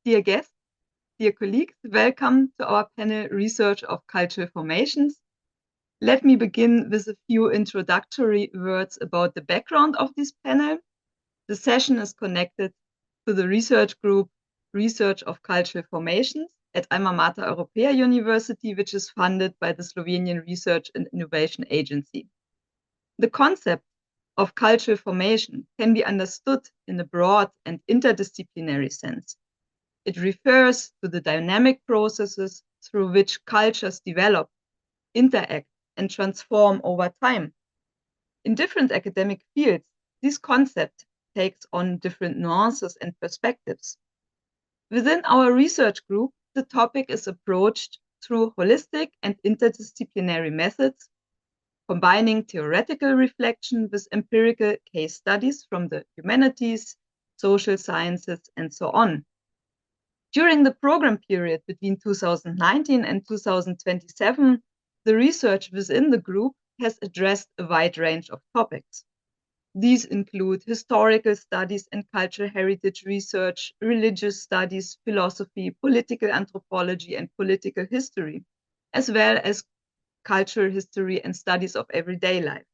Dear guests, dear colleagues, welcome to our panel Research of Cultural Formations. Let me begin with a few introductory words about the background of this panel. The session is connected to the research group Research of Cultural Formations at Alma Mater Europaea University, which is funded by the Slovenian Research and Innovation Agency. The concept of cultural formation can be understood in a broad and interdisciplinary sense. It refers to the dynamic processes through which cultures develop, interact, and transform over time. In different academic fields, this concept takes on different nuances and perspectives. Within our research group, the topic is approached through holistic and interdisciplinary methods, combining theoretical reflection with empirical case studies from the humanities, social sciences, and so on. During the program period between 2019 and 2027, the research within the group has addressed a wide range of topics. These include historical studies and cultural heritage research, religious studies, philosophy, political anthropology, and political history, as well as cultural history and studies of everyday life.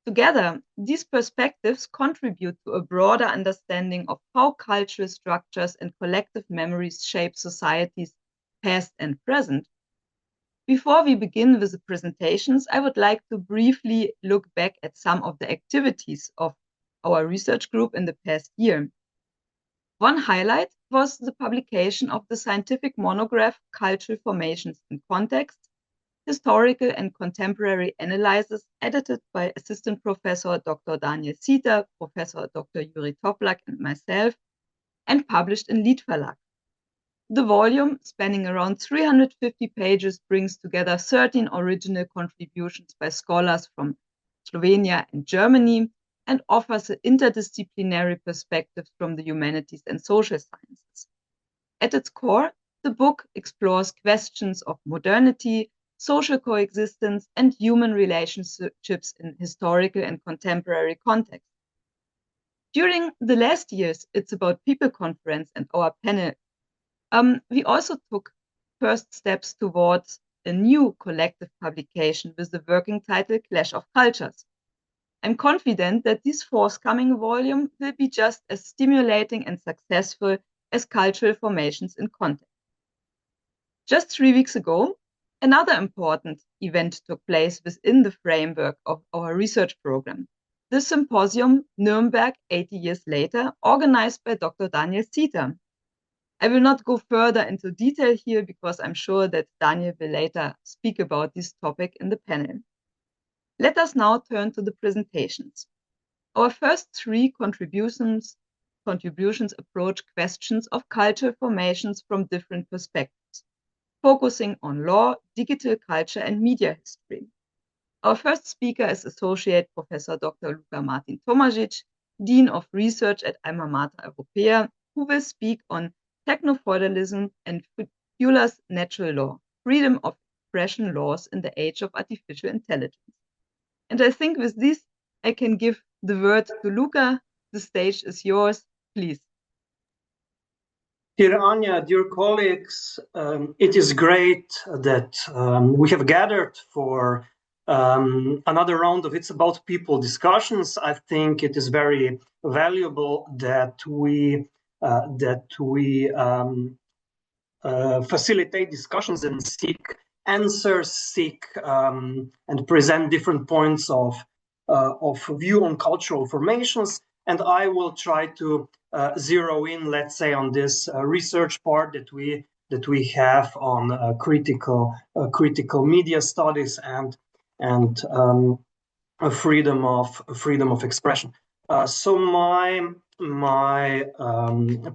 Together, these perspectives contribute to a broader understanding of how cultural structures and collective memories shape societies, past and present. Before we begin with the presentations, I would like to briefly look back at some of the activities of our research group in the past year. One highlight was the publication of the scientific monograph Cultural Formations in Context, Historical and Contemporary Analysis, edited by Assistant Professor Dr. Daniel Sitter, Professor Dr. Juri Toplak, and myself, and published in Lied Verlag. The volume, spanning around 350 pages, brings together 13 original contributions by scholars from Slovenia and Germany and offers an interdisciplinary perspective from the humanities and social sciences. At its core, the book explores questions of modernity, social coexistence, and human relationships in historical and contemporary context. During the last years, It's About People conference and our panel, we also took first steps towards a new collective publication with the working title Clash of Cultures. I'm confident that this forthcoming volume will be just as stimulating and successful as Cultural Formations in Context. Just 3 weeks ago, another important event took place within the framework of our research program, the symposium Nuremberg 80 Years Later, organized by Dr. Daniel Sitter. I will not go further into detail here because I'm sure that Daniel will later speak about this topic in the panel. Let us now turn to the presentations. Our first 3 contributions approach questions of cultural formations from different perspectives, focusing on law, digital culture, and media history. Our first speaker is Associate Professor Dr. Luka Martin Tomažič, Dean of Research at Alma Mater Europaea, who will speak on techno-feudalism and Feuer's natural law, freedom of expression laws in the age of artificial intelligence. And I think with this, I can give the word to Luka. The stage is yours, please. Dear Anya, dear colleagues, it is great that we have gathered for another round of It's About People discussions. I think it is very valuable that we facilitate discussions and seek answers, and present different points of view on cultural formations. And I will try to zero in, let's say, on this research part that we have on critical media studies and freedom of expression. So my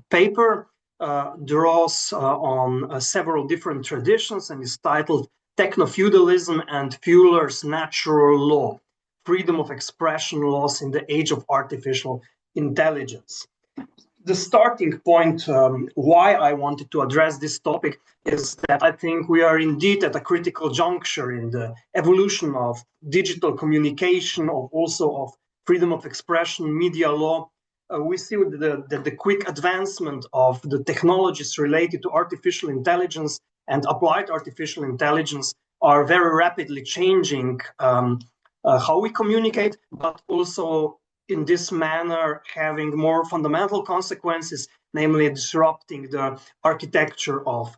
paper draws on several different traditions and is titled Techno-Feudalism and Feuer's Natural Law, Freedom of Expression Laws in the Age of Artificial Intelligence. The starting point why I wanted to address this topic is that I think we are indeed at a critical juncture in the evolution of digital communication, also of freedom of expression, media law, we see that the quick advancement of the technologies related to artificial intelligence and applied artificial intelligence are very rapidly changing how we communicate, but also in this manner having more fundamental consequences, namely disrupting the architecture of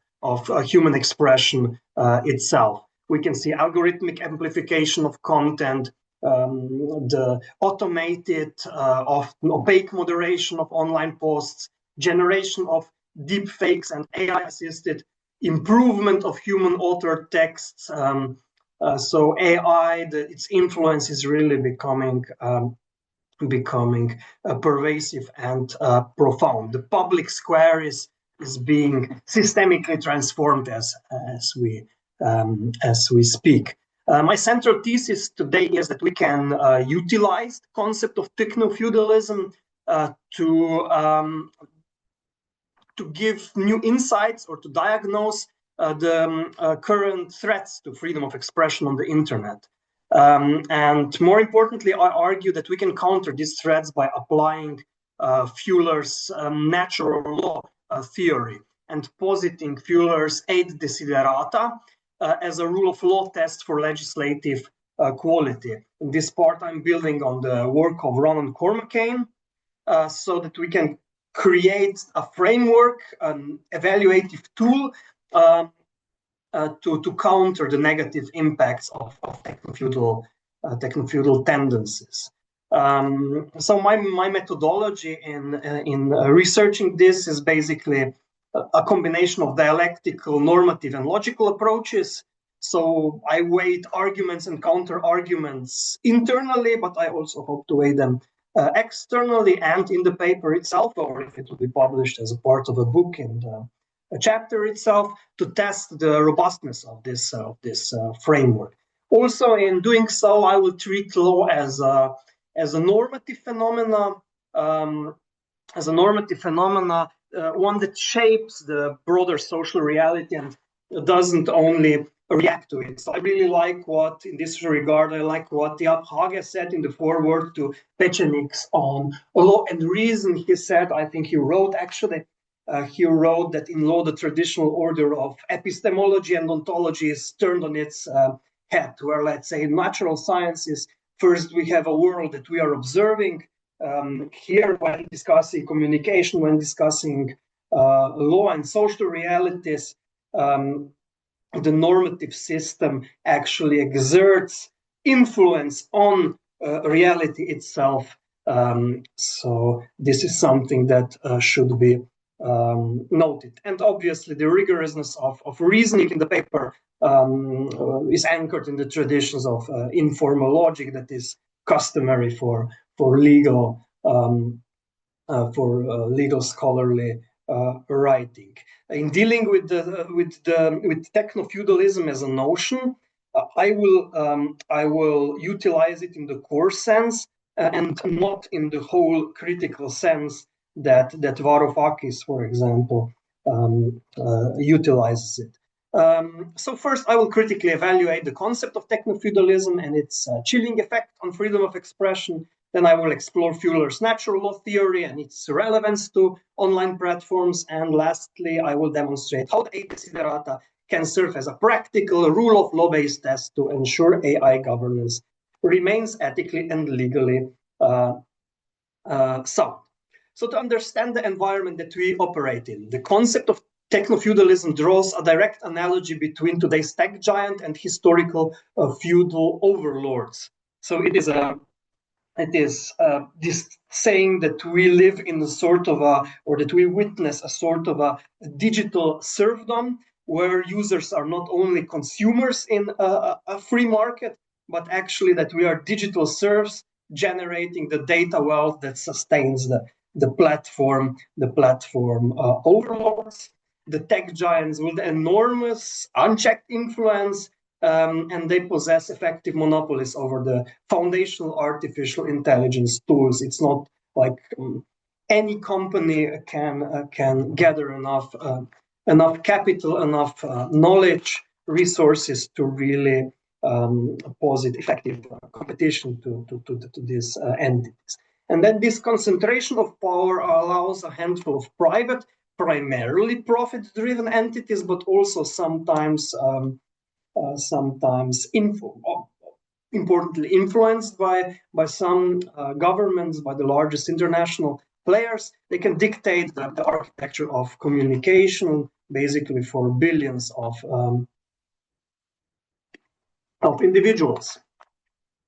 human expression itself. We can see algorithmic amplification of content, the automated, often opaque moderation of online posts, generation of deep fakes and AI-assisted improvement of human-authored texts. So AI, its influence is really becoming pervasive and profound. The public square is being systemically transformed as we speak. My central thesis today is that we can utilize the concept of techno-feudalism to give new insights or to diagnose the current threats to freedom of expression on the internet. And more importantly, I argue that we can counter these threats by applying Feuler's natural law theory and positing Feuler's 8 desiderata as a rule of law test for legislative quality. In this part, I'm building on the work of Ronan Cormacain so that we can create a framework, an evaluative tool to counter the negative impacts of techno-feudal tendencies. So my methodology in researching this is basically a combination of dialectical, normative, and logical approaches. So I weighed arguments and counter-arguments internally, but I also hope to weigh them externally and in the paper itself, or if it will be published as a part of a book in a chapter itself, to test the robustness of this framework. Also, in doing so, I will treat law as a normative phenomena, one that shapes the broader social reality and doesn't only react to it. So I really like what, in this regard, Jaap Hage said in the foreword to Pechenik's on Law and Reason. He said, I think he wrote that in law, the traditional order of epistemology and ontology is turned on its head, where, let's say, in natural sciences, first we have a world that we are observing. Here, when discussing communication, when discussing law and social realities, the normative system actually exerts influence on reality itself. So this is something that should be noted. And obviously, the rigorousness of reasoning in the paper is anchored in the traditions of informal logic that is customary for legal scholarly writing. In dealing with techno-feudalism as a notion, I will utilize it in the core sense and not in the whole critical sense that Varoufakis, for example, utilizes it. So first, I will critically evaluate the concept of techno-feudalism and its chilling effect on freedom of expression. Then I will explore Feuler's natural law theory and its relevance to online platforms. And lastly, I will demonstrate how the 8 desiderata can serve as a practical rule of law-based test to ensure AI governance remains ethically and legally sound. So to understand the environment that we operate in, the concept of techno-feudalism draws a direct analogy between today's tech giant and historical feudal overlords. So it is this saying that we live in a sort of or that we witness a sort of a digital serfdom where users are not only consumers in a free market, but actually that we are digital serfs generating the data wealth that sustains the platform overlords. The tech giants with enormous unchecked influence, and they possess effective monopolies over the foundational artificial intelligence tools. It's not like any company can gather enough capital, enough knowledge, resources to really posit effective competition to these entities. And then this concentration of power allows a handful of private, primarily profit-driven entities, but also sometimes importantly influenced by some governments, by the largest international players. They can dictate the architecture of communication, basically for billions of individuals.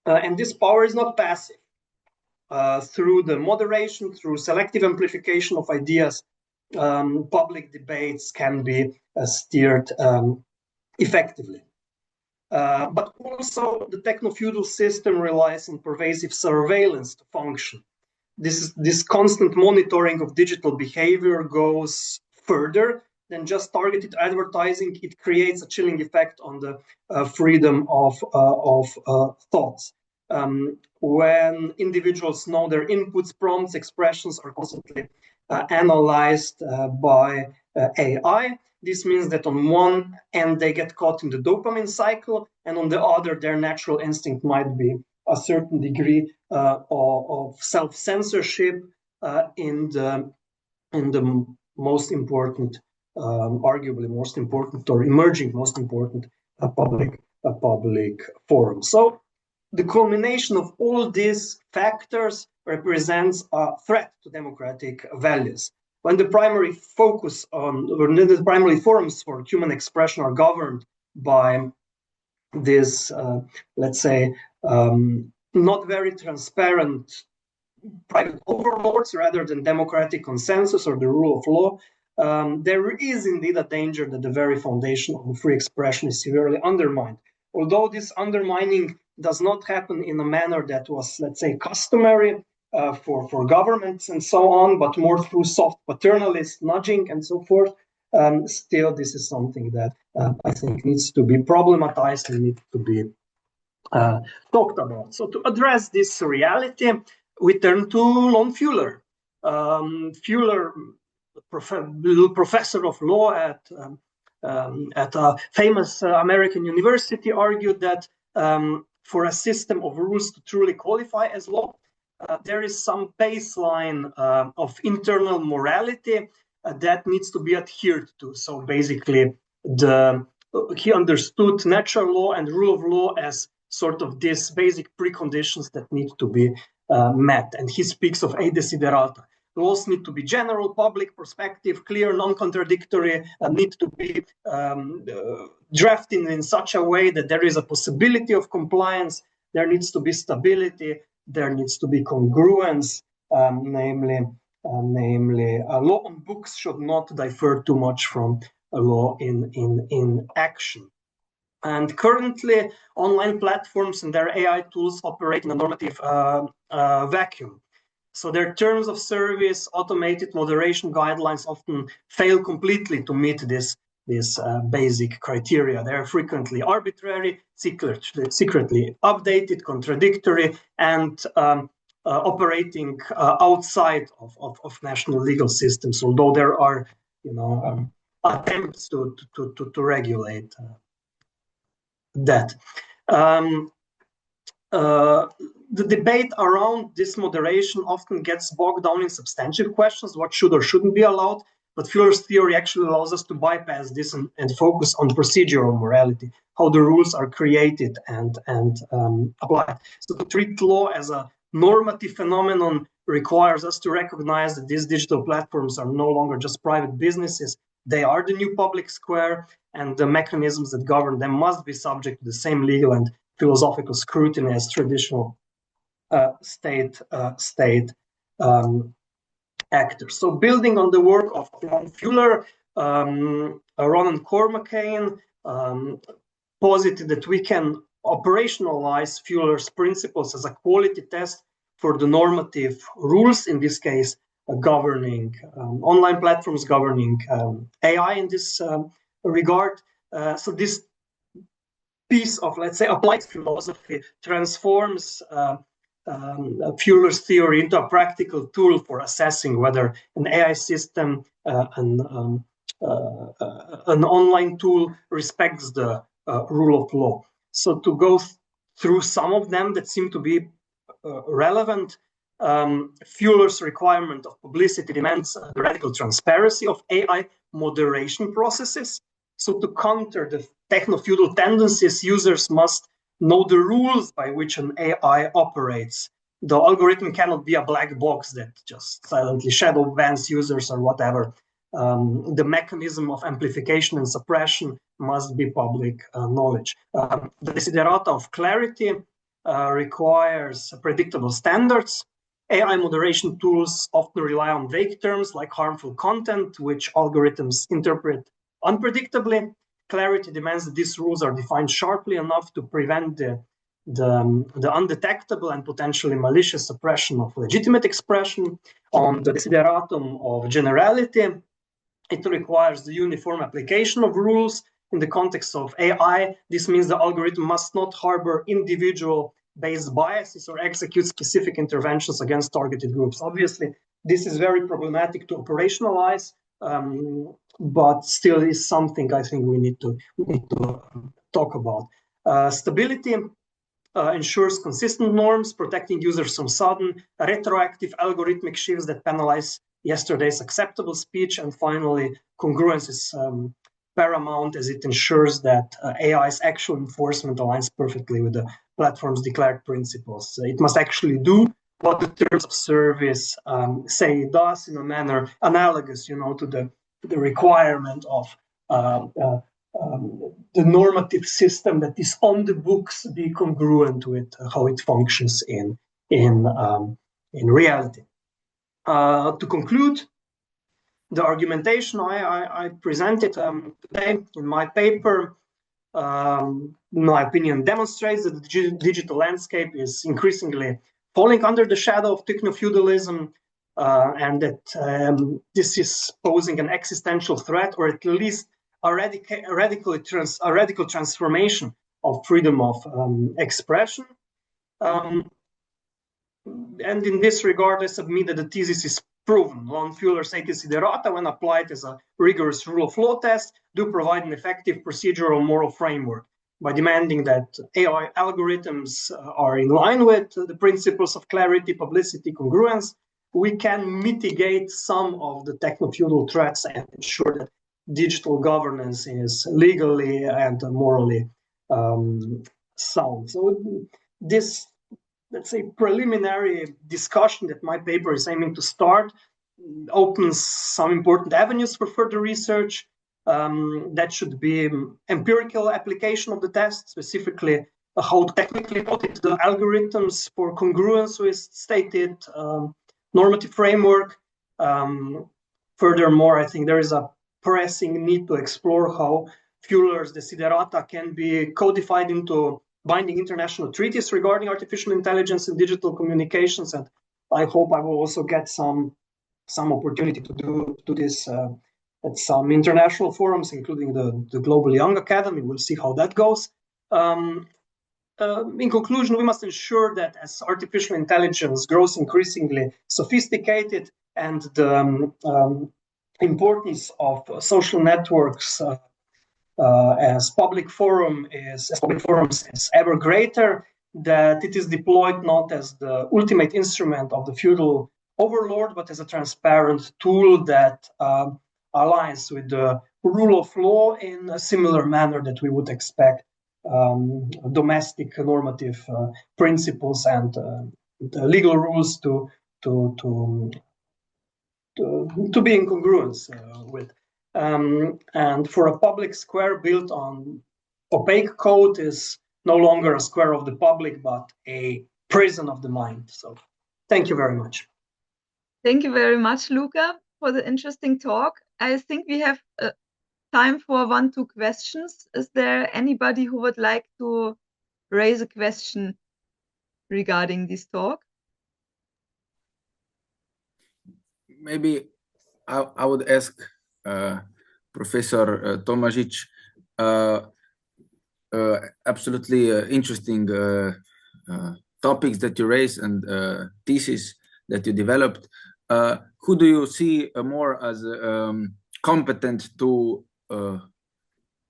And this power is not passive. Through the moderation, through selective amplification of ideas, public debates can be steered effectively. But also the techno-feudal system relies on pervasive surveillance to function. This constant monitoring of digital behavior goes further than just targeted advertising. It creates a chilling effect on the freedom of thoughts. When individuals know their inputs, prompts, expressions are constantly analyzed by AI. This means that on one end they get caught in the dopamine cycle, and on the other their natural instinct might be a certain degree of self-censorship in the most important, arguably most important or emerging most important public forum. So the culmination of all these factors represents a threat to democratic values. When the primary focus on, or the primary forums for human expression are governed by this, let's say, not very transparent private overlords rather than democratic consensus or the rule of law, there is indeed a danger that the very foundation of free expression is severely undermined. Although this undermining does not happen in a manner that was, let's say, customary for governments and so on, but more through soft paternalist nudging and so forth, still this is something that I think needs to be problematized and needs to be talked about. So to address this reality, we turn to Lon Fuller. Fuller, professor of law at a famous American university, argued that for a system of rules to truly qualify as law, there is some baseline of internal morality that needs to be adhered to. So basically, he understood natural law and rule of law as sort of these basic preconditions that need to be met. And he speaks of a desiderata. Laws need to be general, public, prospective, clear, non-contradictory, need to be drafted in such a way that there is a possibility of compliance, there needs to be stability, there needs to be congruence, namely a law on books should not differ too much from a law in action. And currently, online platforms and their AI tools operate in a normative vacuum. So their terms of service, automated moderation guidelines often fail completely to meet this basic criteria. They are frequently arbitrary, secretly updated, contradictory, and operating outside of national legal systems. Although there are, attempts to regulate that. The debate around this moderation often gets bogged down in substantive questions, what should or shouldn't be allowed, but Fuller's theory actually allows us to bypass this and focus on procedural morality, how the rules are created and applied. So to treat law as a normative phenomenon requires us to recognize that these digital platforms are no longer just private businesses. They are the new public square, and the mechanisms that govern them must be subject to the same legal and philosophical scrutiny as traditional state actors. So building on the work of Lon Fuller, Ronan Cormacain posited that we can operationalize Fuller's principles as a quality test for the normative rules, in this case, governing online platforms, governing AI in this regard. So this piece of, let's say, applied philosophy transforms Fuller's theory into a practical tool for assessing whether an AI system, an online tool respects the rule of law. So to go through some of them that seem to be relevant, Feuler's requirement of publicity demands the radical transparency of AI moderation processes. So to counter the techno-feudal tendencies, users must know the rules by which an AI operates. The algorithm cannot be a black box that just silently shadow bans users or whatever. The mechanism of amplification and suppression must be public knowledge. The desiderata of clarity requires predictable standards. AI moderation tools often rely on vague terms like harmful content, which algorithms interpret unpredictably. Clarity demands that these rules are defined sharply enough to prevent the undetectable and potentially malicious suppression of legitimate expression. On the desideratum of generality, it requires the uniform application of rules. In the context of AI, this means the algorithm must not harbor individual-based biases or execute specific interventions against targeted groups. Obviously, this is very problematic to operationalize, but still is something I think we need to talk about. Stability ensures consistent norms, protecting users from sudden, retroactive algorithmic shifts that penalize yesterday's acceptable speech. And finally, congruence is paramount as it ensures that AI's actual enforcement aligns perfectly with the platform's declared principles. It must actually do what the terms of service say it does in a manner analogous, to the requirement of the normative system that is on the books be congruent with how it functions in reality. To conclude, the argumentation I presented today in my paper, in my opinion, demonstrates that the digital landscape is increasingly falling under the shadow of techno-feudalism, and that this is posing an existential threat, or at least a radical transformation of freedom of expression. And in this regard, I submit that the thesis is proven. Von Feuler's eight desiderata, when applied as a rigorous rule of law test, do provide an effective procedural moral framework. By demanding that AI algorithms are in line with the principles of clarity, publicity, congruence, we can mitigate some of the techno-feudal threats and ensure that digital governance is legally and morally sound. So this, let's say, preliminary discussion that my paper is aiming to start opens some important avenues for further research. That should be empirical application of the test, specifically how technically audit the algorithms for congruence with stated normative framework. Furthermore, I think there is a pressing need to explore how Feuler's desiderata can be codified into binding international treaties regarding artificial intelligence and digital communications, and I hope I will also get some opportunity to do this at some international forums, including the Global Young Academy. We'll see how that goes. In conclusion, we must ensure that as artificial intelligence grows increasingly sophisticated and the importance of social networks as public forums is ever greater, that it is deployed not as the ultimate instrument of the feudal overlord, but as a transparent tool that aligns with the rule of law in a similar manner that we would expect domestic normative principles and the legal rules to be in congruence with. And for a public square built on opaque code is no longer a square of the public, but a prison of the mind. So thank you very much. Thank you very much, Luca, for the interesting talk. I think we have time for 1-2 questions. Is there anybody who would like to raise a question regarding this talk? Maybe I would ask Professor Tomažič, absolutely interesting topics that you raised and thesis that you developed. Who do you see more as competent to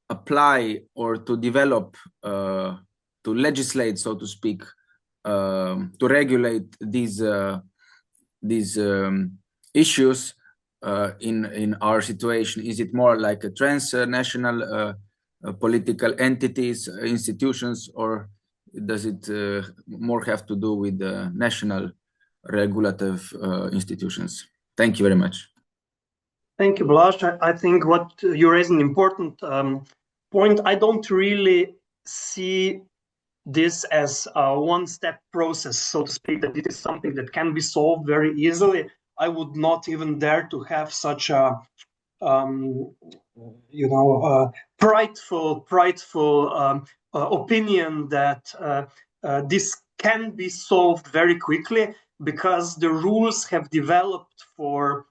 apply or to develop, to legislate, so to speak, to regulate these these issues in our situation? Is it more like a transnational political entities, institutions, or does it more have to do with the national regulative institutions? Thank you very much. Thank you, Blaž. I think what you raise an important point. I don't really see this as a one-step process, so to speak, that it is something that can be solved very easily. I would not even dare to have such a prideful opinion that this can be solved very quickly, because the rules have developed for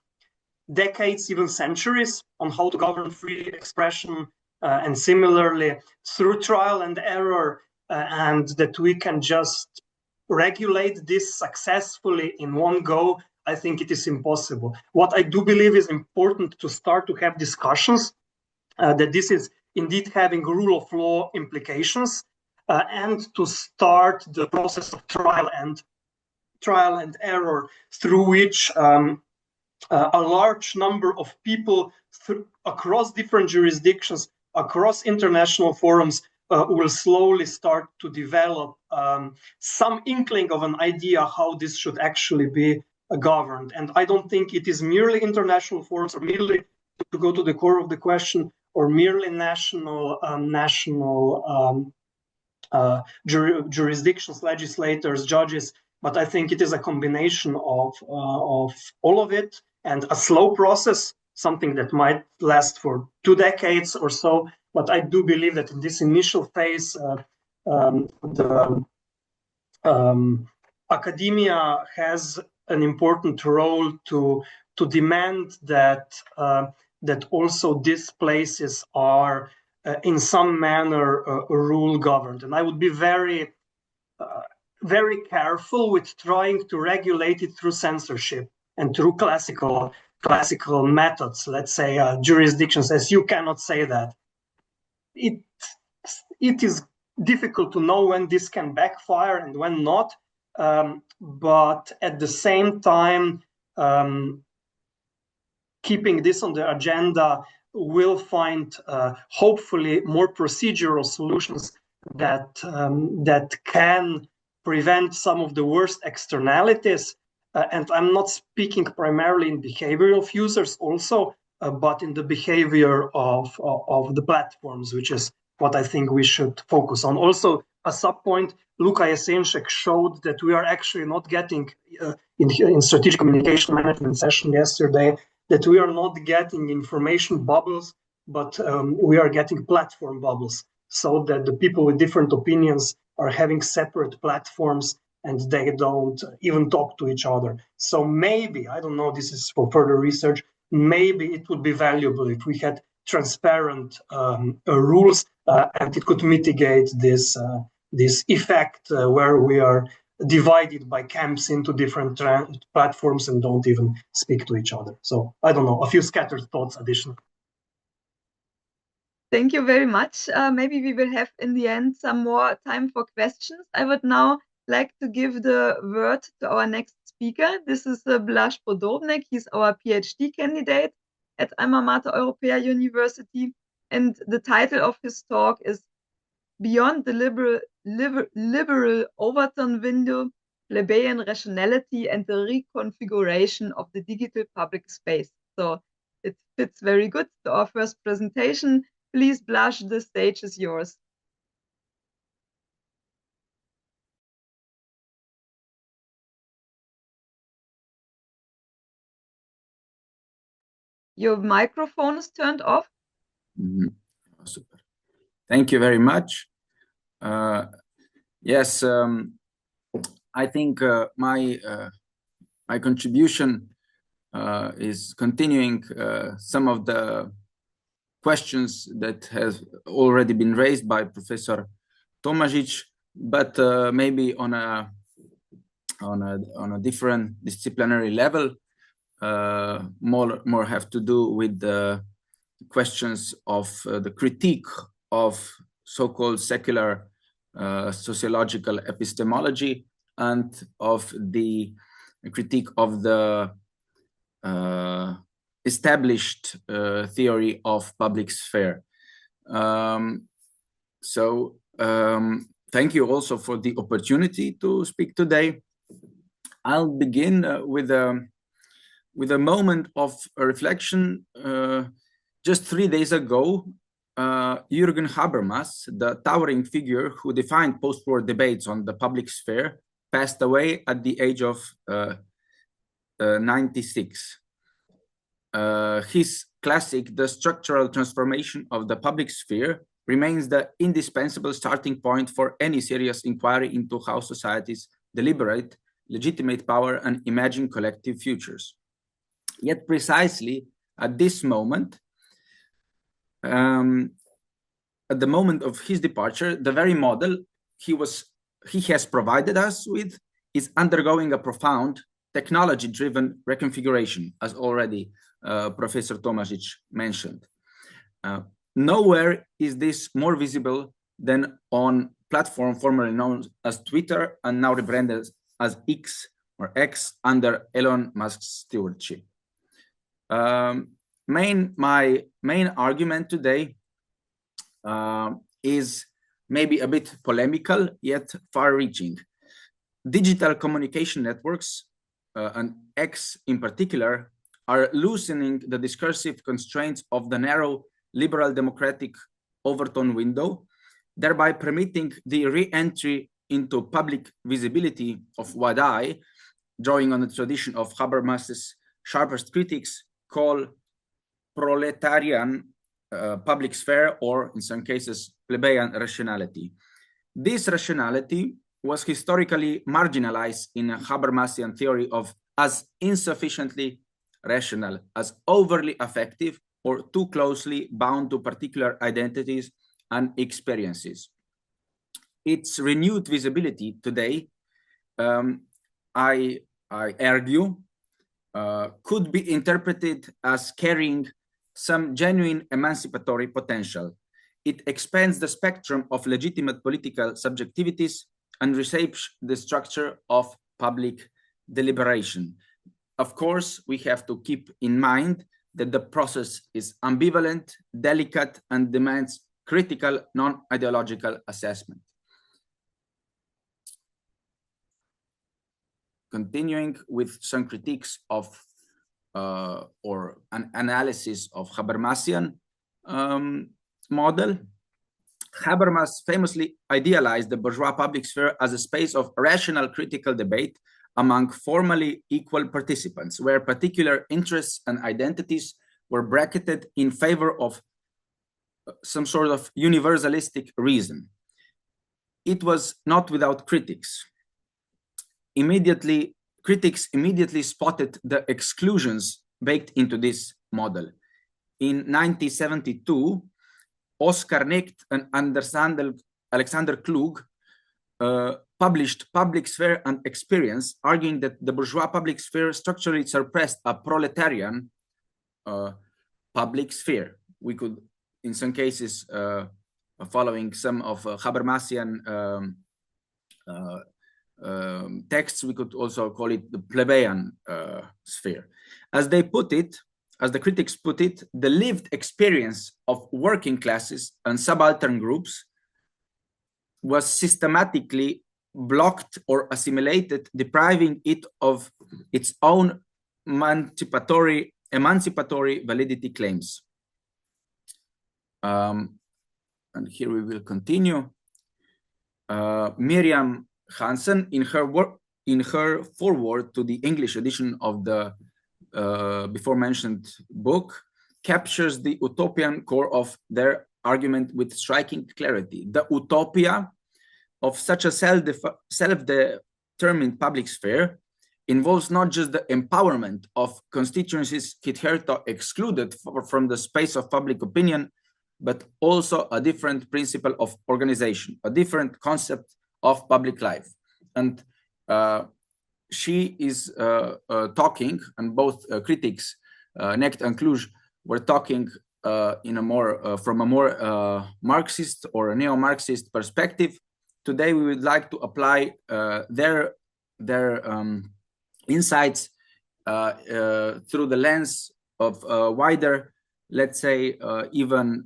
decades, even centuries, on how to govern free expression, and similarly through trial and error, and that we can just regulate this successfully in one go, I think it is impossible. What I do believe is important to start to have discussions, that this is indeed having rule of law implications, and to start the process of trial and error, through which a large number of people across different jurisdictions, across international forums, will slowly start to develop some inkling of an idea how this should actually be governed. And I don't think it is merely international forums, or merely, to go to the core of the question, or merely national jurisdictions, legislators, judges, but I think it is a combination of all of it, and a slow process, something that might last for 2 decades or so. But I do believe that in this initial phase, the academia has an important role to demand that also these places are in some manner rule governed. And I would be very careful with trying to regulate it through censorship and through classical methods, let's say jurisdictions, as you cannot say that. It is difficult to know when this can backfire and when not, but at the same time, keeping this on the agenda will find hopefully more procedural solutions that can prevent some of the worst externalities. And I'm not speaking primarily in behavior of users also, but in the behavior of the platforms, which is what I think we should focus on. Also, a sub-point, Luka Jesenček showed that we are actually not getting, in strategic communication management session yesterday, that we are not getting information bubbles, but we are getting platform bubbles, so that the people with different opinions are having separate platforms and they don't even talk to each other. So maybe, I don't know, this is for further research, maybe it would be valuable if we had transparent rules, and it could mitigate this effect where we are divided by camps into different platforms and don't even speak to each other. So I don't know, a few scattered thoughts additional. Thank you very much. Maybe we will have in the end some more time for questions. I would now like to give the word to our next speaker. This is Blaž Podobnik. He's our PhD candidate at Alma Mater Europaea University. And the title of his talk is Beyond the Liberal Overton Window, Plebeian Rationality and the Reconfiguration of the Digital Public Space. So it fits very good to our first presentation. Please, Blaž, the stage is yours. Your microphone is turned off. Mm-hmm. Super. Thank you very much. Yes, I think my contribution is continuing some of the questions that has already been raised by Professor Tomažič, but maybe on a different disciplinary level. More have to do with the questions of the critique of so-called secular sociological epistemology and of the critique of the established theory of public sphere. Thank you also for the opportunity to speak today. I'll begin with a moment of reflection. Just 3 days ago, Jürgen Habermas, the towering figure who defined post-war debates on the public sphere, passed away at the age of 96. His classic, The Structural Transformation of the Public Sphere, remains the indispensable starting point for any serious inquiry into how societies deliberate, legitimate power, and imagine collective futures. Yet precisely at this moment, at the moment of his departure, the very model he has provided us with is undergoing a profound technology-driven reconfiguration, as already Professor Tomašić mentioned. Nowhere is this more visible than on platform formerly known as Twitter and now rebranded as X or X under Elon Musk's stewardship. My main argument today is maybe a bit polemical, yet far-reaching. Digital communication networks, and X in particular, are loosening the discursive constraints of the narrow liberal democratic Overton window, thereby permitting the re-entry into public visibility of what I, drawing on the tradition of Habermas's sharpest critics, call proletarian public sphere, or in some cases, plebeian rationality. This rationality was historically marginalized in a Habermasian theory of as insufficiently rational, as overly affective, or too closely bound to particular identities and experiences. Its renewed visibility today, I argue, could be interpreted as carrying some genuine emancipatory potential. It expands the spectrum of legitimate political subjectivities and reshapes the structure of public deliberation. Of course, we have to keep in mind that the process is ambivalent, delicate, and demands critical, non-ideological assessment. Continuing with some critiques of or an analysis of Habermasian model, Habermas famously idealized the bourgeois public sphere as a space of rational critical debate among formally equal participants, where particular interests and identities were bracketed in favor of some sort of universalistic reason. It was not without critics. Critics immediately spotted the exclusions baked into this model. In 1972, Oskar Necht and Alexander Klug published Public Sphere and Experience, arguing that the bourgeois public sphere structurally suppressed a proletarian public sphere. We could, in some cases, following some of Habermasian texts, we could also call it the plebeian sphere. As they put it, as the critics put it, the lived experience of working classes and subaltern groups was systematically blocked or assimilated, depriving it of its own emancipatory validity claims. And here we will continue. Miriam Hansen, in her foreword to the English edition of the before mentioned book, captures the utopian core of their argument with striking clarity. The utopia of such a self-determined public sphere involves not just the empowerment of constituencies hitherto excluded from the space of public opinion, but also a different principle of organization, a different concept of public life. And she is talking, and both critics, Necht and Klug, were talking in a more from a more Marxist or a neo-Marxist perspective. Today, we would like to apply their insights through the lens of wider, let's say, even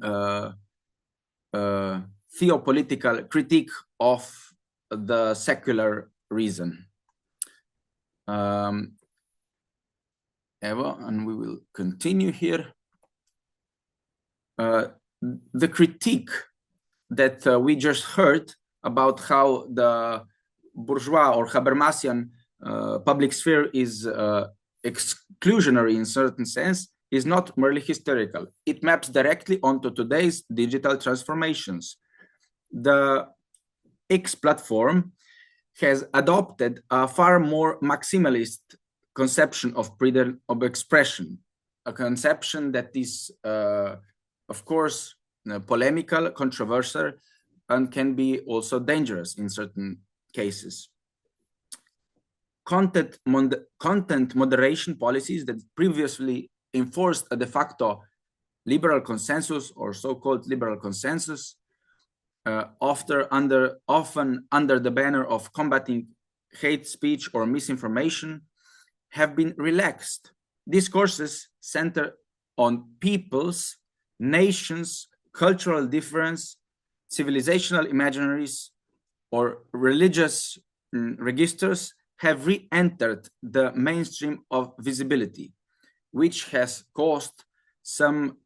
theopolitical critique of the secular reason. And we will continue here. The critique that we just heard about how the bourgeois or Habermasian public sphere is exclusionary in certain sense is not merely historical. It maps directly onto today's digital transformations. The X platform has adopted a far more maximalist conception of freedom of expression, a conception that is, of course, polemical, controversial, and can be also dangerous in certain cases. Content moderation policies that previously enforced a de facto liberal consensus or so-called liberal consensus, often under the banner of combating hate speech or misinformation, have been relaxed. Discourses center on peoples, nations, cultural difference, civilizational imaginaries, or religious registers have re-entered the mainstream of visibility, which has caused some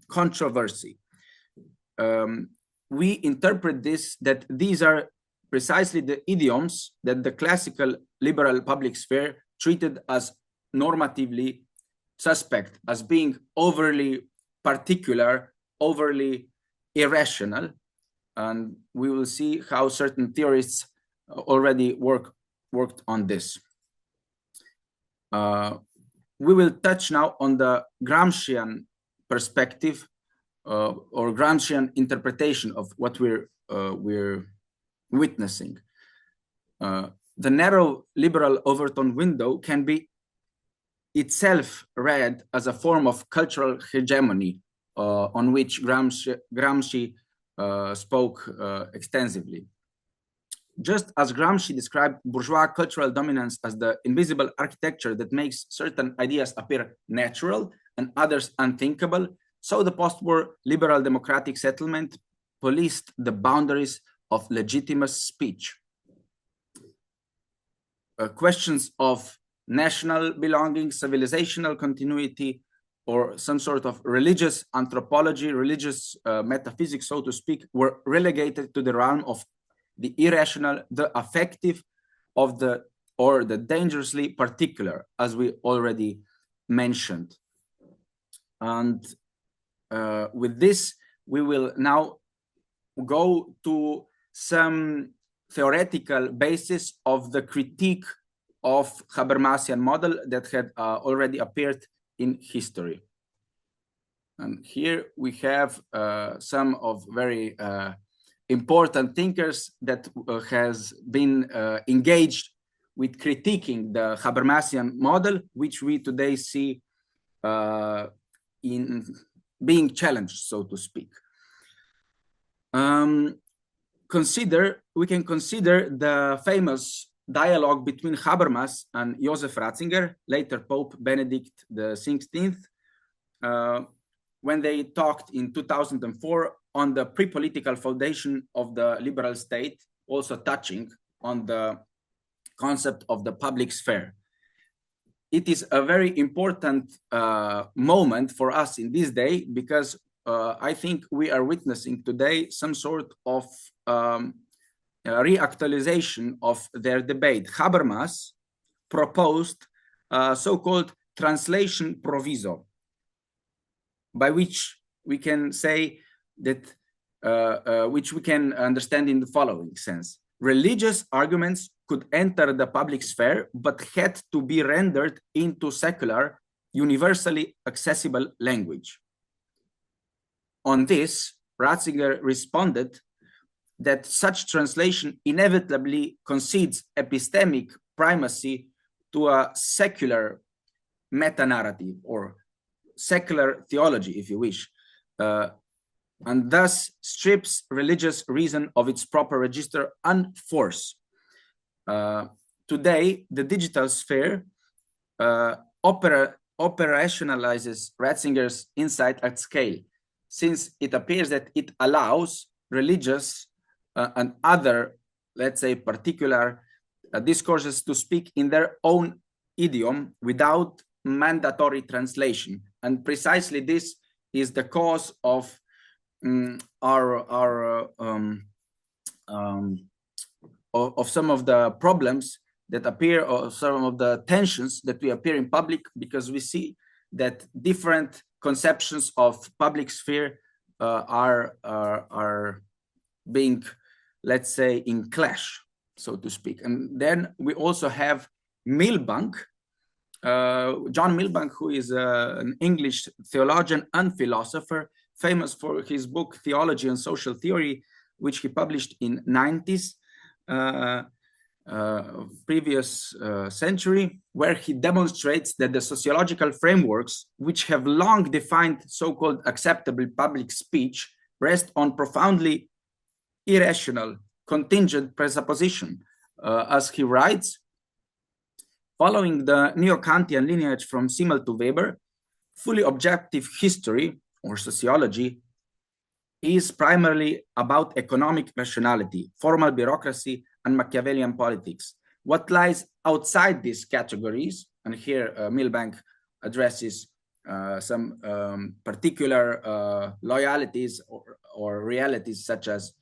controversy. We interpret this that these are precisely the idioms that the classical liberal public sphere treated as normatively suspect, as being overly particular, overly irrational. And we will see how certain theorists already worked on this. We will touch now on the Gramscian perspective or Gramscian interpretation of what we're witnessing. The narrow liberal Overton window can be itself read as a form of cultural hegemony on which Gramsci spoke extensively. Just as Gramsci described bourgeois cultural dominance as the invisible architecture that makes certain ideas appear natural and others unthinkable, so the post-war liberal democratic settlement policed the boundaries of legitimate speech. Questions of national belonging, civilizational continuity, or some sort of religious anthropology, religious metaphysics, so to speak, were relegated to the realm of the irrational, the affective, or the dangerously particular, as we already mentioned. And with this, we will now go to some theoretical basis of the critique of Habermasian model that had already appeared in history. And here we have some of very important thinkers that has been engaged with critiquing the Habermasian model, which we today see in being challenged, so to speak. We can consider the famous dialogue between Habermas and Joseph Ratzinger, later Pope Benedict XVI, when they talked in 2004 on the pre-political foundation of the liberal state, also touching on the concept of the public sphere. It is a very important moment for us in this day, because I think we are witnessing today some sort of reactualization of their debate. Habermas proposed so-called translation proviso, by which we can say that, which we can understand in the following sense. Religious arguments could enter the public sphere, but had to be rendered into secular, universally accessible language. On this, Ratzinger responded that such translation inevitably concedes epistemic primacy to a secular meta-narrative or secular theology, if you wish, and thus strips religious reason of its proper register and force. today the digital sphere operationalizes Ratzinger's insight at scale, since it appears that it allows religious and other, let's say, particular discourses to speak in their own idiom without mandatory translation. And precisely this is the cause of of some of the problems that appear, or some of the tensions that we appear in public, because we see that different conceptions of public sphere are being, let's say, in clash, so to speak. And then we also have Milbank, John Milbank, who is an English theologian and philosopher, famous for his book Theology and Social Theory, which he published in 90s. Previous century, where he demonstrates that the sociological frameworks which have long defined so-called acceptable public speech rest on profoundly irrational contingent presupposition. As he writes, following the Neo-Kantian lineage from Simmel to Weber, fully objective history or sociology is primarily about economic rationality, formal bureaucracy, and Machiavellian politics. What lies outside these categories, and here Milbank addresses some particular loyalties or realities, such as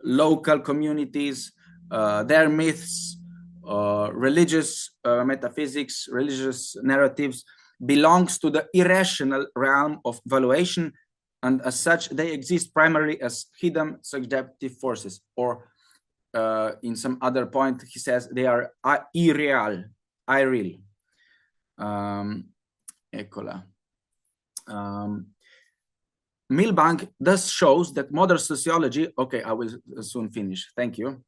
local communities, their myths, religious metaphysics, religious narratives, belongs to the irrational realm of valuation, and as such, they exist primarily as hidden subjective forces, or in some other point, he says they are irreal. Eccola. Milbank thus shows that modern sociology, okay, I will soon finish, thank you,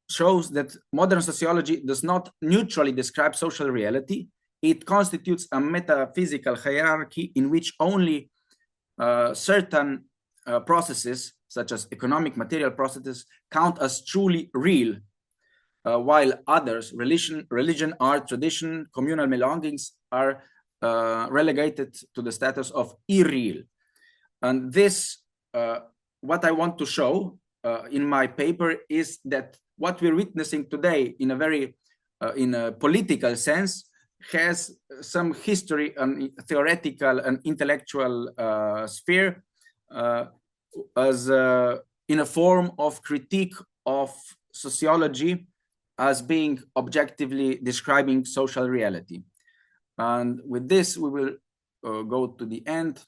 shows that modern sociology does not neutrally describe social reality. It constitutes a metaphysical hierarchy in which only certain processes, such as economic material processes, count as truly real, while others, religion, art, tradition, communal belongings, are relegated to the status of irreal. And this, what I want to show in my paper, is that what we're witnessing today in a very, in a political sense, has some history and theoretical and intellectual sphere as in a form of critique of sociology as being objectively describing social reality. And with this, we will go to the end.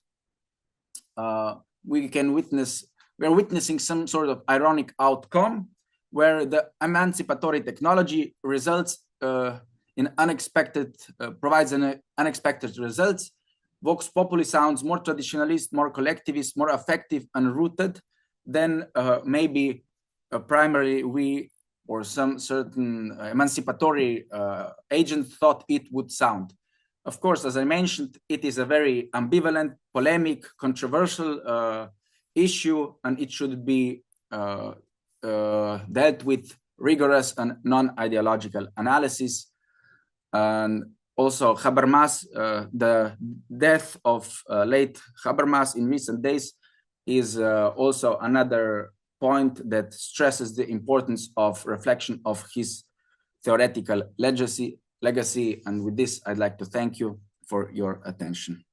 We can witness, we're witnessing some sort of ironic outcome where the emancipatory technology results in unexpected, provides an unexpected results. Vox Populi sounds more traditionalist, more collectivist, more effective and rooted than maybe primarily we or some certain emancipatory agent thought it would sound. Of course, as I mentioned, it is a very ambivalent, polemic, controversial issue, and it should be dealt with rigorous and non-ideological analysis. And also Habermas, the death of late Habermas in recent days is also another point that stresses the importance of reflection of his theoretical legacy. And with this, I'd like to thank you for your attention.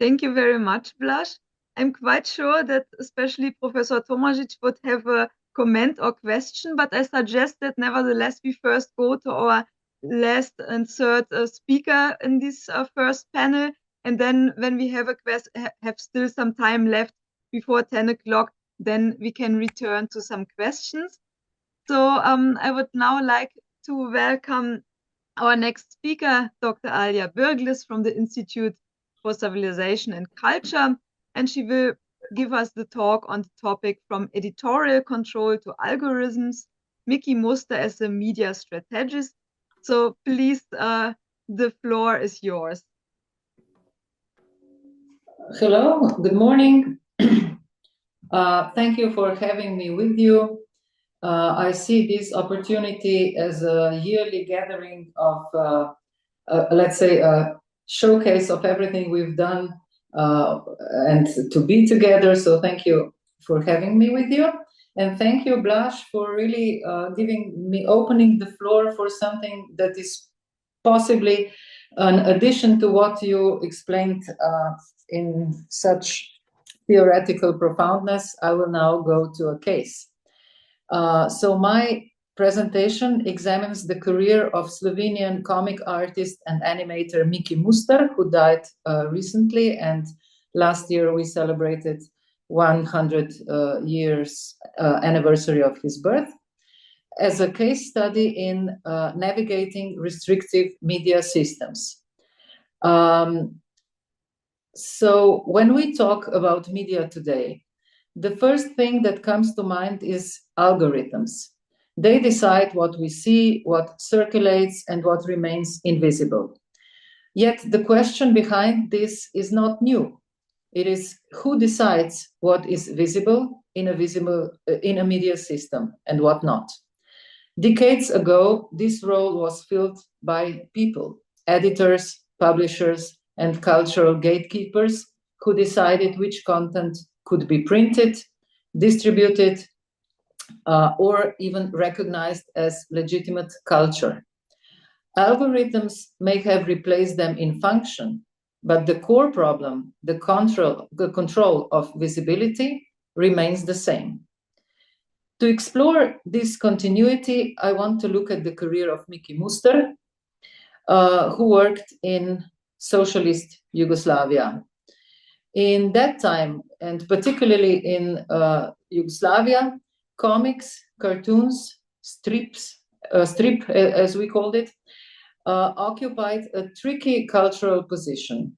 Thank you very much, Blaž. I'm quite sure that especially Professor Tomažič would have a comment or question, but I suggest that nevertheless we first go to our last and third speaker in this first panel, and then when we have have still some time left before 10 o'clock, then we can return to some questions. So I would now like to welcome our next speaker, Dr. Alja Birglis from the Institute for Civilization and Culture, and she will give us the talk on the topic from editorial control to algorithms, Mickey Muster as a media strategist. So please, the floor is yours. Hello, good morning. Thank you for having me with you. I see this opportunity as a yearly gathering of, let's say, a showcase of everything we've done and to be together. So thank you for having me with you. And thank you, Blaž, for really opening the floor for something that is possibly an addition to what you explained in such theoretical profoundness. I will now go to a case. So my presentation examines the career of Slovenian comic artist and animator Miki Muster, who died recently, and last year we celebrated 100 years anniversary of his birth, as a case study in navigating restrictive media systems. So when we talk about media today, the first thing that comes to mind is algorithms. They decide what we see, what circulates, and what remains invisible. Yet the question behind this is not new. It is who decides what is visible in a media system and what not. Decades ago, this role was filled by people, editors, publishers, and cultural gatekeepers who decided which content could be printed, distributed, or even recognized as legitimate culture. Algorithms may have replaced them in function, but the core problem, the control of visibility, remains the same. To explore this continuity, I want to look at the career of Miki Muster, who worked in socialist Yugoslavia. In that time, and particularly in Yugoslavia, comics, cartoons, strip as we called it, occupied a tricky cultural position.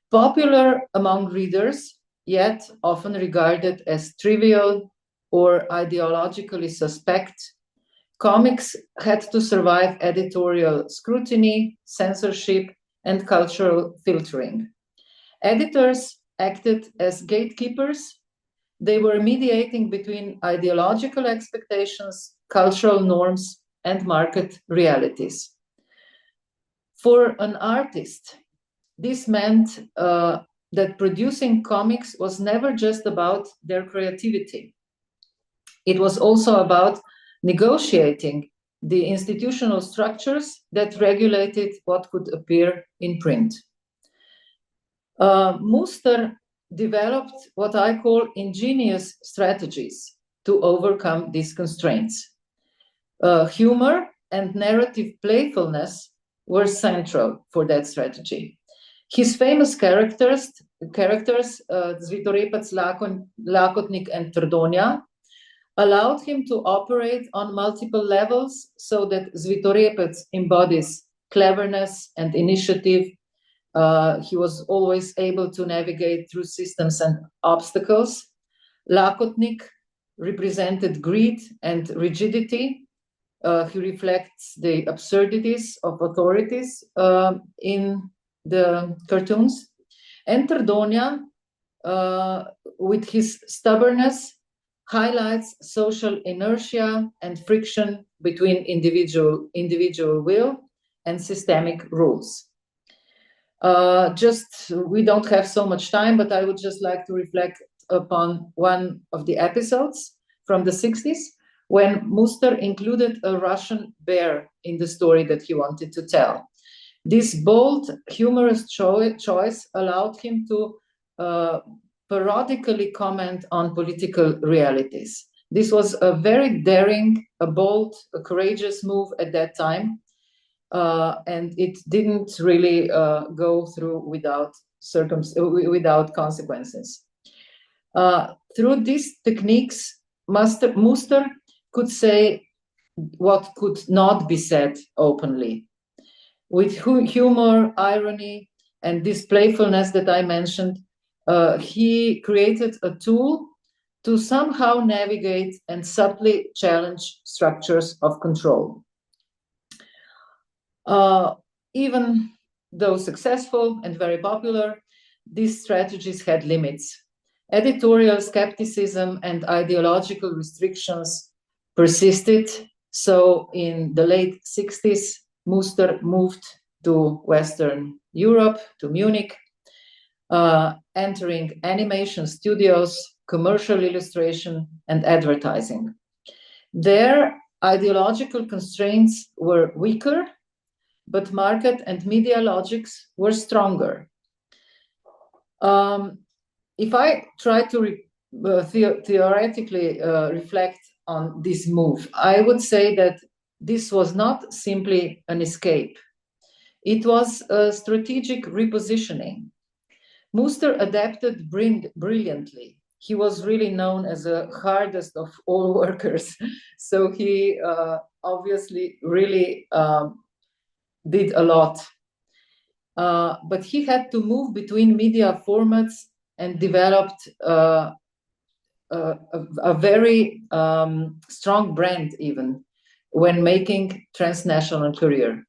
Popular among readers, yet often regarded as trivial or ideologically suspect, comics had to survive editorial scrutiny, censorship, and cultural filtering. Editors acted as gatekeepers. They were mediating between ideological expectations, cultural norms, and market realities. For an artist, this meant that producing comics was never just about their creativity. It was also about negotiating the institutional structures that regulated what could appear in print. Muster developed what I call ingenious strategies to overcome these constraints. Humor and narrative playfulness were central for that strategy. His famous characters, Zvitorepac, Lakotnik, and Trdonia, allowed him to operate on multiple levels so that Zvitorepac embodies cleverness and initiative. He was always able to navigate through systems and obstacles. Lakotnik represented greed and rigidity. He reflects the absurdities of authorities in the cartoons. And Trdonia, with his stubbornness, highlights social inertia and friction between individual will and systemic rules. We don't have so much time, but I would just like to reflect upon one of the episodes from the 60s when Muster included a Russian bear in the story that he wanted to tell. This bold, humorous choice allowed him to parodically comment on political realities. This was a very daring, a bold, a courageous move at that time. And it didn't really go through without consequences. Through these techniques, Muster could say what could not be said openly. With humor, irony, and this playfulness that I mentioned, he created a tool to somehow navigate and subtly challenge structures of control. Even though successful and very popular, these strategies had limits. Editorial skepticism and ideological restrictions persisted. So in the late 60s, Muster moved to Western Europe, to Munich, entering animation studios, commercial illustration, and advertising. Their ideological constraints were weaker, but market and media logics were stronger. If I try to theoretically reflect on this move, I would say that this was not simply an escape. It was a strategic repositioning. Muster adapted brilliantly. He was really known as the hardest of all workers. So he obviously really did a lot. But he had to move between media formats and developed a very strong brand even when making transnational career.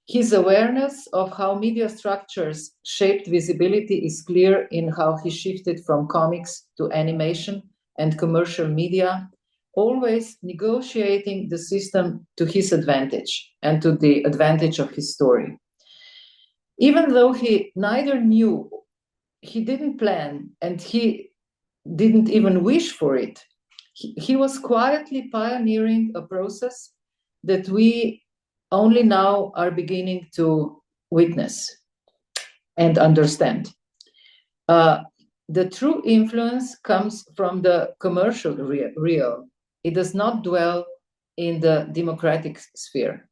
His awareness of how media structures shaped visibility is clear in how he shifted from comics to animation and commercial media, always negotiating the system to his advantage and to the advantage of his story. Even though he neither knew, he didn't plan, and he didn't even wish for it, he was quietly pioneering a process that we only now are beginning to witness and understand. The true influence comes from the commercial realm. It does not dwell in the democratic sphere.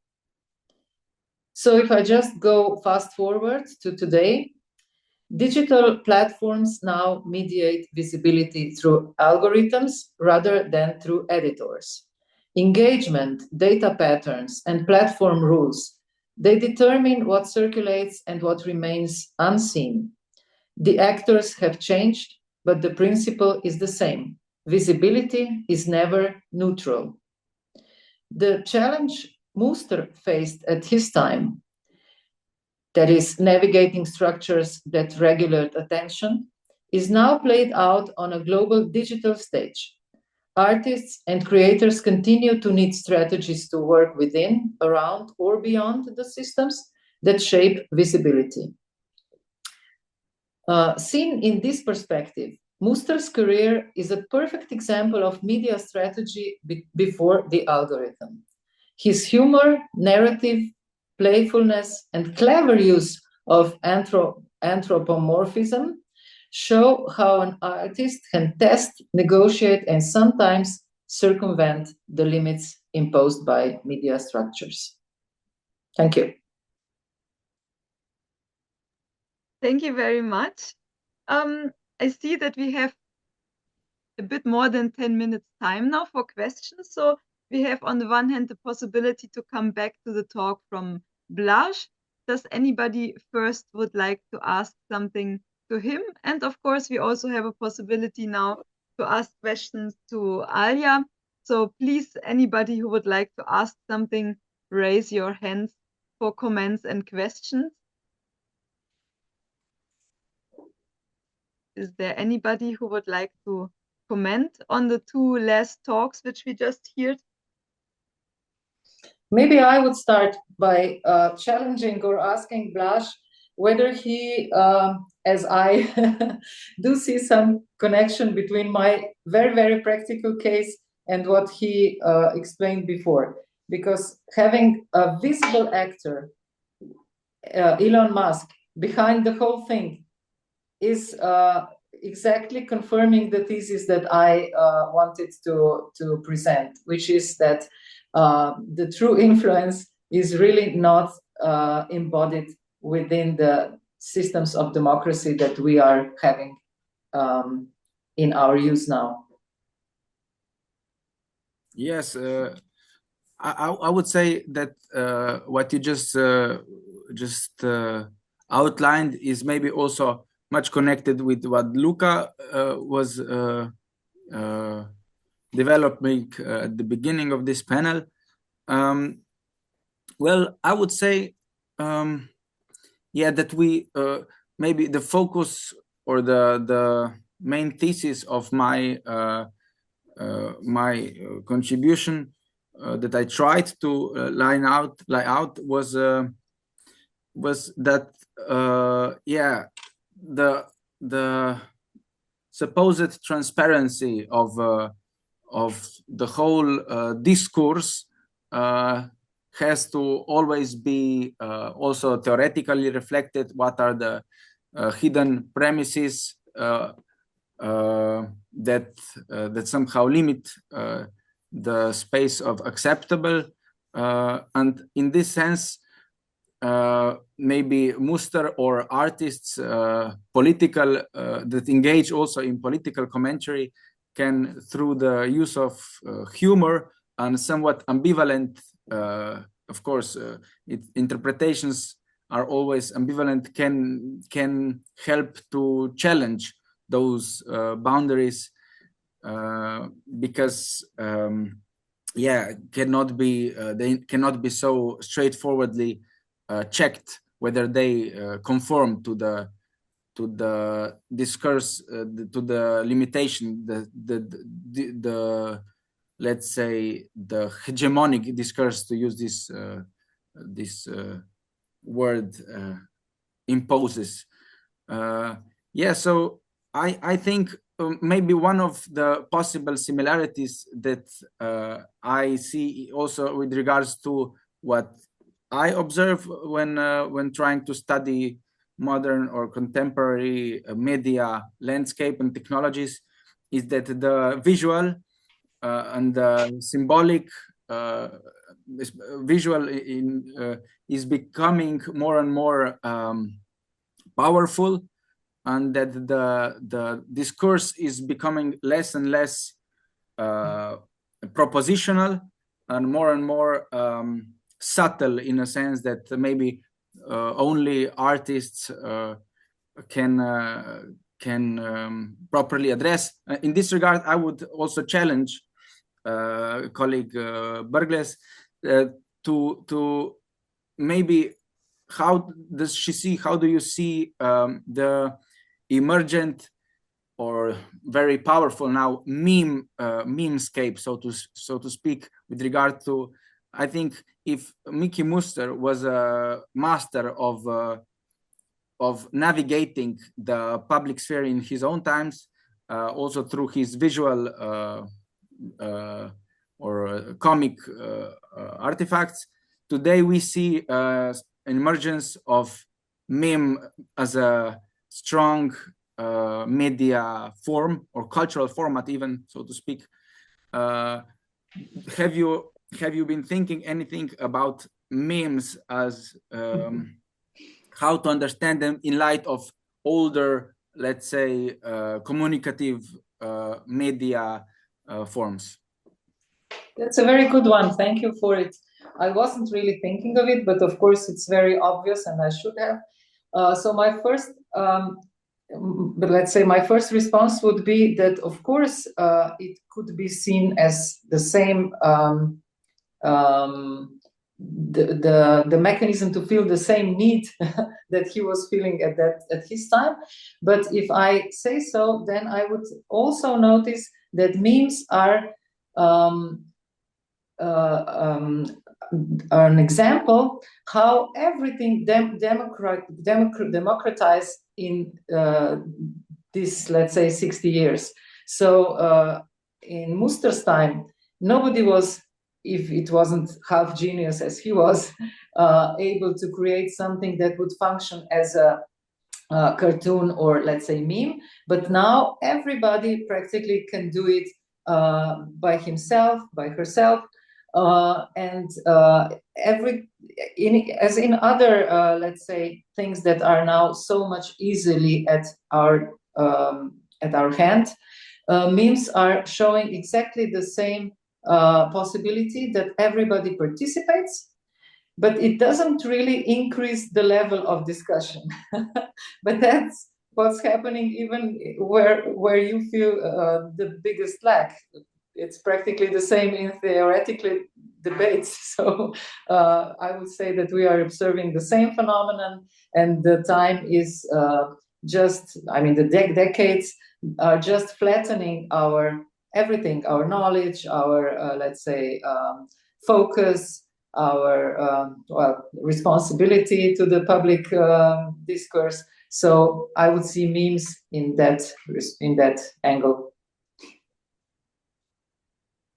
So if I just go fast forward to today, digital platforms now mediate visibility through algorithms rather than through editors. Engagement, data patterns, and platform rules, they determine what circulates and what remains unseen. The actors have changed, but the principle is the same. Visibility is never neutral. The challenge Muster faced at his time, that is navigating structures that regulate attention, is now played out on a global digital stage. Artists and creators continue to need strategies to work within, around, or beyond the systems that shape visibility. Seen in this perspective, Muster's career is a perfect example of media strategy before the algorithm. His humor, narrative, playfulness, and clever use of anthropomorphism show how an artist can test, negotiate, and sometimes circumvent the limits imposed by media structures. Thank you. Thank you very much. I see that we have a bit more than 10 minutes time now for questions. So we have on the one hand the possibility to come back to the talk from Blaž. Does anybody first would like to ask something to him? And of course, we also have a possibility now to ask questions to Alja. So please, anybody who would like to ask something, raise your hands for comments and questions. Is there anybody who would like to comment on the two last talks which we just heard? Maybe I would start by challenging or asking Blaž whether he, as I do see some connection between my very, very practical case and what he explained before. Because having a visible actor, Elon Musk, behind the whole thing is exactly confirming the thesis that I wanted to present, which is that the true influence is really not embodied within the systems of democracy that we are having in our use now. Yes, I would say that what you just outlined is maybe also much connected with what Luca was developing at the beginning of this panel. Well, I would say, that we maybe the focus or the main thesis of my my contribution that I tried to line out was that the supposed transparency of the whole discourse has to always be also theoretically reflected. What are the hidden premises that somehow limit the space of acceptable, and in this sense, maybe Muster or artists political that engage also in political commentary can, through the use of humor and somewhat ambivalent, of course, interpretations are always ambivalent, can help to challenge those boundaries, because they cannot be so straightforwardly checked whether they conform to the discourse, to the limitation, the let's say the hegemonic discourse, to use this word, imposes. So I think maybe one of the possible similarities that I see also with regards to what I observe when trying to study modern or contemporary media landscape and technologies is that the visual and the symbolic visual is becoming more and more powerful, and that the discourse is becoming less and less propositional and more subtle, in a sense that maybe only artists can properly address. In this regard, I would also challenge colleague Burgles to maybe how do you see the emergent or very powerful now memescape, so to speak, with regard to, I think if Mickey Muster was a master of navigating the public sphere in his own times, also through his visual or comic artifacts, today we see an emergence of meme as a strong media form or cultural format, even, so to speak. Have you been thinking anything about memes as how to understand them in light of older, let's say, communicative media forms? That's a very good one. Thank you for it. I wasn't really thinking of it, but of course it's very obvious, and I should have. So my first, let's say, my first response would be that, of course, it could be seen as the same, the mechanism to feel the same need that he was feeling at his time. But if I say so, then I would also notice that memes are an example how everything democratized in this, let's say, 60 years. So in Muster's time, nobody was, if it wasn't half genius as he was, able to create something that would function as a cartoon or, let's say, meme. But now everybody practically can do it by himself, by herself. And as in other, let's say, things that are now so much easily at our hand, memes are showing exactly the same possibility that everybody participates, but it doesn't really increase the level of discussion. But that's what's happening even where you feel the biggest lack. It's practically the same in theoretical debates. So I would say that we are observing the same phenomenon, and the time is just, I mean, the decades are just flattening our everything, our knowledge, our, let's say, focus, our responsibility to the public discourse. So I would see memes in that angle.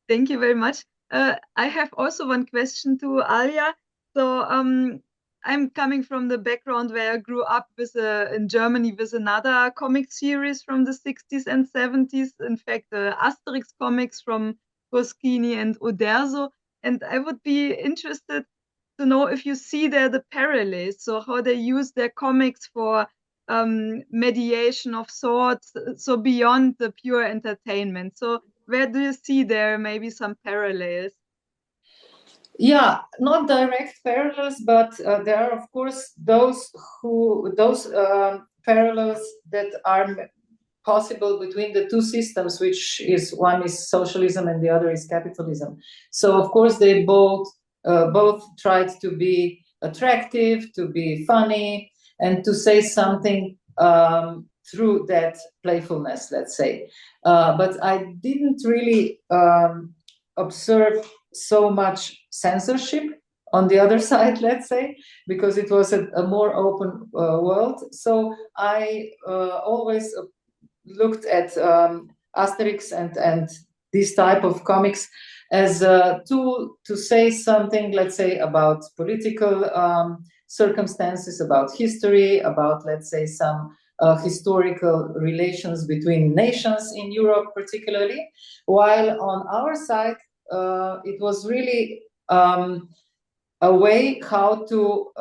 Thank you very much. I have also one question to Alia. So I'm coming from the background where I grew up in Germany with another comic series from the 60s and 70s. In fact, Asterix comics from Goscinny and Uderzo. And I would be interested to know if you see there the parallels, so how they use their comics for mediation of sorts, so beyond the pure entertainment. So where do you see there maybe some parallels? Yeah, not direct parallels, but there are, of course, those parallels that are possible between the two systems, which is one is socialism and the other is capitalism. So, of course, they both tried to be attractive, to be funny, and to say something through that playfulness, let's say. But I didn't really observe so much censorship on the other side, let's say, because it was a more open world. So I always looked at Asterix and this type of comics as a tool to say something, let's say, about political circumstances, about history, about, let's say, some historical relations between nations in Europe particularly, while on our side, it was really a way how to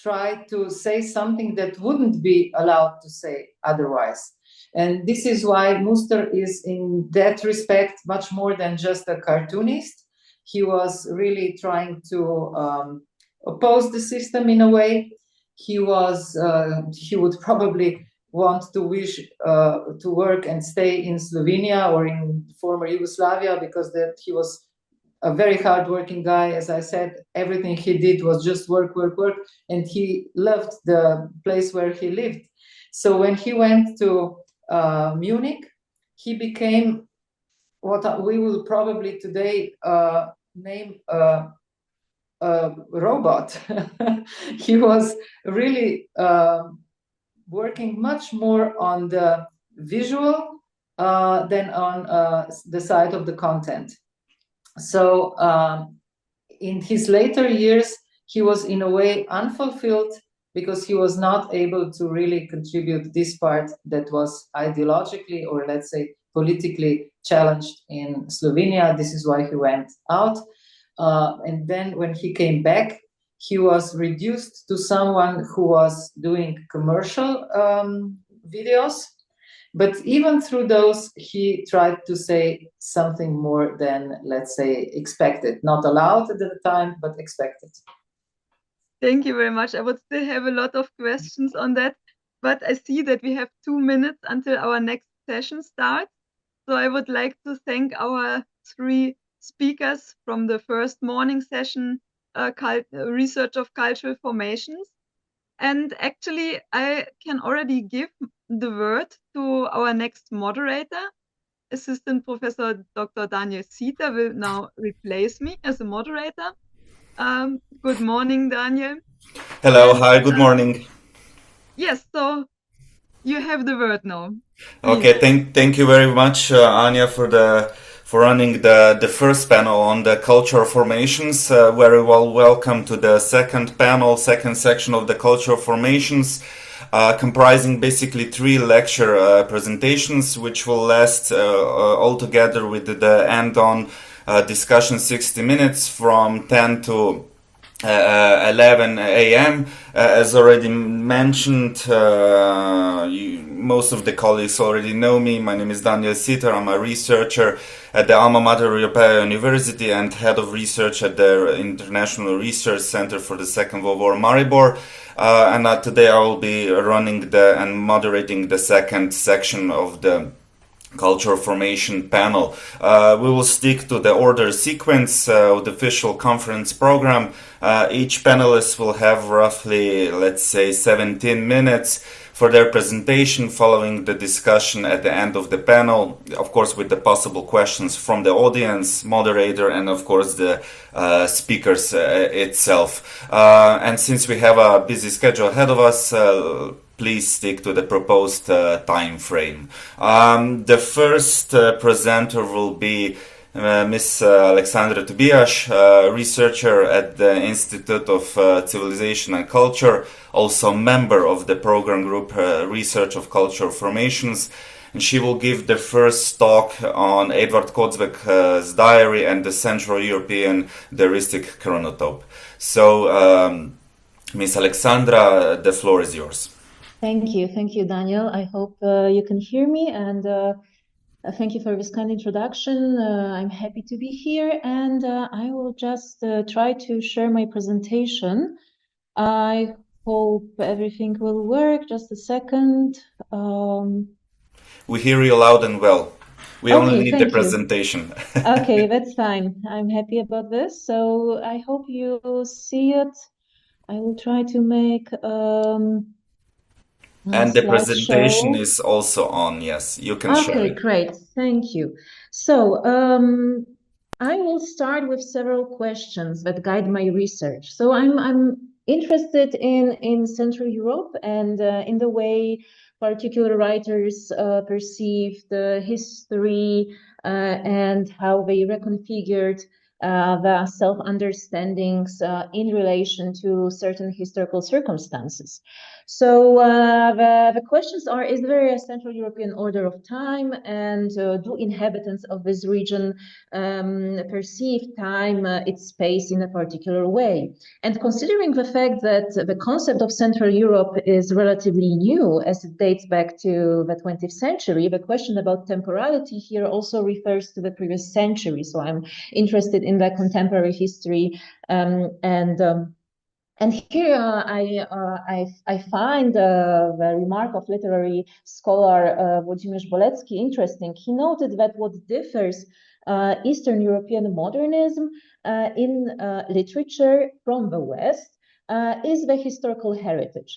try to say something that wouldn't be allowed to say otherwise. And this is why Muster is, in that respect, much more than just a cartoonist. He was really trying to oppose the system in a way. He would probably want to wish to work and stay in Slovenia or in former Yugoslavia, because he was a very hardworking guy. As I said, everything he did was just work, and he loved the place where he lived. So when he went to Munich, he became what we will probably today name a robot. He was really working much more on the visual than on the side of the content. So in his later years, he was in a way unfulfilled because he was not able to really contribute this part that was ideologically or, let's say, politically challenged in Slovenia. This is why he went out. And then when he came back, he was reduced to someone who was doing commercial videos. But even through those, he tried to say something more than, let's say, expected. Not allowed at the time, but expected. Thank you very much. I would still have a lot of questions on that, but I see that we have 2 minutes until our next session starts. So I would like to thank our 3 speakers from the first morning session, Research of Cultural Formations. And actually, I can already give the word to our next moderator. Assistant Professor Dr. Daniel Sitter will now replace me as a moderator. Good morning, Daniel. Hello, hi, good morning. Yes, so you have the word now. Okay, thank you very much, Anya, for running the first panel on the cultural formations. Very well welcome to the second section of the cultural formations, comprising basically 3 lecture presentations, which will last altogether with the end-on discussion 60 minutes from 10 to 11 a.m. As already mentioned, most of the colleagues already know me. My name is Daniel Sitter. I'm a researcher at the Alma Mater Europaea University and head of research at the International Research Center for the Second World War, Maribor. And today I will be running and moderating the second section of the cultural formation panel. We will stick to the order sequence of the official conference program. Each panelist will have roughly, let's say, 17 minutes for their presentation, following the discussion at the end of the panel, of course, with the possible questions from the audience, moderator, and of course the speakers itself. And since we have a busy schedule ahead of us, please stick to the proposed time frame. The first presenter will be Ms. Alexandra Tobias, researcher at the Institute of Civilization and Culture, also member of the program group Research of Cultural Formations, and she will give the first talk on Edvard Kocbek's diary and the Central European diaristic chronotope. So, Ms. Alexandra, the floor is yours. Thank you, Daniel. I hope you can hear me, and thank you for this kind introduction. I'm happy to be here, and I will just try to share my presentation. I hope everything will work. Just a second. We hear you loud and well. We Okay, only need the thank you. presentation. Okay, that's fine. I'm happy about this. So I hope you see it. I will try to make And the presentation slideshow. is also on. Yes, you can share Okay, it. great. Thank you. So I will start with several questions that guide my research. So I'm interested in Central Europe and in the way particular writers perceive the history and how they reconfigured the self-understandings in relation to certain historical circumstances. So the questions are, is there a Central European order of time, and do inhabitants of this region perceive time, its space in a particular way? And considering the fact that the concept of Central Europe is relatively new, as it dates back to the 20th century, the question about temporality here also refers to the previous century. So I'm interested in the contemporary history and here I find the remark of literary scholar Włodzimierz Bolecki interesting. He noted that what differs Eastern European modernism in literature from the West is the historical heritage.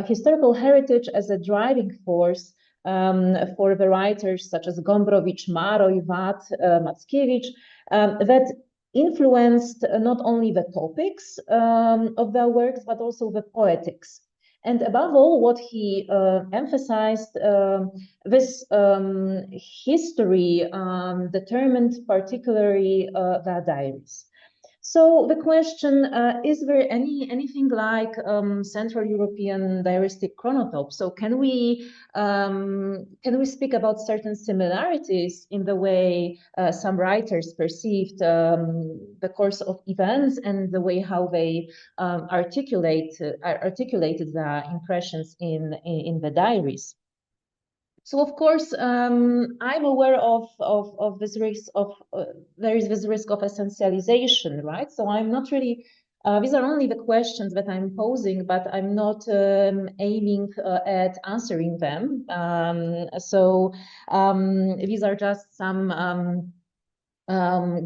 Historical heritage as a driving force for the writers such as Gombrowicz, Maroy, Watt, Mackiewicz, that influenced not only the topics of their works, but also the poetics. And above all, what he emphasized, this history determined particularly their diaries. So the question, is there anything like Central European diaristic chronotope? So can we speak about certain similarities in the way some writers perceived the course of events and the way how they articulated the impressions in the diaries? So of course, I'm aware of this risk of there is this risk of essentialization, right? So I'm not really. These are only the questions that I'm posing, but I'm not aiming at answering them. These are just some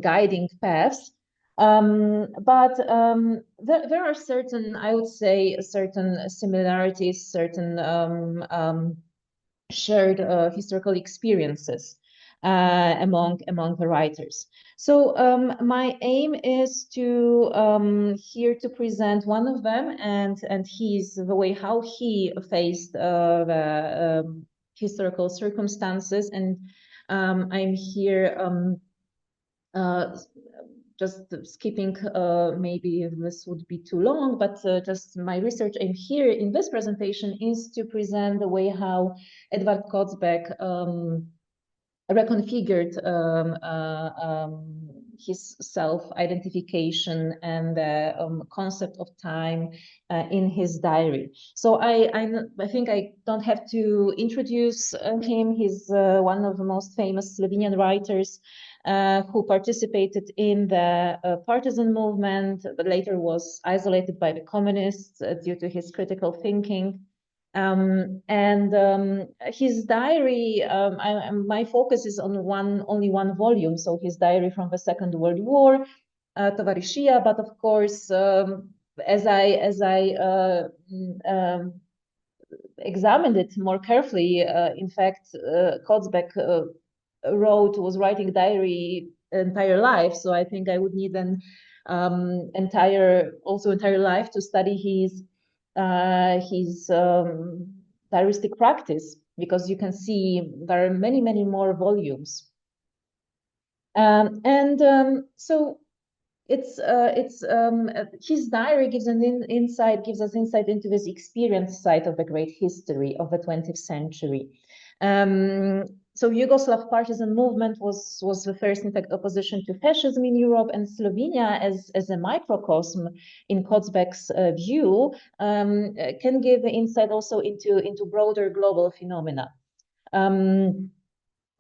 guiding paths. But there are certain, I would say, certain similarities, certain shared historical experiences among the writers. So my aim is to here to present one of them, and the way how he faced the historical circumstances, and I'm here just skipping, maybe this would be too long, but just my research aim here in this presentation is to present the way how Edvard Kocbek reconfigured his self-identification and the concept of time in his diary. So I think I don't have to introduce him. He's one of the most famous Slovenian writers who participated in the partisan movement, but later was isolated by the communists due to his critical thinking. His diary, my focus is on only one volume, so his diary from the Second World War, Tovaryshia, but of course, as I examined it more carefully. In fact, Kozbek was writing diary entire life, so I think I would need an entire life to study his diaristic practice, because you can see there are many more volumes. So his diary gives us insight into this experience side of the great history of the 20th century. So Yugoslav partisan movement was the first, in fact, opposition to fascism in Europe, and Slovenia as a microcosm in Kozbek's view can give insight also into broader global phenomena.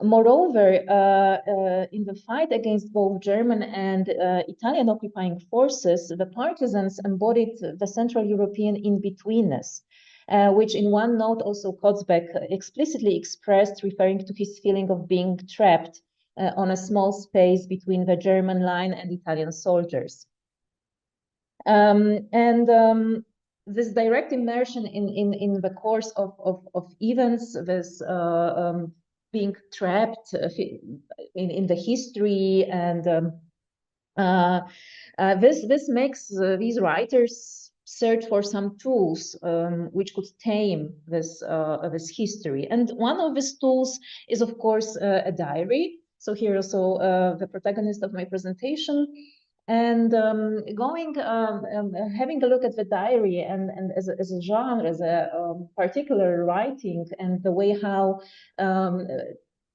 Moreover, in the fight against both German and Italian occupying forces, the partisans embodied the Central European in-betweenness, which in one note also Kozbek explicitly expressed, referring to his feeling of being trapped on a small space between the German line and Italian soldiers. This direct immersion in the course of events, this being trapped in the history, and this makes these writers search for some tools which could tame this history. And one of these tools is, of course, a diary. So here also the protagonist of my presentation. And having a look at the diary and as a genre, as a particular writing, and the way how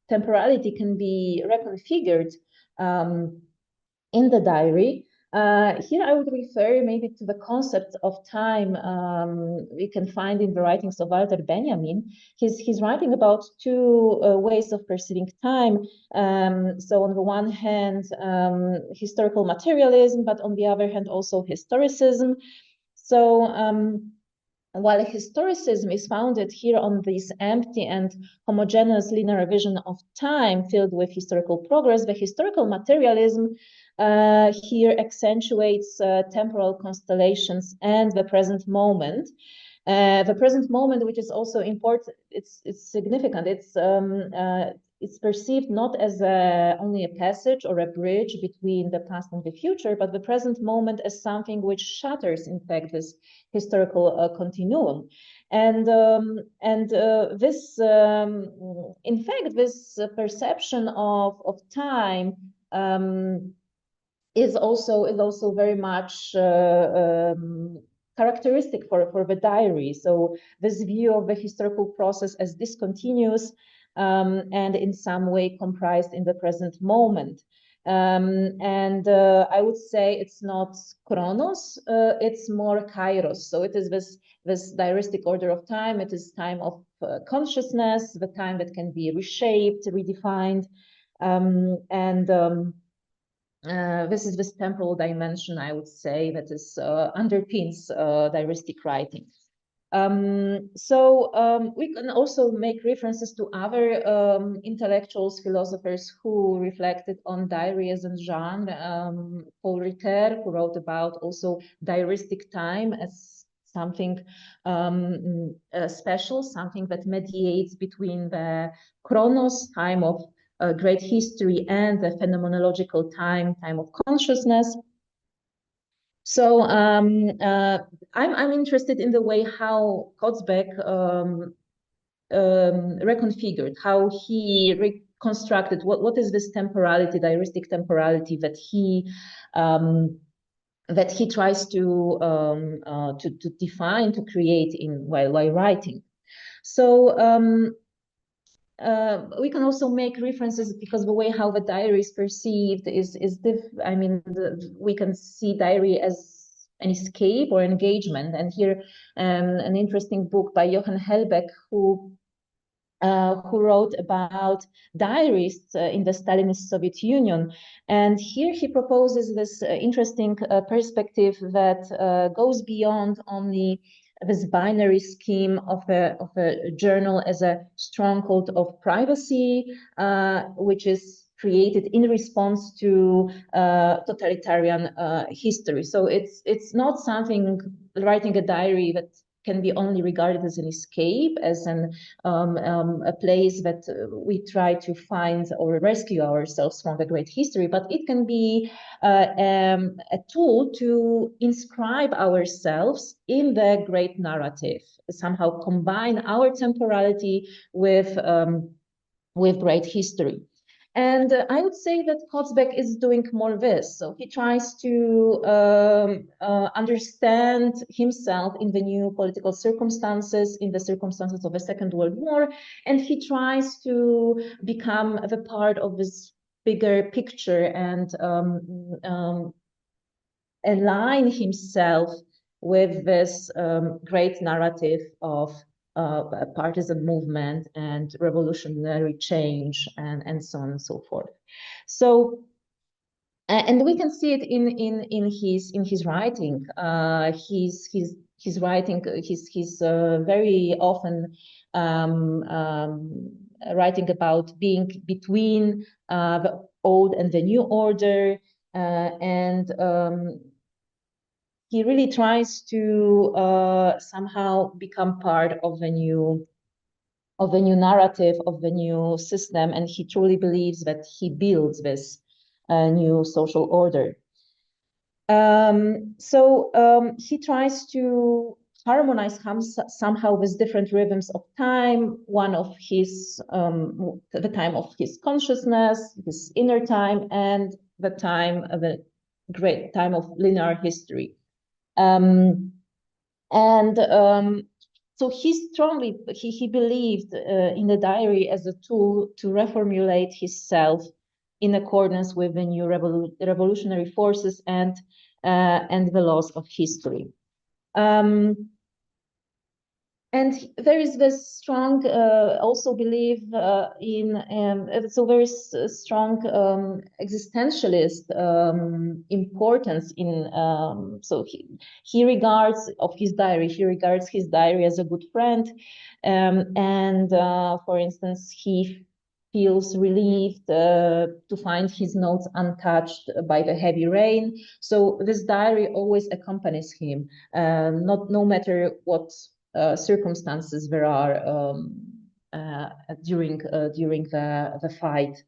temporality can be reconfigured in the diary. Here I would refer maybe to the concept of time we can find in the writings of Walter Benjamin. He's writing about two ways of perceiving time. So on the one hand, historical materialism, but on the other hand, also historicism. So while historicism is founded here on this empty and homogeneous linear vision of time filled with historical progress, the historical materialism here accentuates temporal constellations and the present moment. The present moment, which is also important, it's significant. It's perceived not as only a passage or a bridge between the past and the future, but the present moment as something which shatters, in fact, this historical continuum. And this, in fact, this perception of time is also very much characteristic for the diary. So this view of the historical process as discontinuous and in some way comprised in the present moment. I would say it's not chronos, it's more kairos. So it is this diaristic order of time. It is time of consciousness, the time that can be reshaped, redefined, this is this temporal dimension, I would say, that is underpins diaristic writing. We can also make references to other intellectuals, philosophers who reflected on diary as a genre. Paul Ricoeur, who wrote about also diaristic time as something special, something that mediates between the chronos, time of great history, and the phenomenological time of consciousness. So I'm interested in the way how Kozbek reconfigured, how he reconstructed what is this temporality, diaristic temporality that he tries to define, to create while writing. So we can also make references, because the way how the diary is perceived is I mean, we can see diary as an escape or engagement. And here an interesting book by Johann Helbeck, who wrote about diarists in the Stalinist Soviet Union. And here he proposes this interesting perspective that goes beyond only this binary scheme of a journal as a stronghold of privacy, which is created in response to totalitarian history. So it's not something, writing a diary, that can be only regarded as an escape, as a place that we try to find or rescue ourselves from the great history, but it can be a tool to inscribe ourselves in the great narrative, somehow combine our temporality with great history. And I would say that Kotzebue is doing more this. So he tries to understand himself in the new political circumstances, in the circumstances of the Second World War, and he tries to become the part of this bigger picture and align himself with this great narrative of a partisan movement and revolutionary change and so on and so forth. So, and we can see it in his writing. His writing. He's very often writing about being between the old and the new order, and he really tries to somehow become part of the new narrative, of the new system, and he truly believes that he builds this new social order. He tries to harmonize somehow with different rhythms of time. One of his the time of his consciousness, his inner time, and the time of the great time of linear history. So he strongly he believed in the diary as a tool to reformulate his self in accordance with the new revolutionary forces and the laws of history. And there is this strong also belief in so very strong existentialist importance in so he regards his diary as a good friend, and for instance he feels relieved to find his notes untouched by the heavy rain. So this diary always accompanies him, no matter what circumstances there are during the fight,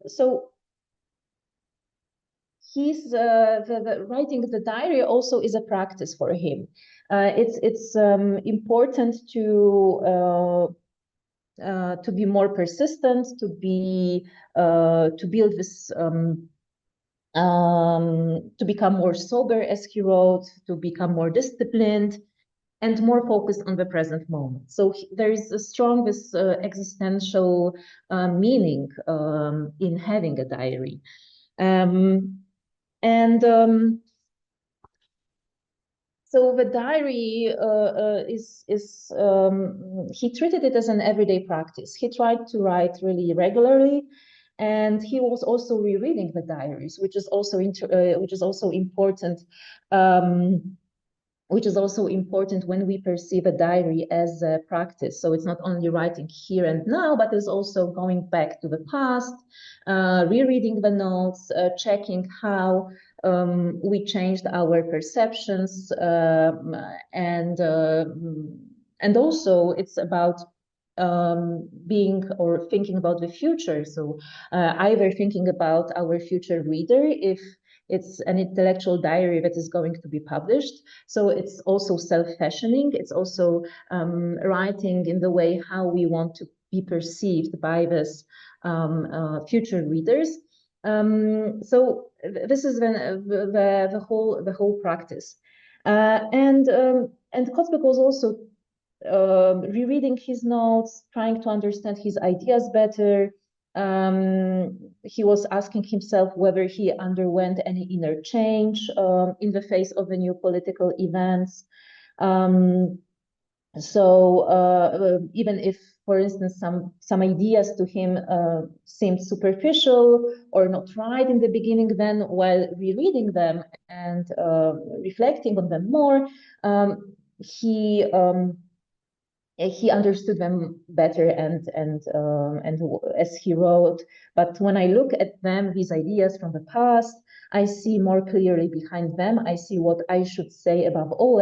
so he's the writing the diary also is a practice for him. It's important to be more persistent, to build this. To become more sober, as he wrote, to become more disciplined and more focused on the present moment. So there is a strong existential meaning in having a diary. So the diary he treated it as an everyday practice. He tried to write really regularly, and he was also rereading the diaries, which is also important. Which is also important when we perceive a diary as a practice. So it's not only writing here and now, but it's also going back to the past, rereading the notes, checking how we changed our perceptions, and also it's about being or thinking about the future. So either thinking about our future reader, if it's an intellectual diary that is going to be published. So it's also self-fashioning. It's also writing in the way how we want to be perceived by this future readers. So this is the whole practice. And Kotzebue was also rereading his notes, trying to understand his ideas better. He was asking himself whether he underwent any inner change in the face of the new political events. Even if, for instance, some ideas to him seemed superficial or not right in the beginning, then while rereading them and reflecting on them more, he he understood them better and as he wrote. But when I look at them, these ideas from the past, I see more clearly behind them. I see what I should say above all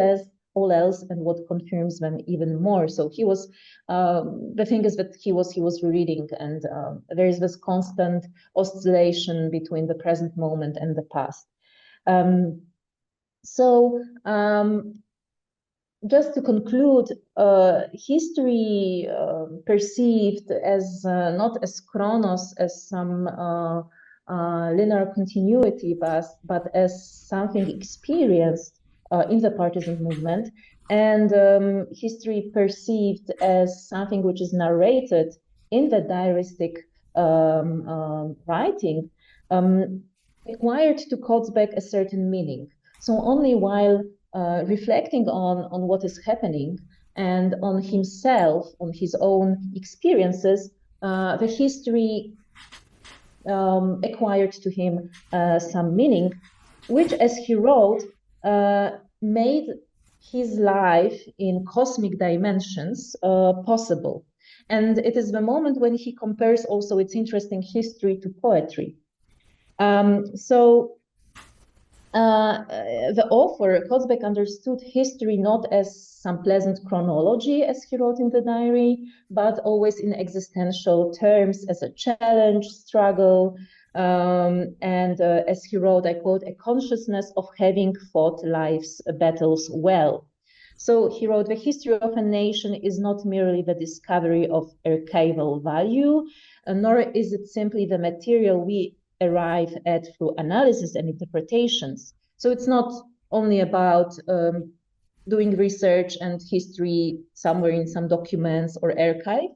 else, and what confirms them even more. So he was, the thing is that he was reading, and there is this constant oscillation between the present moment and the past. Just to conclude, history perceived as not as chronos, as some linear continuity, but as something experienced in the partisan movement, and history perceived as something which is narrated in the diaristic writing, required to Kozbek a certain meaning. So only while reflecting on what is happening and on himself, on his own experiences, the history acquired to him some meaning, which, as he wrote, made his life in cosmic dimensions possible. And it is the moment when he compares also its interesting history to poetry. The author, Kozbek, understood history not as some pleasant chronology, as he wrote in the diary, but always in existential terms, as a challenge, struggle, and as he wrote, I quote, a consciousness of having fought life's battles well. So he wrote, the history of a nation is not merely the discovery of archival value, nor is it simply the material we arrive at through analysis and interpretations. So it's not only about doing research and history somewhere in some documents or archive.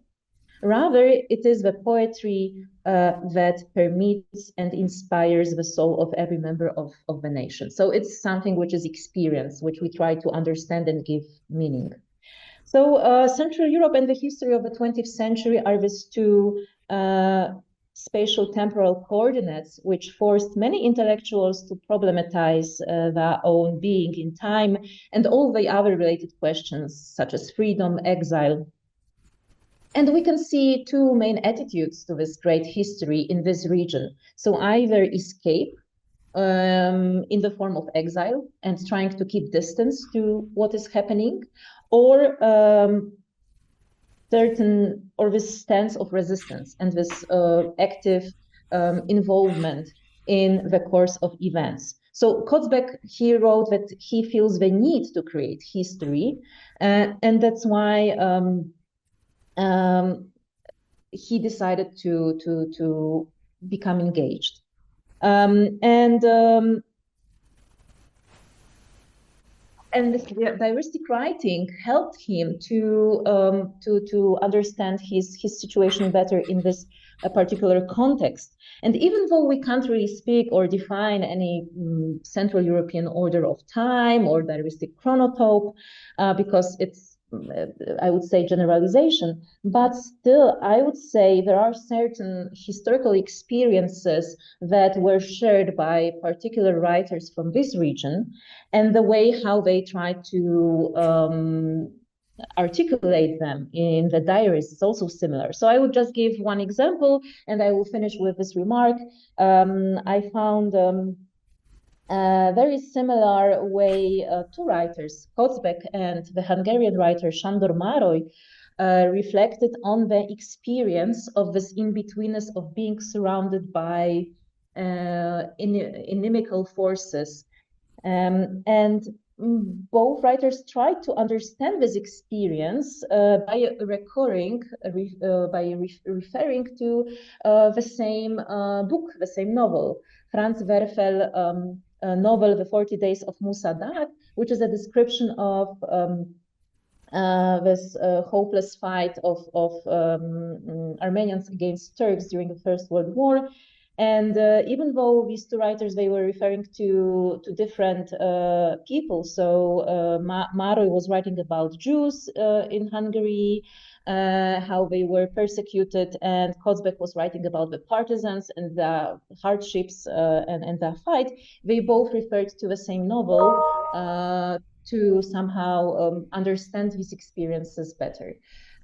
Rather, it is the poetry that permits and inspires the soul of every member of the nation. So it's something which is experience, which we try to understand and give meaning. So Central Europe and the history of the 20th century are these two spatial temporal coordinates, which forced many intellectuals to problematize their own being in time and all the other related questions, such as freedom, exile. And we can see two main attitudes to this great history in this region. So either escape in the form of exile and trying to keep distance to what is happening, or this stance of resistance and this active involvement in the course of events. So Kozbek, he wrote that he feels the need to create history, and that's why he decided to become engaged. And the diaristic writing helped him to understand his situation better in this particular context. And even though we can't really speak or define any Central European order of time or diaristic chronotope, because it's, I would say, generalization, but still I would say there are certain historical experiences that were shared by particular writers from this region, and the way how they try to articulate them in the diaries is also similar. So I would just give one example, and I will finish with this remark. I found a very similar way two writers, Kozbek and the Hungarian writer Sándor Mároly, reflected on the experience of this in-betweenness of being surrounded by inimical forces. And both writers tried to understand this experience by referring to the same book, the same novel, Franz Werfel novel, The 40 Days of Musa Dagh, which is a description of this hopeless fight of Armenians against Turks during the First World War. And even though these two writers, they were referring to different people, so Mároly was writing about Jews in Hungary, how they were persecuted, and Kozbek was writing about the partisans and the hardships and the fight. They both referred to the same novel, to somehow understand these experiences better.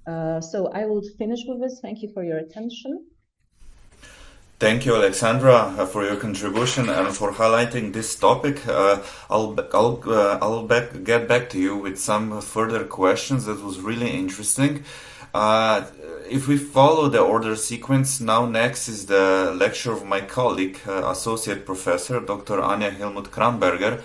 So I will finish with this. Thank you for your attention. Thank you, Alexandra, for your contribution and for highlighting this topic. I'll get back to you with some further questions. That was really interesting. If we follow the order sequence, now next is the lecture of my colleague, Associate Professor Dr. Anja Hillmuth-Kramberger.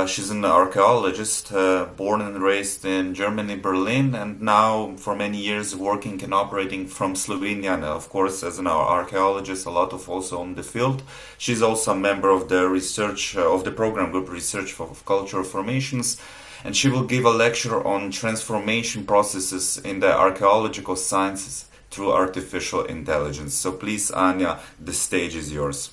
She's an archaeologist, born and raised in Germany, Berlin, and now for many years working and operating from Slovenia. And of course, as an archaeologist, a lot of also on the field. She's also a member of the research of the program group Research of Cultural Formations, and she will give a lecture on transformation processes in the archaeological sciences through artificial intelligence. So please, Anja, the stage is yours.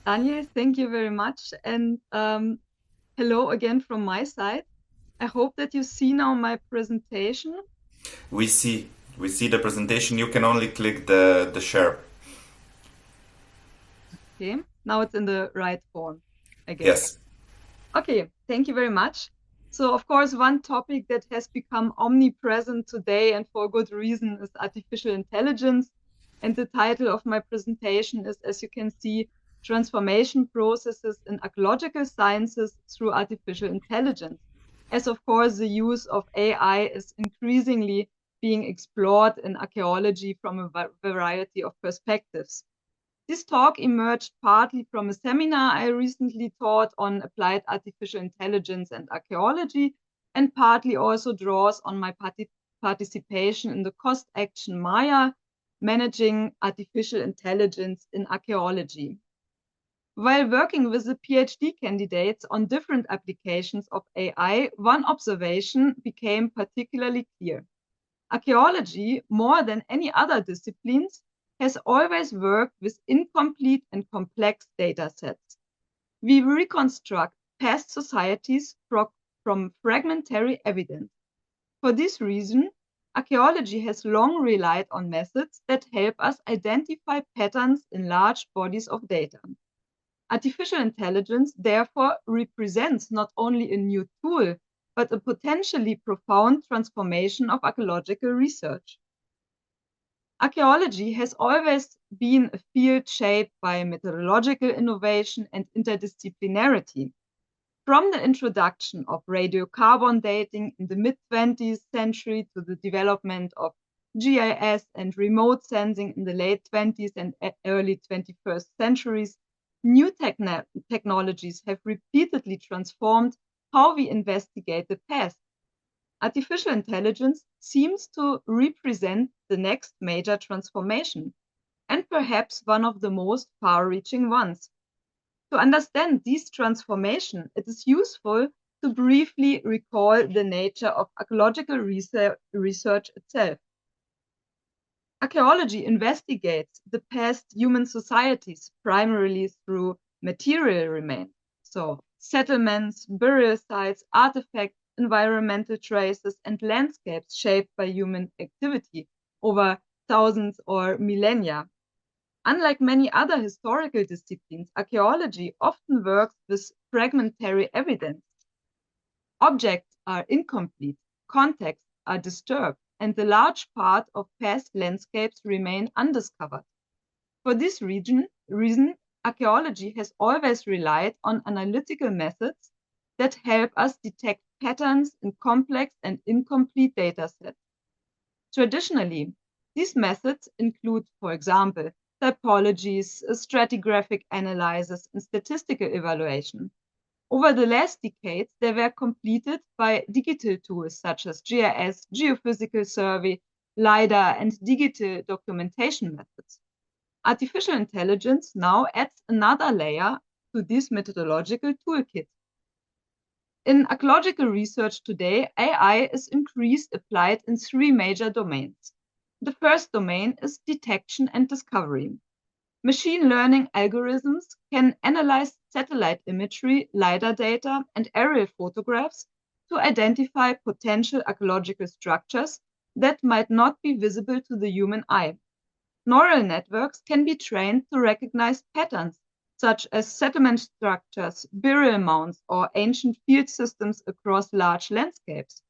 Daniel, thank you very much. And hello again from my side. I hope that you see now my presentation. We see the presentation. You can only click the share. Okay, now it's in the right form, I guess. Yes. Okay, thank you very much. So, of course, one topic that has become omnipresent today and for good reason is artificial intelligence. And the title of my presentation is, as you can see, Transformation Processes in Archaeological Sciences through Artificial Intelligence. As, of course, the use of AI is increasingly being explored in archaeology from a variety of perspectives. This talk emerged partly from a seminar I recently taught on applied artificial intelligence and archaeology, and partly also draws on my participation in the cost action Maya, managing artificial intelligence in archaeology. While working with the PhD candidates on different applications of AI, one observation became particularly clear. Archaeology, more than any other disciplines, has always worked with incomplete and complex data sets. We reconstruct past societies from fragmentary evidence. For this reason, archaeology has long relied on methods that help us identify patterns in large bodies of data. Artificial intelligence, therefore, represents not only a new tool, but a potentially profound transformation of archaeological research. Archaeology has always been a field shaped by methodological innovation and interdisciplinarity. From the introduction of radiocarbon dating in the mid-20th century to the development of GIS and remote sensing in the late 20th and early 21st centuries, new technologies have repeatedly transformed how we investigate the past. Artificial intelligence seems to represent the next major transformation, and perhaps one of the most far-reaching ones. To understand this transformation, it is useful to briefly recall the nature of archaeological research itself. Archaeology investigates the past human societies primarily through material remains, so settlements, burial sites, artifacts, environmental traces, and landscapes shaped by human activity over thousands or millennia. Unlike many other historical disciplines, archaeology often works with fragmentary evidence. Objects are incomplete, contexts are disturbed, and the large part of past landscapes remain undiscovered. For this reason, archaeology has always relied on analytical methods that help us detect patterns in complex and incomplete datasets. Traditionally, these methods include, for example, typologies, stratigraphic analysis, and statistical evaluation. Over the last decades, they were completed by digital tools such as GIS, geophysical survey, LiDAR, and digital documentation methods. Artificial intelligence now adds another layer to this methodological toolkit. In archaeological research today, AI is increasingly applied in three major domains. The first domain is detection and discovery. Machine learning algorithms can analyze satellite imagery, LiDAR data, and aerial photographs to identify potential archaeological structures that might not be visible to the human eye. Neural networks can be trained to recognize patterns such as settlement structures, burial mounds, or ancient field systems across large landscapes.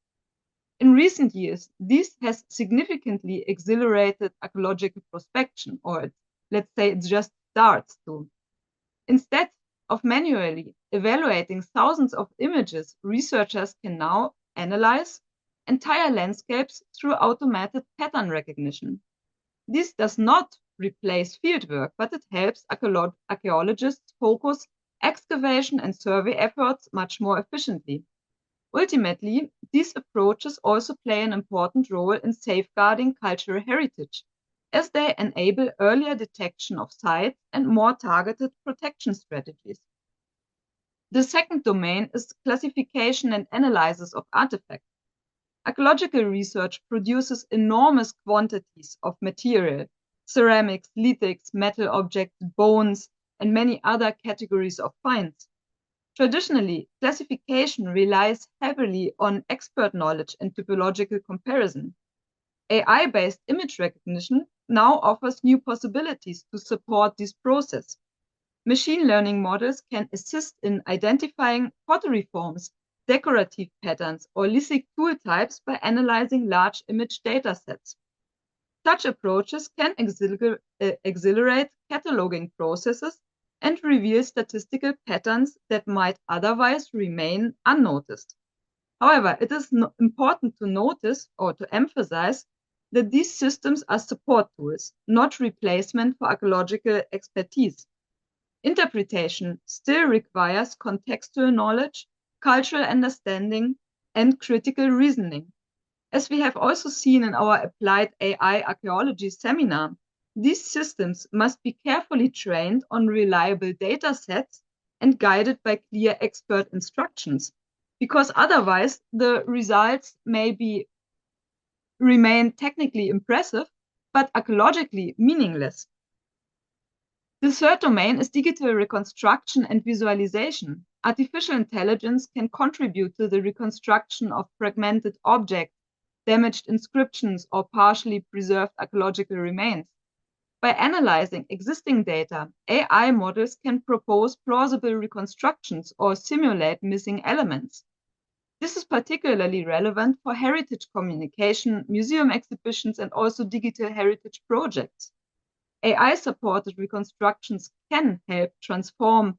In recent years, this has significantly accelerated archaeological prospection, or let's say it just starts to. Instead of manually evaluating thousands of images, researchers can now analyze entire landscapes through automated pattern recognition. This does not replace fieldwork, but it helps archaeologists focus excavation and survey efforts much more efficiently. Ultimately, these approaches also play an important role in safeguarding cultural heritage, as they enable earlier detection of sites and more targeted protection strategies. The second domain is classification and analysis of artifacts. Archaeological research produces enormous quantities of material, ceramics, lithics, metal objects, bones, and many other categories of finds. Traditionally, classification relies heavily on expert knowledge and typological comparison. AI-based image recognition now offers new possibilities to support this process. Machine learning models can assist in identifying pottery forms, decorative patterns, or lithic tool types by analyzing large image datasets. Such approaches can accelerate cataloging processes and reveal statistical patterns that might otherwise remain unnoticed. However, it is important to notice or to emphasize that these systems are support tools, not replacement for archaeological expertise. Interpretation still requires contextual knowledge, cultural understanding, and critical reasoning. As we have also seen in our Applied AI Archaeology seminar, these systems must be carefully trained on reliable data sets and guided by clear expert instructions, because otherwise the results may remain technically impressive, but archaeologically meaningless. The third domain is digital reconstruction and visualization. Artificial intelligence can contribute to the reconstruction of fragmented objects, damaged inscriptions, or partially preserved archaeological remains. By analyzing existing data, AI models can propose plausible reconstructions or simulate missing elements. This is particularly relevant for heritage communication, museum exhibitions, and also digital heritage projects. AI-supported reconstructions can help transform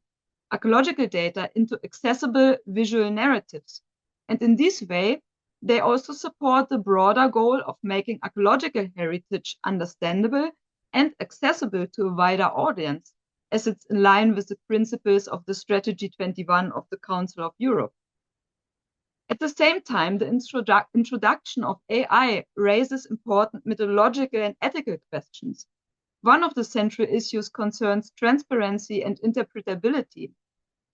archaeological data into accessible visual narratives. And in this way, they also support the broader goal of making archaeological heritage understandable and accessible to a wider audience, as it's in line with the principles of the Strategy 21 of the Council of Europe. At the same time, the introduction of AI raises important methodological and ethical questions. One of the central issues concerns transparency and interpretability.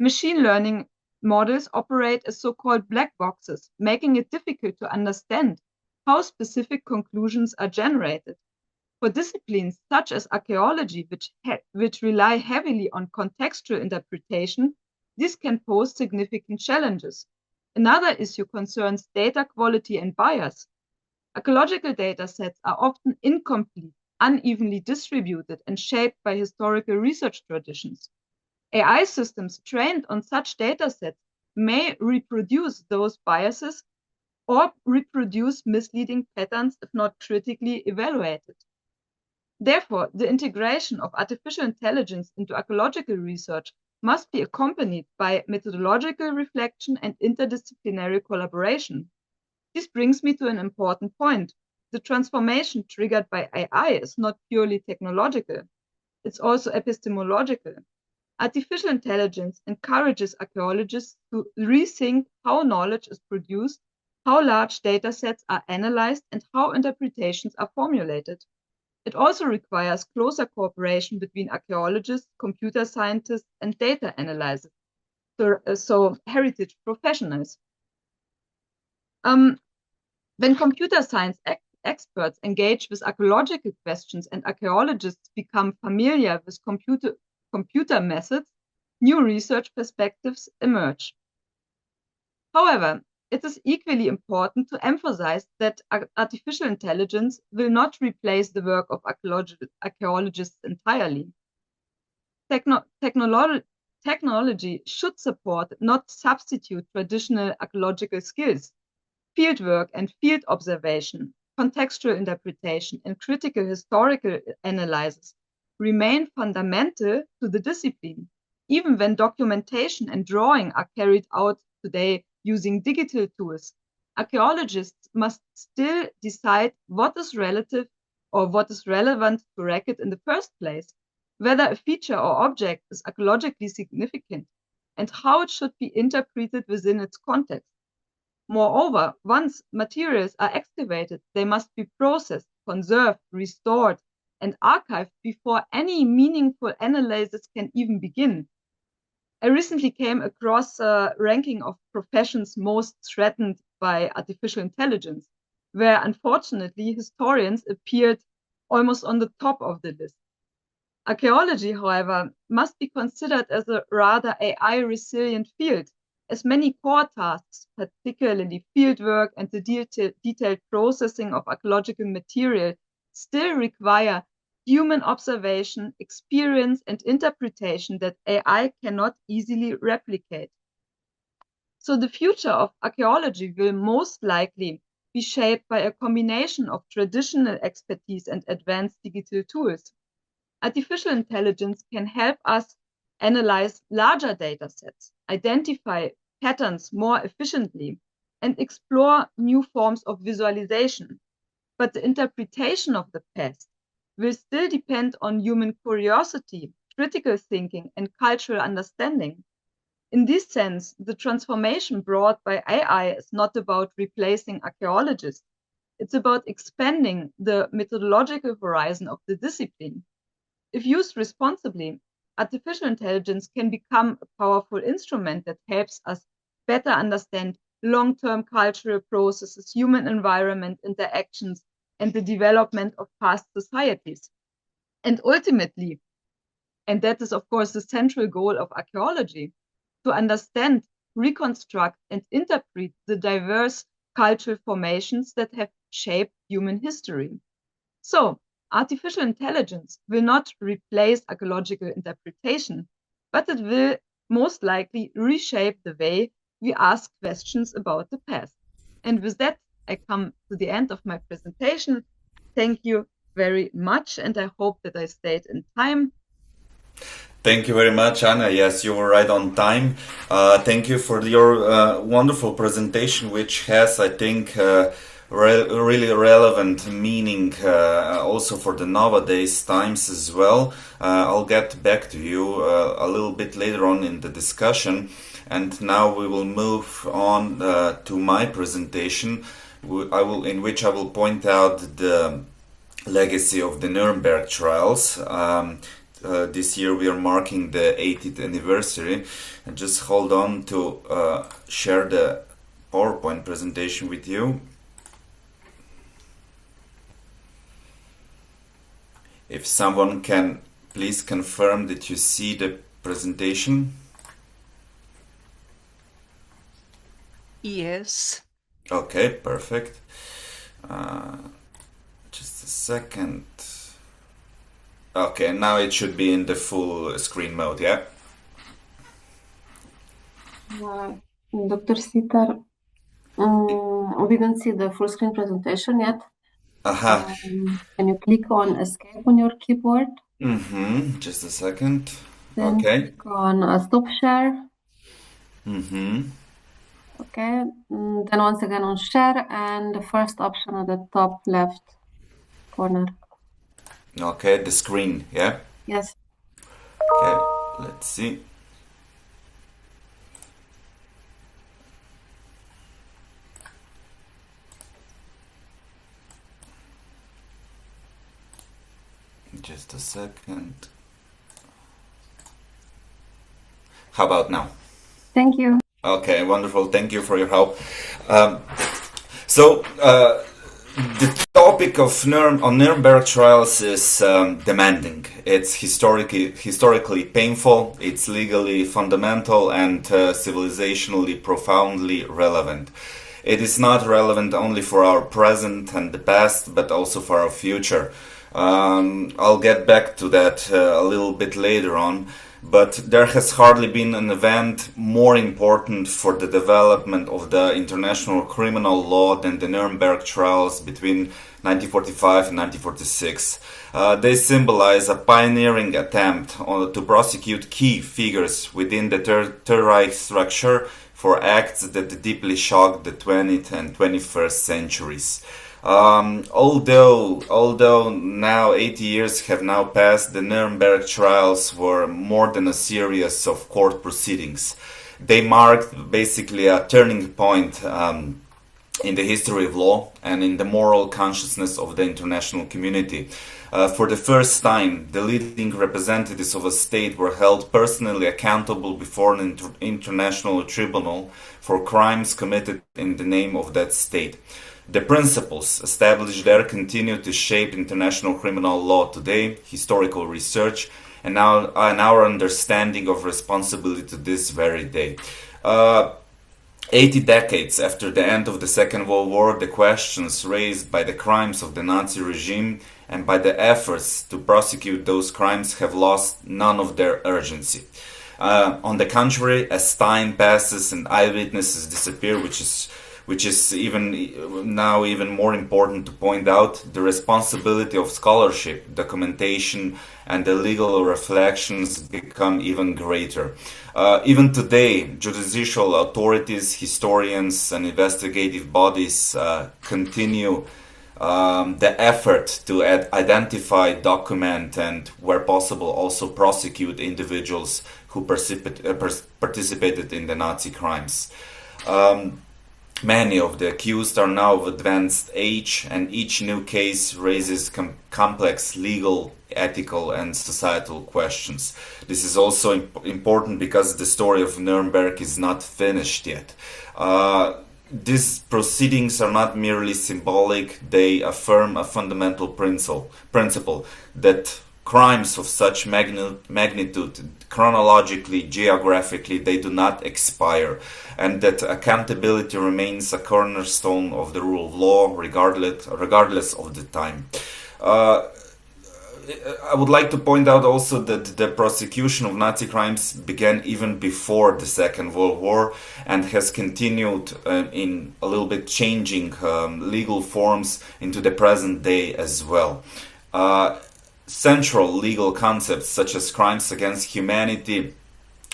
Machine learning models operate as so-called black boxes, making it difficult to understand how specific conclusions are generated. For disciplines such as archaeology, which rely heavily on contextual interpretation, this can pose significant challenges. Another issue concerns data quality and bias. Archaeological data sets are often incomplete, unevenly distributed, and shaped by historical research traditions. AI systems trained on such data sets may reproduce those biases or reproduce misleading patterns if not critically evaluated. Therefore, the integration of artificial intelligence into archaeological research must be accompanied by methodological reflection and interdisciplinary collaboration. This brings me to an important point. The transformation triggered by AI is not purely technological. It's also epistemological. Artificial intelligence encourages archaeologists to rethink how knowledge is produced, how large data sets are analyzed, and how interpretations are formulated. It also requires closer cooperation between archaeologists, computer scientists, and data analysts, so heritage professionals. When computer science experts engage with archaeological questions and archaeologists become familiar with computer methods, new research perspectives emerge. However, it is equally important to emphasize that artificial intelligence will not replace the work of archaeologists entirely. Technology should support, not substitute, traditional archaeological skills. Fieldwork and field observation, contextual interpretation, and critical historical analysis remain fundamental to the discipline, even when documentation and drawing are carried out today using digital tools. Archaeologists must still decide what is relative or what is relevant to record in the first place, whether a feature or object is archaeologically significant, and how it should be interpreted within its context. Moreover, once materials are excavated, they must be processed, conserved, restored, and archived before any meaningful analysis can even begin. I recently came across a ranking of professions most threatened by artificial intelligence, where unfortunately historians appeared almost on the top of the list. Archaeology, however, must be considered as a rather AI-resilient field, as many core tasks, particularly fieldwork and the detailed processing of archaeological material, still require human observation, experience, and interpretation that AI cannot easily replicate. So the future of archaeology will most likely be shaped by a combination of traditional expertise and advanced digital tools. Artificial intelligence can help us analyze larger data sets, identify patterns more efficiently, and explore new forms of visualization. But the interpretation of the past will still depend on human curiosity, critical thinking, and cultural understanding. In this sense, the transformation brought by AI is not about replacing archaeologists. It's about expanding the methodological horizon of the discipline. If used responsibly, artificial intelligence can become a powerful instrument that helps us better understand long-term cultural processes, human environment interactions, and the development of past societies. And ultimately, and that is of course the central goal of archaeology, to understand, reconstruct, and interpret the diverse cultural formations that have shaped human history. So, artificial intelligence will not replace archaeological interpretation, but it will most likely reshape the way we ask questions about the past. And with that, I come to the end of my presentation. Thank you very much, and I hope that I stayed in time. Thank you very much, Anna. Yes, you were right on time. Thank you for your wonderful presentation, which has, I think, really relevant meaning also for the nowadays times as well. I'll get back to you a little bit later on in the discussion. And now we will move on to my presentation, in which I will point out the legacy of the Nuremberg trials. This year we are marking the 80th anniversary. And just hold on to share the PowerPoint presentation with you. If someone can please confirm that you see the presentation. Yes. Okay, perfect. Just a second. Okay, now it should be in the full screen mode, yeah? Dr. Sitar, we didn't see the full screen presentation yet. Can you click on Escape on your keyboard? Just a second. Then Okay. click on Stop Share. Okay. Then once again on Share and the first option at the top left corner. Okay, the screen, yeah? Yes. Okay, let's see. Just a second. How about now? Thank you. Okay, wonderful. Thank you for your help. The topic of Nuremberg trials is demanding. It's historically painful, it's legally fundamental, and civilizationally profoundly relevant. It is not relevant only for our present and the past, but also for our future. I'll get back to that a little bit later on. But there has hardly been an event more important for the development of the international criminal law than the Nuremberg trials between 1945 and 1946. They symbolize a pioneering attempt to prosecute key figures within the Third Reich structure for acts that deeply shocked the 20th and 21st centuries. Although now 80 years have now passed, the Nuremberg trials were more than a series of court proceedings. They marked basically a turning point in the history of law and in the moral consciousness of the international community. For the first time, the leading representatives of a state were held personally accountable before an international tribunal for crimes committed in the name of that state. The principles established there continue to shape international criminal law today, historical research, and now our understanding of responsibility to this very day. 80 decades after the end of the Second World War, the questions raised by the crimes of the Nazi regime and by the efforts to prosecute those crimes have lost none of their urgency. On the contrary, as time passes and eyewitnesses disappear, which is even more important to point out, the responsibility of scholarship, documentation, and the legal reflections become even greater. Even today, judicial authorities, historians, and investigative bodies continue the effort to identify, document, and, where possible, also prosecute individuals who participated in the Nazi crimes. Many of the accused are now of advanced age, and each new case raises complex legal, ethical, and societal questions. This is also important because the story of Nuremberg is not finished yet. These proceedings are not merely symbolic, they affirm a fundamental principle that crimes of such magnitude, chronologically, geographically, they do not expire, and that accountability remains a cornerstone of the rule of law, regardless of the time. I would like to point out also that the prosecution of Nazi crimes began even before the Second World War and has continued in a little bit changing legal forms into the present day as well. Central legal concepts such as crimes against humanity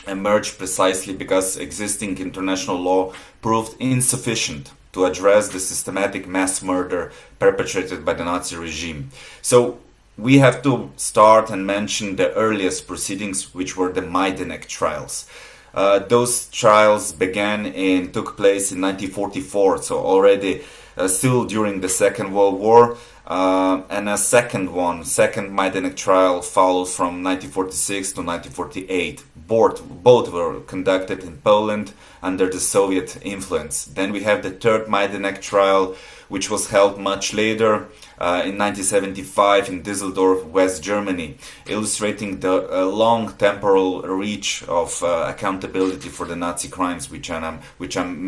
emerged precisely because existing international law proved insufficient to address the systematic mass murder perpetrated by the Nazi regime. So we have to start and mention the earliest proceedings, which were the Majdanek trials. Those trials took place in 1944, so already still during the Second World War. And a second Majdanek trial followed from 1946 to 1948. Both were conducted in Poland under the Soviet influence. Then we have the third Majdanek trial, which was held much later in 1975 in Düsseldorf, West Germany, illustrating the long temporal reach of accountability for the Nazi crimes which I'm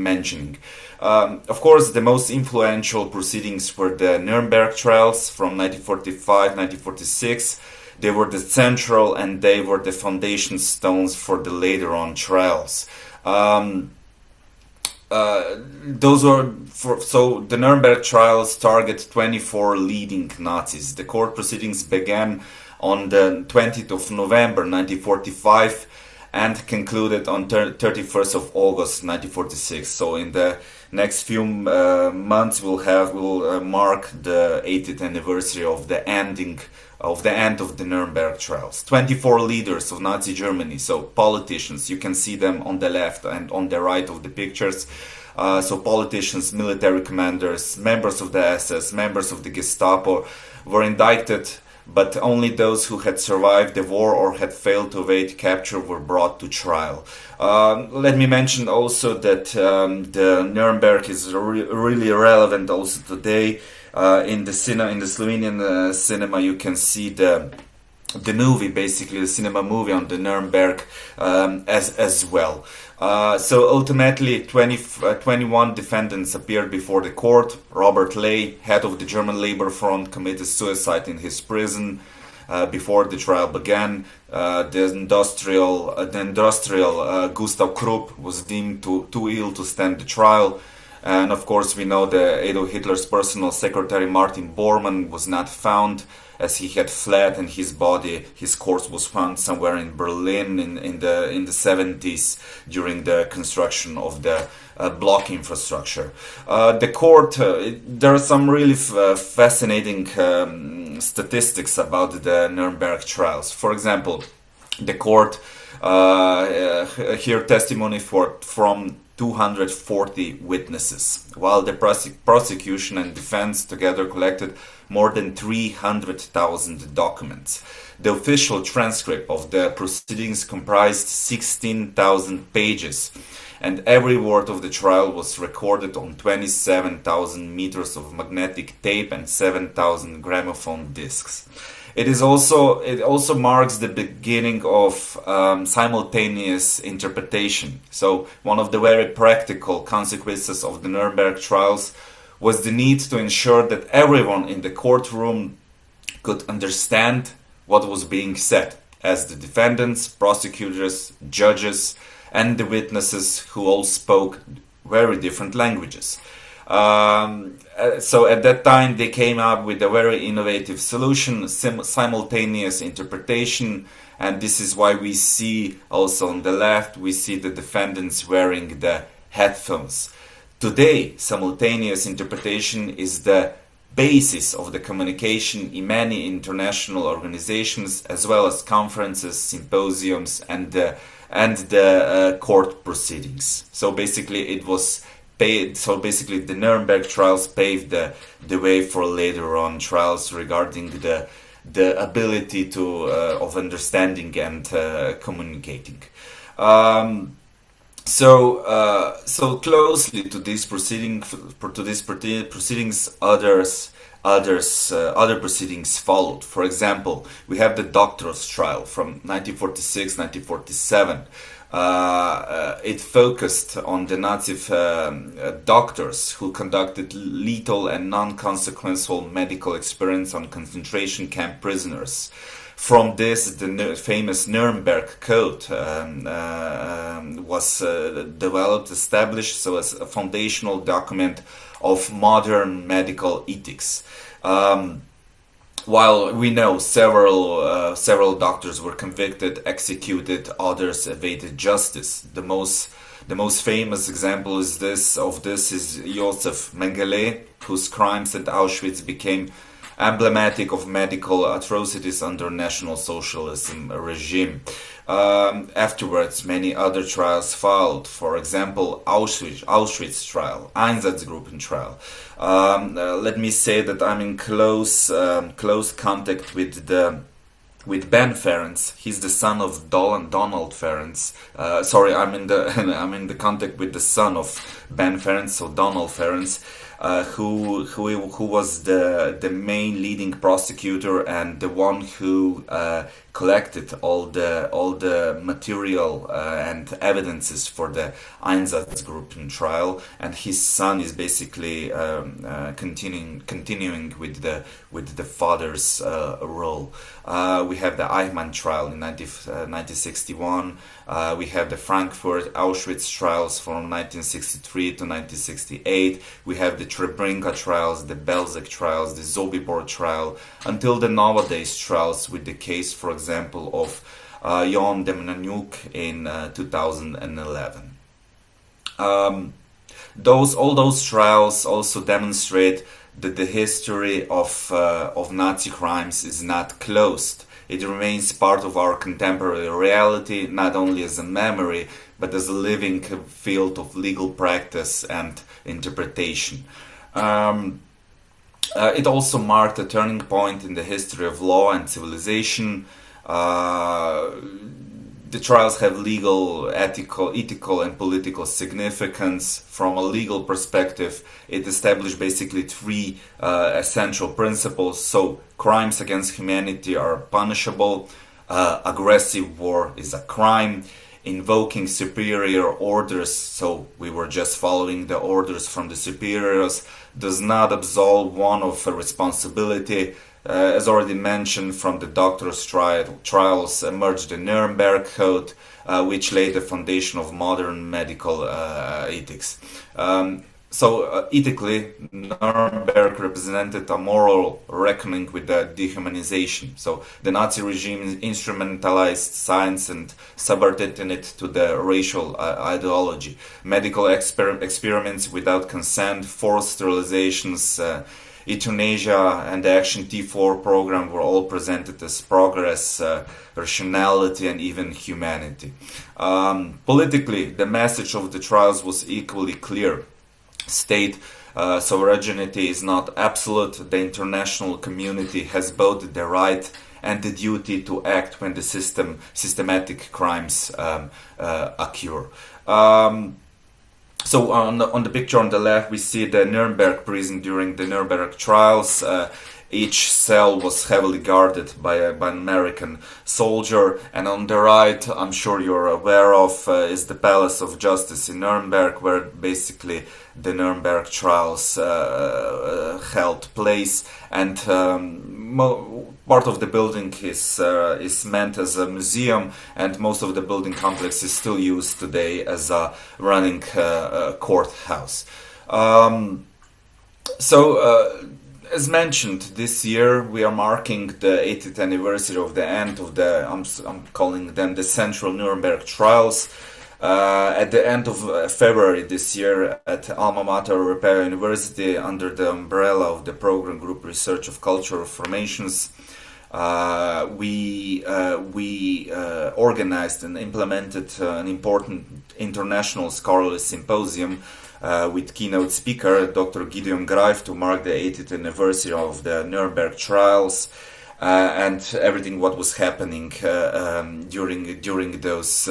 mentioning. Of course, the most influential proceedings were the Nuremberg trials from 1945-1946. They were the central and they were the foundation stones for the later on trials. So the Nuremberg trials target 24 leading Nazis. The court proceedings began on the 20th of November 1945 and concluded on 31st of August 1946. So in the next few months we'll mark the 80th anniversary of the end of the Nuremberg trials. 24 leaders of Nazi Germany, so politicians, you can see them on the left and on the right of the pictures. So politicians, military commanders, members of the SS, members of the Gestapo were indicted, but only those who had survived the war or had failed to evade capture were brought to trial. Let me mention also that the Nuremberg is really relevant also today. In the Slovenian cinema, you can see the movie, basically the cinema movie on the Nuremberg as well. So ultimately 21 defendants appeared before the court. Robert Ley, head of the German Labor Front, committed suicide in his prison before the trial began. The industrial Gustav Krupp was deemed too ill to stand the trial. And of course we know that Adolf Hitler's personal secretary Martin Bormann was not found, as he had fled, and his corpse was found somewhere in Berlin in the 70s during the construction of the block infrastructure. The court, there are some really fascinating statistics about the Nuremberg trials. For example, the court heard testimony from 240 witnesses, while the prosecution and defense together collected more than 300,000 documents. The official transcript of the proceedings comprised 16,000 pages, and every word of the trial was recorded on 27,000 meters of magnetic tape and 7,000 gramophone discs. It also marks the beginning of simultaneous interpretation. So one of the very practical consequences of the Nuremberg trials was the need to ensure that everyone in the courtroom could understand what was being said, as the defendants, prosecutors, judges, and the witnesses, who all spoke very different languages. So at that time they came up with a very innovative solution, simultaneous interpretation, and this is why we see also on the left, we see the defendants wearing the headphones. Today, simultaneous interpretation is the basis of the communication in many international organizations, as well as conferences, symposiums, and the court proceedings. So basically the Nuremberg trials paved the way for later on trials regarding the ability of understanding and communicating. So closely to these proceedings, other proceedings followed. For example, we have the Doctors' trial from 1946-1947. It focused on the Nazi doctors who conducted lethal and non-consequential medical experiments on concentration camp prisoners. From this, the famous Nuremberg Code was developed, established, so as a foundational document of modern medical ethics. While we know several doctors were convicted, executed, others evaded justice. The most famous example of this is Josef Mengele, whose crimes at Auschwitz became emblematic of medical atrocities under National Socialism regime. Afterwards, many other trials followed. For example, Auschwitz trial, Einsatzgruppen trial. Let me say that I'm in close contact with Ben Ferenc. He's the son of Donald Ferenc. I'm in the contact with the son of Ben Ferenc, so Donald Ferenc. Who was the main leading prosecutor and the one who collected all the material and evidences for the Einsatzgruppen trial, and his son is basically continuing with the father's role. We have the Eichmann trial in 1961. We have the Frankfurt Auschwitz trials from 1963 to 1968. We have the Treblinka trials, the Belzec trials, the Sobibor trial, until the nowadays trials with the case, for example, of Jon Demjanjuk in 2011. All those trials also demonstrate that the history of Nazi crimes is not closed. It remains part of our contemporary reality, not only as a memory, but as a living field of legal practice and interpretation. It also marked a turning point in the history of law and civilization. the trials have legal, ethical, and political significance. From a legal perspective, it established basically three essential principles. So, crimes against humanity are punishable. Aggressive war is a crime. Invoking superior orders, so we were just following the orders from the superiors, does not absolve one of a responsibility. As already mentioned, from the doctors' trials emerged the Nuremberg Code, which laid the foundation of modern medical ethics. Ethically, Nuremberg represented a moral reckoning with the dehumanization. So the Nazi regime instrumentalized science and subverted it to the racial ideology. Medical experiments without consent, forced sterilizations, euthanasia, and the Action T4 program were all presented as progress, rationality, and even humanity. Politically, the message of the trials was equally clear. State sovereignty is not absolute. The international community has both the right and the duty to act when the systematic crimes occur. So on the picture on the left, we see the Nuremberg prison during the Nuremberg trials. Each cell was heavily guarded by an American soldier, and on the right, I'm sure you're aware of, is the Palace of Justice in Nuremberg, where basically the Nuremberg trials held place, and part of the building is meant as a museum, and most of the building complex is still used today as a running courthouse. As mentioned, this year we are marking the 80th anniversary of the end of the, I'm calling them the Central Nuremberg Trials. At the end of February this year at Alma Mater Europaea University, under the umbrella of the Program Group Research of Cultural Formations, we organized and implemented an important international scholarly symposium with keynote speaker Dr. Gideon Greif to mark the 80th anniversary of the Nuremberg trials and everything what was happening during those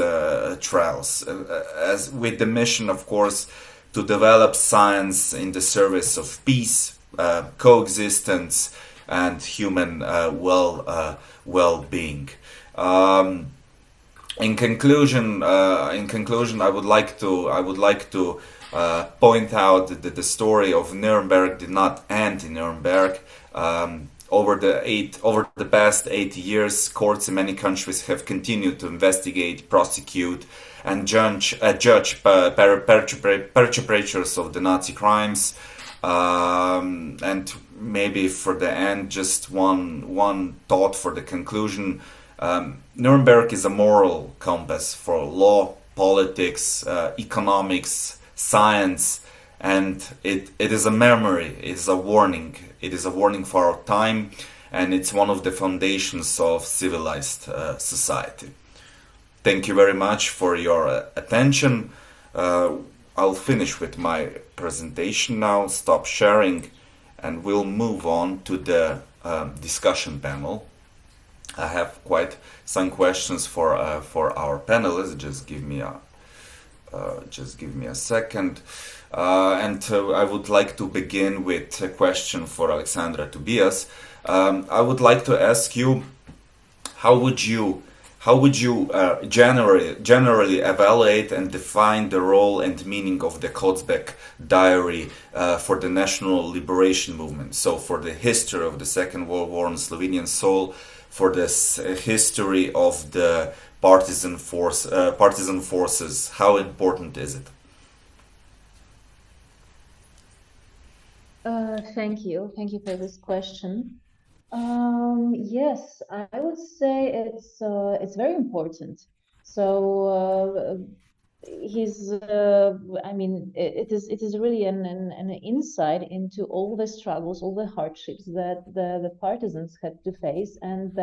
trials, as with the mission, of course, to develop science in the service of peace, coexistence, and human well-being. In conclusion, I would like to point out that the story of Nuremberg did not end in Nuremberg. Over the past 80 years, courts in many countries have continued to investigate, prosecute, and judge perpetrators of the Nazi crimes. And maybe for the end, just one thought for the conclusion. Nuremberg is a moral compass for law, politics, economics, science, and it is a memory, it is a warning. It is a warning for our time, and it's one of the foundations of civilized society. Thank you very much for your attention. I'll finish with my presentation now, stop sharing, and we'll move on to the discussion panel. I have quite some questions for our panelists. Just give me a second. And I would like to begin with a question for Alexandra Tobias. I would like to ask you, how would you generally evaluate and define the role and meaning of the Kozbek diary for the national liberation movement? So for the history of the Second World War on Slovenian soil, for this history of the partisan forces, how important is it? Thank you for this question. Yes, I would say it's very important. So it is really an insight into all the struggles, all the hardships that the partisans had to face, and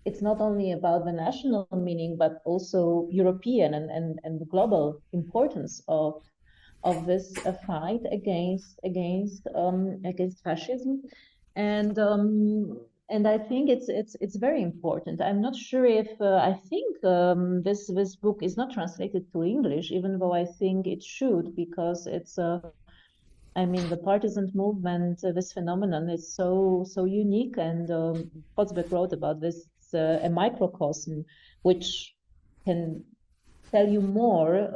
it's not only about the national meaning, but also European and the global importance of this fight against fascism. And and I think it's very important. I'm not sure if I think this book is not translated to English, even though I think it should, because it's I mean, the partisan movement, this phenomenon is so unique, and Potsbeck wrote about this. It's a microcosm which can tell you more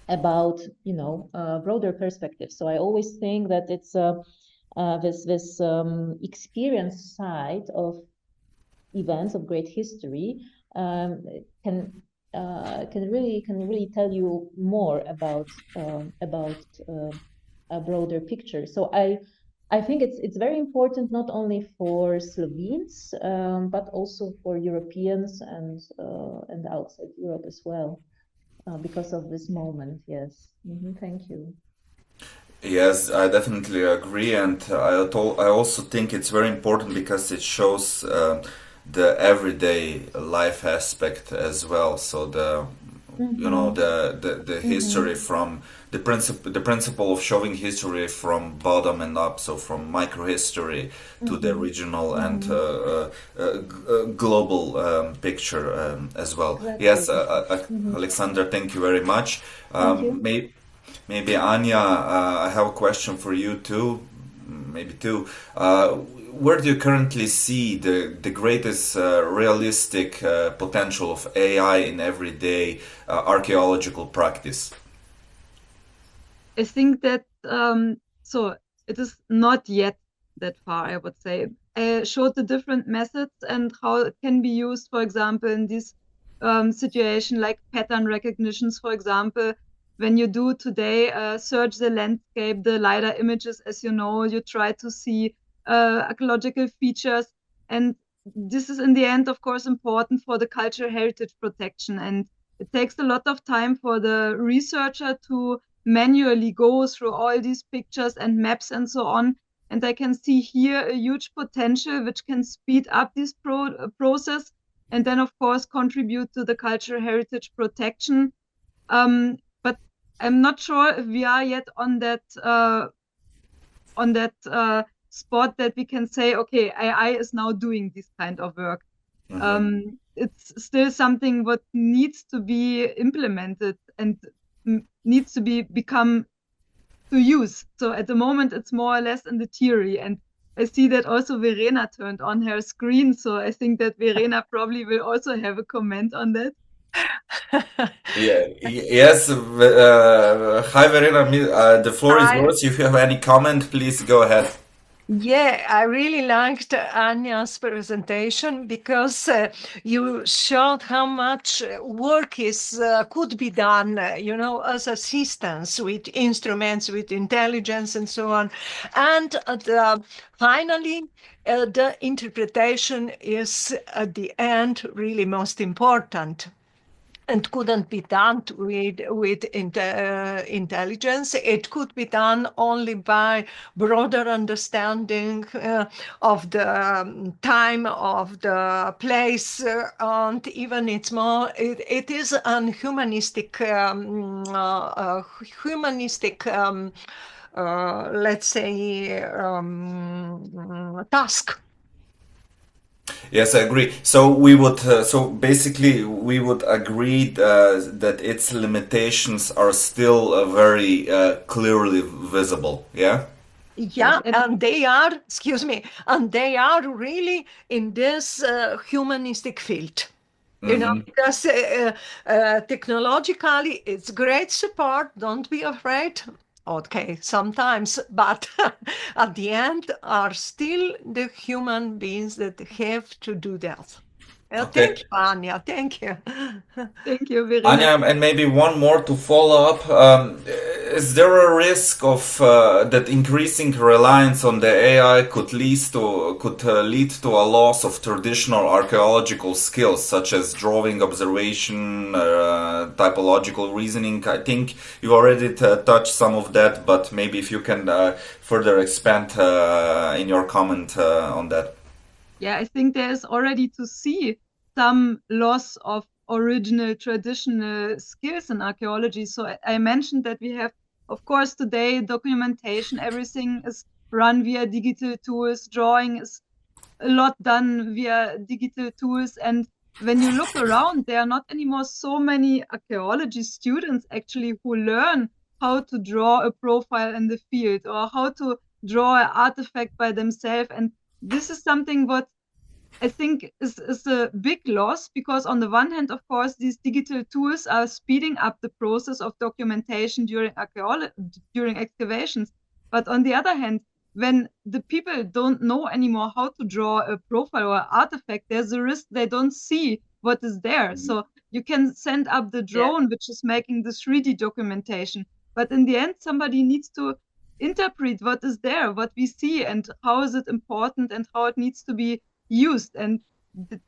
about, you know, broader perspective. So I always think that it's this experience side of events of great history can really tell you more about a broader picture. So I think it's very important not only for Slovenes but also for Europeans and outside Europe as well, because of this moment. Yes. Thank you. Yes, I definitely agree, and I also think it's very important because it shows the everyday life aspect as well. So you know, the history from the principle of showing history from bottom and up, so from microhistory to the regional and global picture as well. Exactly. Yes, Alexandra, thank you very much. Maybe Anya, I have a question for you too, maybe two. Where do you currently see the greatest realistic potential of AI in everyday archaeological practice? I think that so it is not yet that far, I would say. I showed the different methods and how it can be used, for example, in this situation like pattern recognitions, for example. When you do today search the landscape, the LiDAR images, as you know, you try to see archaeological features. And this is in the end, of course, important for the cultural heritage protection. And it takes a lot of time for the researcher to manually go through all these pictures and maps and so on. And I can see here a huge potential which can speed up this process and then, of course, contribute to the cultural heritage protection. But I'm not sure if we are yet on that spot that we can say, okay, AI is now doing this kind of work. It's still something what needs to be implemented and needs to become to use. So at the moment, it's more or less in the theory. And I see that also Verena turned on her screen. So I think that Verena probably will also have a comment on that. Yes. Hi, Verena. The floor is yours. If you have any comment, please go ahead. Yeah, I really liked Anya's presentation because you showed how much work could be done, you know, as assistance with instruments, with intelligence and so on. And finally, the interpretation is at the end really most important. And couldn't be done with intelligence. It could be done only by broader understanding of the time, of the place, and even it's more. It is an humanistic, let's say, task. Yes, I agree. So we would, basically, we would agree that its limitations are still very clearly visible. Yeah. Yeah, and they are. Excuse me, and they are really in this humanistic field. You know, because technologically, it's great support. Don't be afraid. Okay, sometimes, but at the end are still the human beings that have to do that. Okay. Thank you, Anya. Thank you. Thank you, Verena. Anya, and maybe one more to follow up. Is there a risk of that increasing reliance on the AI could lead to a loss of traditional archaeological skills, such as drawing, observation, typological reasoning? I think you already touched some of that, but maybe if you can further expand in your comment on that. Yeah, I think there's already to see some loss of original traditional skills in archaeology. So I mentioned that we have, of course, today documentation, everything is run via digital tools, drawing is a lot done via digital tools. And when you look around, there are not anymore so many archaeology students actually who learn how to draw a profile in the field or how to draw an artifact by themselves. And this is something what I think is a big loss, because on the one hand, of course, these digital tools are speeding up the process of documentation during excavations. But on the other hand, when the people don't know anymore how to draw a profile or artifact, there's a risk they don't see what is there. So you can send up the drone, which is making the 3D documentation. But in the end, somebody needs to interpret what is there, what we see, and how is it important and how it needs to be used. And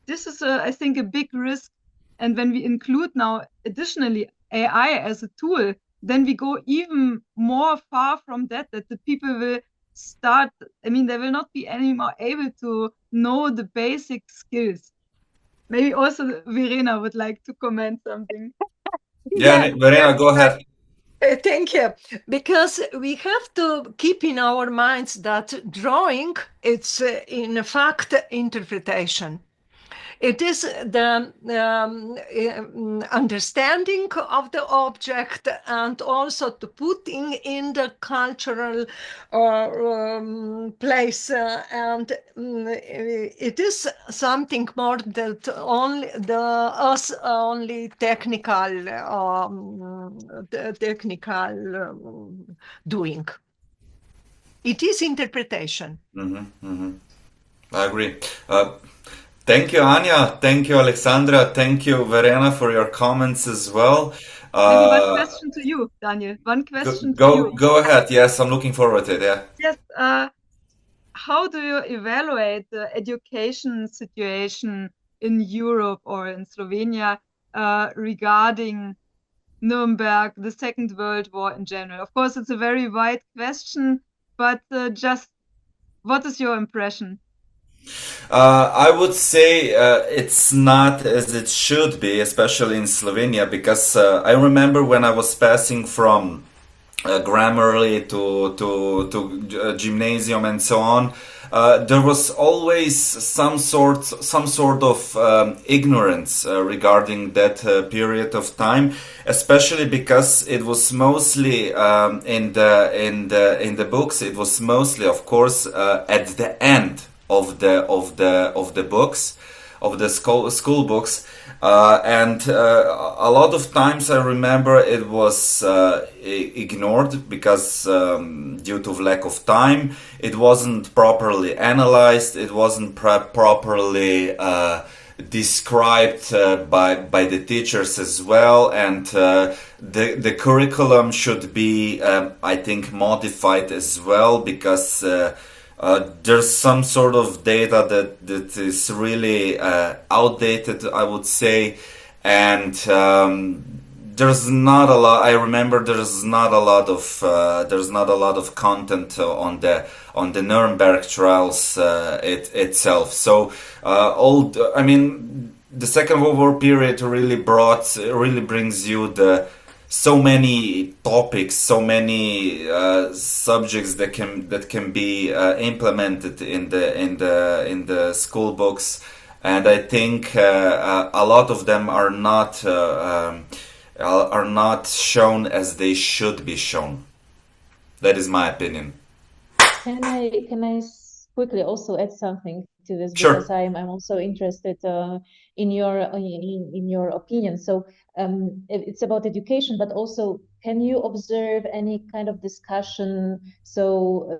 this is, I think, a big risk. And when we include now additionally AI as a tool, then we go even more far from that the people will start, they will not be anymore able to know the basic skills. Maybe also Verena would like to comment something. Yeah, Verena, go ahead. Thank you. Because we have to keep in our minds that drawing, it's in fact interpretation. It is the understanding of the object and also to putting in the cultural place. And it is something more that only technical doing. It is interpretation. I agree. Thank you, Anya. Thank you, Alexandra. Thank you, Verena, for your comments as well. Maybe one question to you, Daniel. One question to you. Go ahead. Yes, I'm looking forward to it. Yeah. Yes. How do you evaluate the education situation in Europe or in Slovenia regarding Nuremberg, the Second World War in general? Of course, it's a very wide question, but just what is your impression? I would say it's not as it should be, especially in Slovenia, because I remember when I was passing from Grammarly to gymnasium and so on, there was always some sort of ignorance regarding that period of time, especially because it was mostly in the books. It was mostly, of course, at the end of the books, of the school books, and a lot of times I remember it was ignored because due to lack of time, it wasn't properly analyzed, it wasn't properly described by the teachers as well, and the curriculum should be, I think, modified as well, because there's some sort of data that is really outdated, I would say, and there's not a lot. I remember there's not a lot of content on the Nuremberg trials itself. So the Second World War period really brings you so many topics, so many subjects that can be implemented in the school books, and I think a lot of them are not shown as they should be shown. That is my opinion. Can I quickly also add something to this? Sure. Because I'm also interested in your opinion. So it's about education, but also can you observe any kind of discussion? So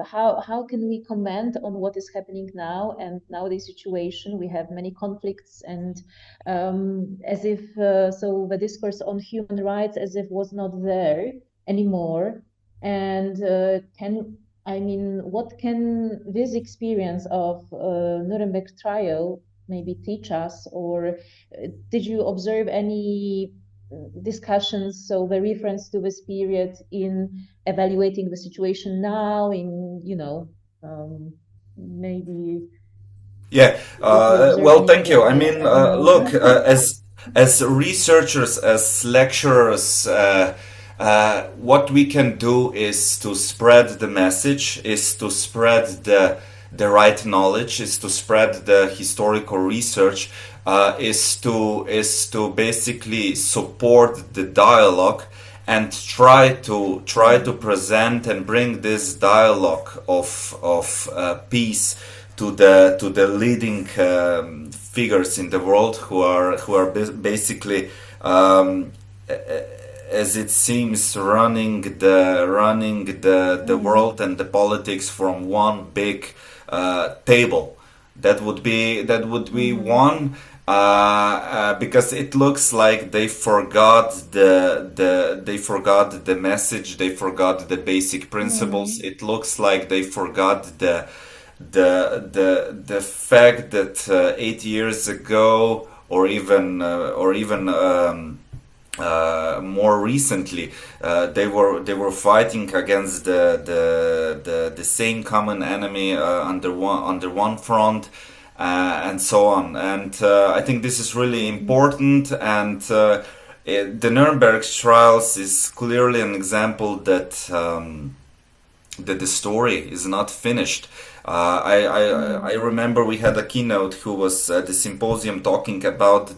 how can we comment on what is happening now and nowadays situation? We have many conflicts, and as if so the discourse on human rights as if was not there anymore. And what can this experience of Nuremberg trial maybe teach us? Or did you observe any discussions, so the reference to this period in evaluating the situation now, in maybe? Yeah, well, thank you. Look, as researchers, as lecturers, what we can do is to spread the message, is to spread the right knowledge, is to spread the historical research, is to basically support the dialogue and try to present and bring this dialogue of peace to the leading figures in the world who are basically as it seems running the world and the politics from one big table. That would be one. Because it looks like they forgot the message, they forgot the basic principles. It looks like they forgot the fact that 8 years ago, or even more recently, they were fighting against the same common enemy under one front. And so on. And I think this is really important. And the Nuremberg trials is clearly an example that the story is not finished. I remember we had a keynote who was at the symposium talking about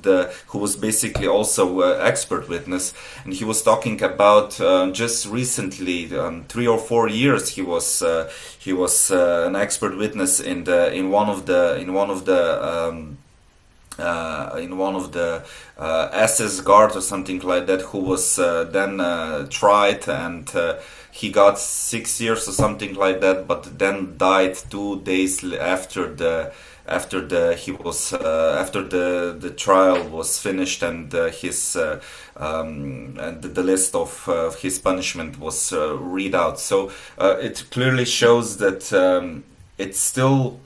who was basically also expert witness, and he was talking about just recently, 3 or 4 years, he was an expert witness in one of the SS guard or something like that, who was then tried, and he got 6 years or something like that, but then died 2 days after the trial was finished, and the list of his punishment was read out. So it clearly shows that it's still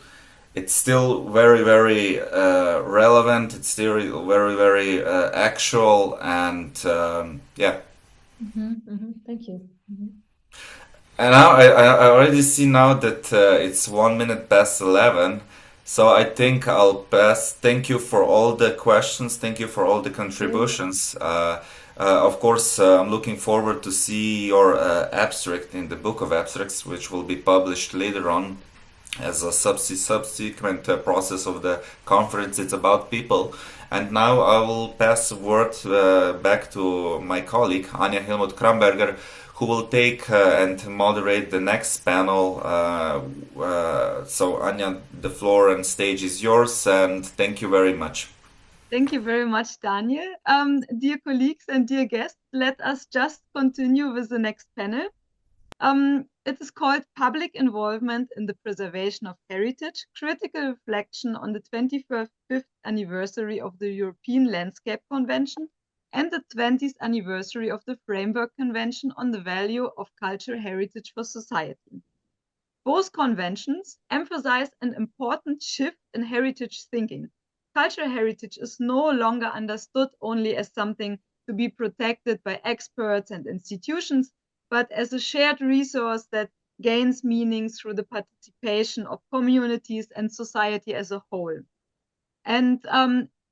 very, very relevant. It's still very, very actual, and yeah. Thank you. And now I already see now that it's 1 minute past 11. So I think I'll pass. Thank you for all the questions. Thank you for all the contributions. Of course, I'm looking forward to see your abstract in the Book of Abstracts, which will be published later on as a subsequent process of the conference. It's about people. And now I will pass the word back to my colleague, Anja Hillmuth-Kramberger, who will take and moderate the next panel. So Anja, the floor and stage is yours, and thank you very much. Thank you very much, Daniel. Dear colleagues and dear guests, let us just continue with the next panel. It is called Public Involvement in the Preservation of Heritage, Critical Reflection on the 25th anniversary of the European Landscape Convention and the 20th anniversary of the Framework Convention on the Value of Cultural Heritage for Society. Both conventions emphasize an important shift in heritage thinking. Cultural heritage is no longer understood only as something to be protected by experts and institutions, but as a shared resource that gains meaning through the participation of communities and society as a whole. And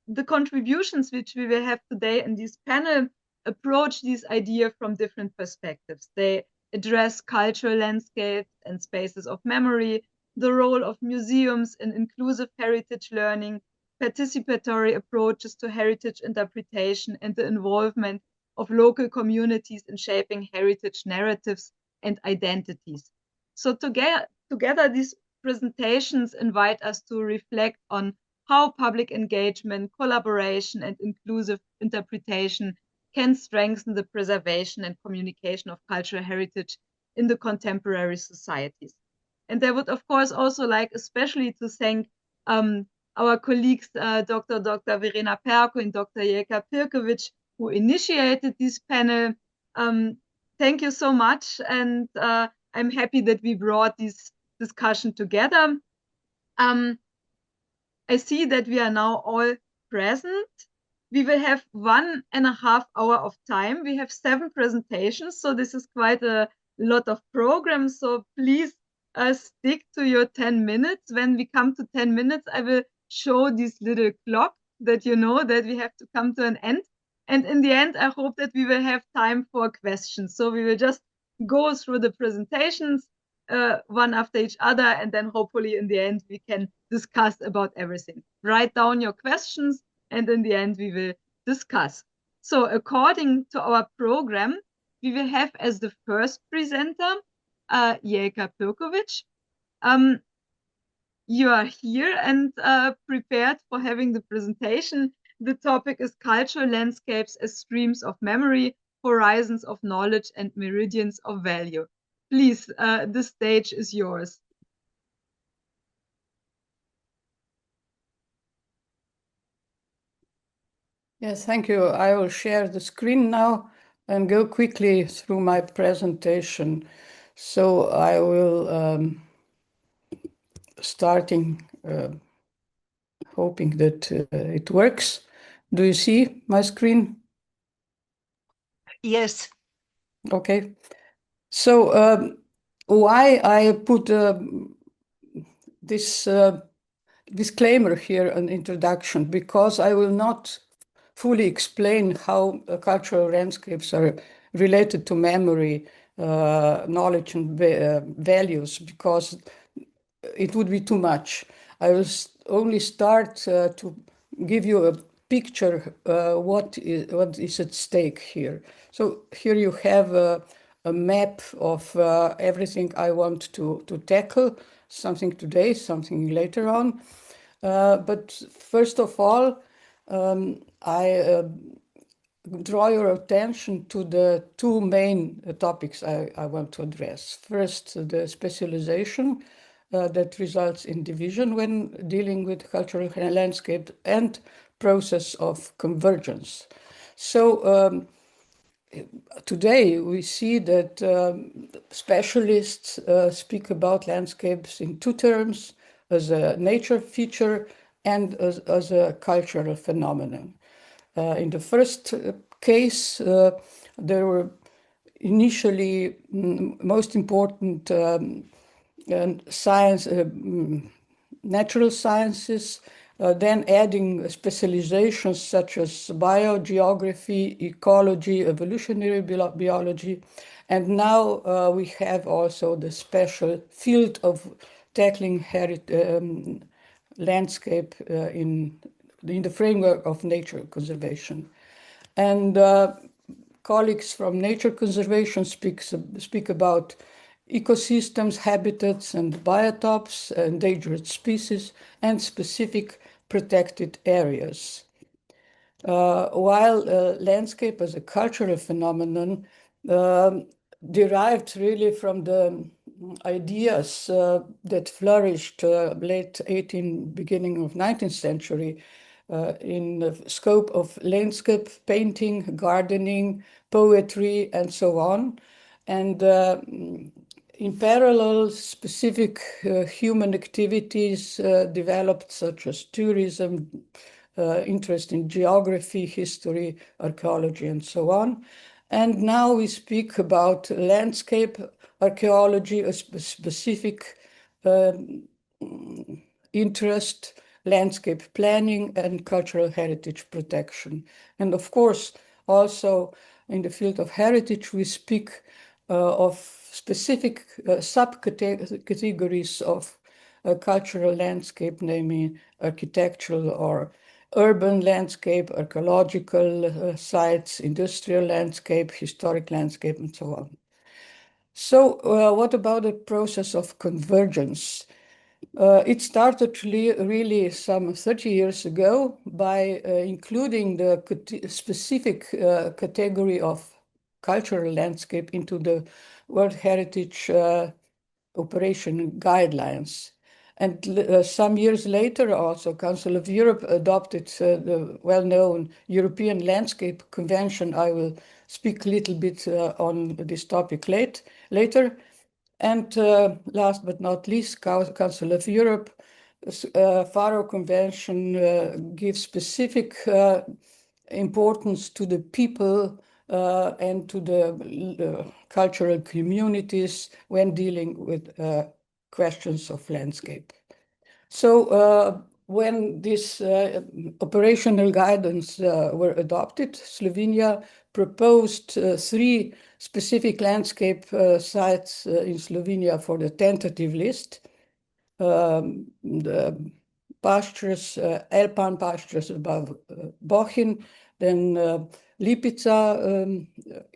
the contributions which we will have today in this panel approach this idea from different perspectives. They address cultural landscapes and spaces of memory, the role of museums in inclusive heritage learning, participatory approaches to heritage interpretation, and the involvement of local communities in shaping heritage narratives and identities. So together these presentations invite us to reflect on how public engagement, collaboration, and inclusive interpretation can strengthen the preservation and communication of cultural heritage in the contemporary societies. And I would, of course, also like especially to thank our colleagues, Dr. Verena Perko and Dr. Jelka Pirkovic, who initiated this panel. Thank you so much. And I'm happy that we brought this discussion together. I see that we are now all present. We will have 1.5 hours of time. We have 7 presentations, so this is quite a lot of programs. So please stick to your 10 minutes. When we come to 10 minutes, I will show this little clock that you know that we have to come to an end. And in the end, I hope that we will have time for questions. So we will just go through the presentations. one after each other, and then hopefully in the end we can discuss about everything. Write down your questions, and in the end we will discuss. So according to our program, we will have as the first presenter Jelka Pirkovic. You are here and prepared for having the presentation. The topic is cultural landscapes as streams of memory, horizons of knowledge, and meridians of value. Please, the stage is yours. Yes, thank you. I will share the screen now and go quickly through my presentation. So I will starting hoping that it works. Do you see my screen? Yes. Okay. So why I put this disclaimer here, an introduction, because I will not fully explain how cultural landscapes are related to memory, knowledge, and values, because it would be too much. I will only start to give you a picture what is at stake here. So here you have a map of everything I want to tackle, something today, something later on. But first of all, I draw your attention to the two main topics I want to address. First, the specialization that results in division when dealing with cultural landscape, and process of convergence. So today we see that specialists speak about landscapes in two terms, as a nature feature and as a cultural phenomenon. In the first case, there were initially most important science, natural sciences, then adding specializations such as biogeography, ecology, evolutionary biology, and now we have also the special field of tackling landscape in the framework of nature conservation. And colleagues from nature conservation speak about ecosystems, habitats, and biotopes, endangered species, and specific protected areas. While landscape as a cultural phenomenon derived really from the ideas that flourished late 18th, beginning of 19th century in the scope of landscape painting, gardening, poetry, and so on. And in parallel, specific human activities developed, such as tourism, interest in geography, history, archaeology, and so on. And now we speak about landscape archaeology, a specific interest, landscape planning, and cultural heritage protection. And of course, also in the field of heritage, we speak of specific subcategories of cultural landscape, namely architectural or urban landscape, archaeological sites, industrial landscape, historic landscape, and so on. So what about the process of convergence? It started really some 30 years ago by including the specific category of cultural landscape into the World Heritage Operation Guidelines. And some years later, also, Council of Europe adopted the well-known European Landscape Convention. I will speak a little bit on this topic later. And last but not least, Council of Europe, Faro Convention gives specific importance to the people and to the cultural communities when dealing with questions of landscape. So when these operational guidance were adopted, Slovenia proposed 3 specific landscape sites in Slovenia for the tentative list. The pastures, alpine pastures above Bohinj, then Lipica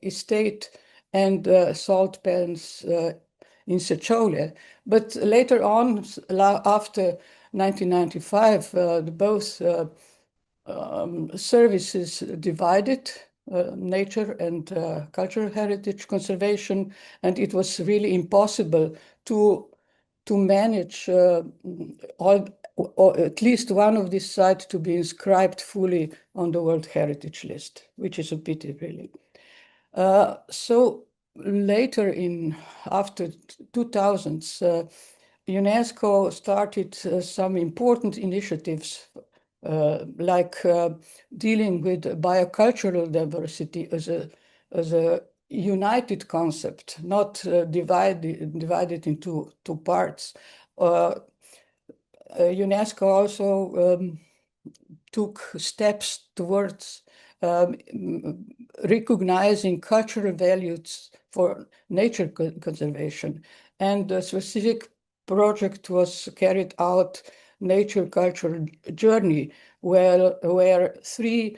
estate, and salt pans in Sečovlje. But later on, after 1995, both services divided, nature and cultural heritage conservation, and it was really impossible to manage or at least one of these sites to be inscribed fully on the World Heritage List, which is a pity, really. So later, after 2000s, UNESCO started some important initiatives like dealing with biocultural diversity as a united concept, not divided into 2 parts. UNESCO also took steps towards recognizing cultural values for nature conservation, and a specific project was carried out, Nature Cultural Journey, where 3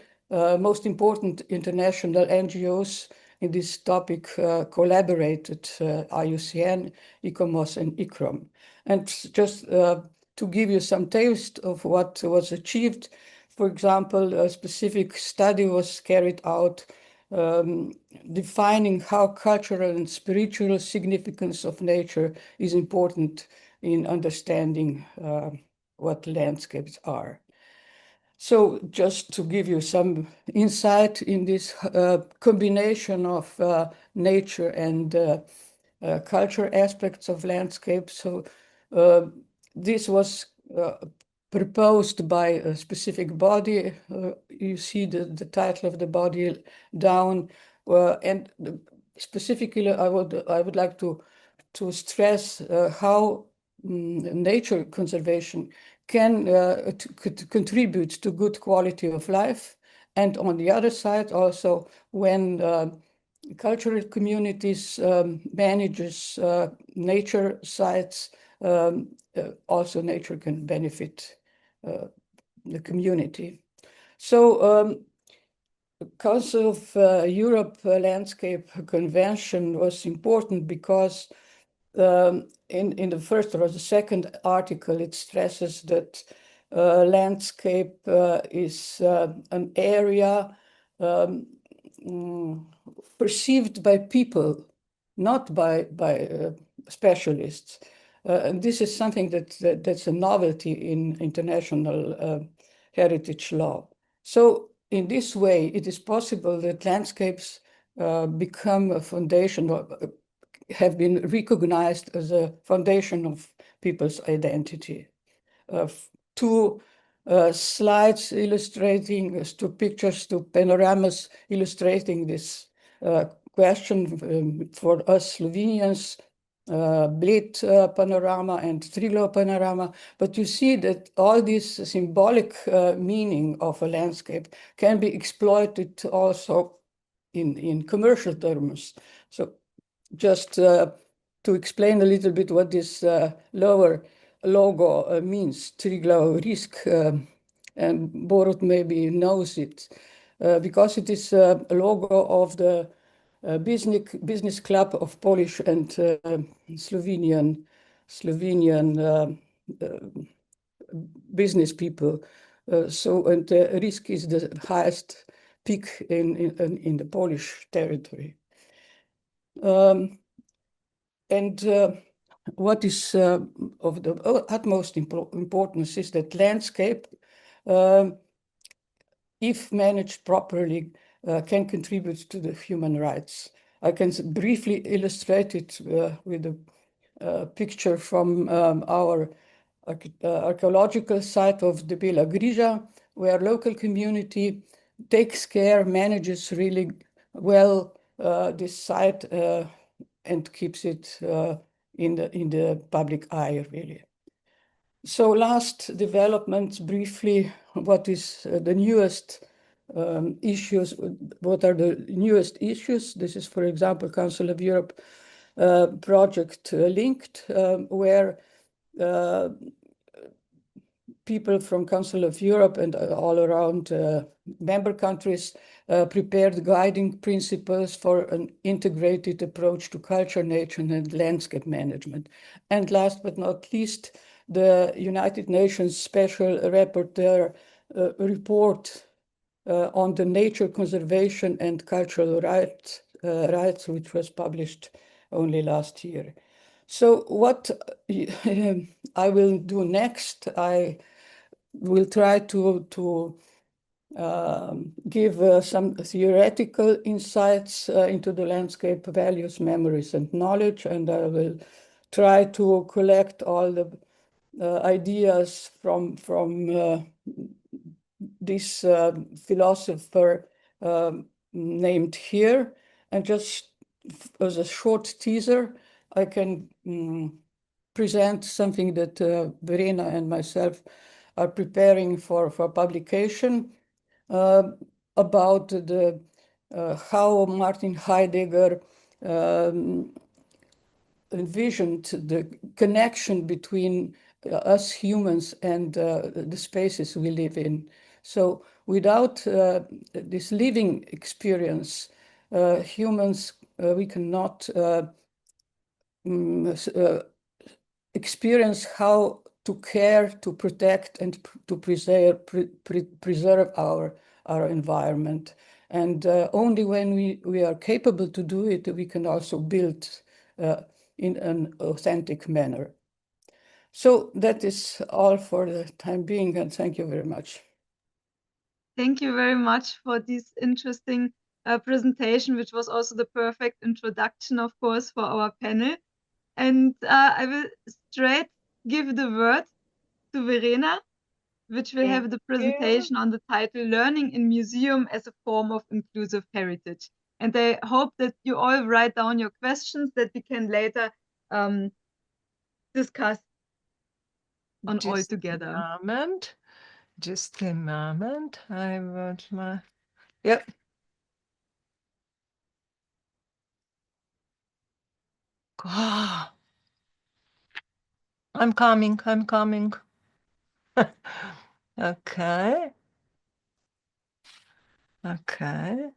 most important international NGOs in this topic collaborated, IUCN, ICOMOS, and ICCROM. And just to give you some taste of what was achieved, for example, a specific study was carried out defining how cultural and spiritual significance of nature is important in understanding what landscapes are. So just to give you some insight in this combination of nature and culture aspects of landscapes. So this was proposed by a specific body. You see the title of the body down, and specifically, I would like to stress how nature conservation can contribute to good quality of life, and on the other side, also when cultural communities manages nature sites, also nature can benefit the community. So Council of Europe Landscape Convention was important because in the first or the second article, it stresses that landscape is an area perceived by people, not by specialists. And this is something that's a novelty in international heritage law. So in this way, it is possible that landscapes become a foundation, or have been recognized as a foundation of people's identity. 2 slides illustrating, 2 pictures, 2 panoramas illustrating this question for us Slovenians, Bled panorama and Triglav panorama. But you see that all this symbolic meaning of a landscape can be exploited also in commercial terms. So just to explain a little bit what this lower logo means, Triglav Risk, and Borut maybe knows it, because it is a logo of the business club of Polish and Slovenian business people. And Risk is the highest peak in the Polish territory. What is of the utmost importance is that landscape, if managed properly, can contribute to the human rights. I can briefly illustrate it with a picture from our archaeological site of the Bela Griža, where local community takes care, manages really well this site and keeps it in the public eye, really. So last developments, briefly, what is the newest issues, what are the newest issues. This is, for example, Council of Europe project linked, where people from Council of Europe and all around member countries prepared guiding principles for an integrated approach to culture, nature, and landscape management. And last but not least, the United Nations Special Rapporteur report on the nature conservation and cultural rights, which was published only last year. So what I will do next, I will try to give some theoretical insights into the landscape values, memories, and knowledge, and I will try to collect all the ideas from this philosopher named here. And just as a short teaser, I can present something that Verena and myself are preparing for publication about the how Martin Heidegger envisioned the connection between us humans and the spaces we live in. So without this living experience, humans, we cannot experience how to care, to protect, and to preserve our environment. And only when we are capable to do it, we can also build in an authentic manner. So that is all for the time being, and thank you very much. Thank you very much for this interesting presentation, which was also the perfect introduction, of course, for our panel. And I will straight give the word to Verena, which will have the presentation on the title Learning in Museum as a Form of Inclusive Heritage. And I hope that you all write down your questions that we can later discuss on all together. Just a moment. I want my... Yep. Oh, I'm coming. Okay. Okay.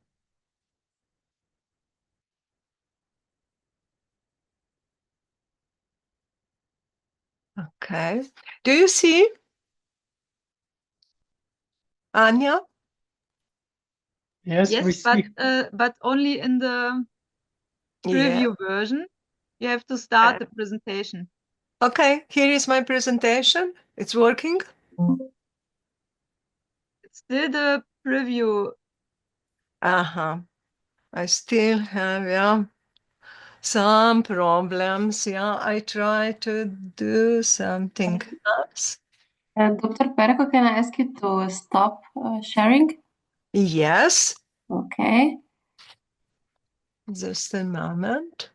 Okay. Do you see Anya? Yes, we see. But only in the preview version. You have to start the presentation. Okay, here is my presentation. It's working. It's still the preview. I still have some problems. I try to do something else. Dr. Perko, can I ask you to stop sharing? Yes. Okay. Just a moment.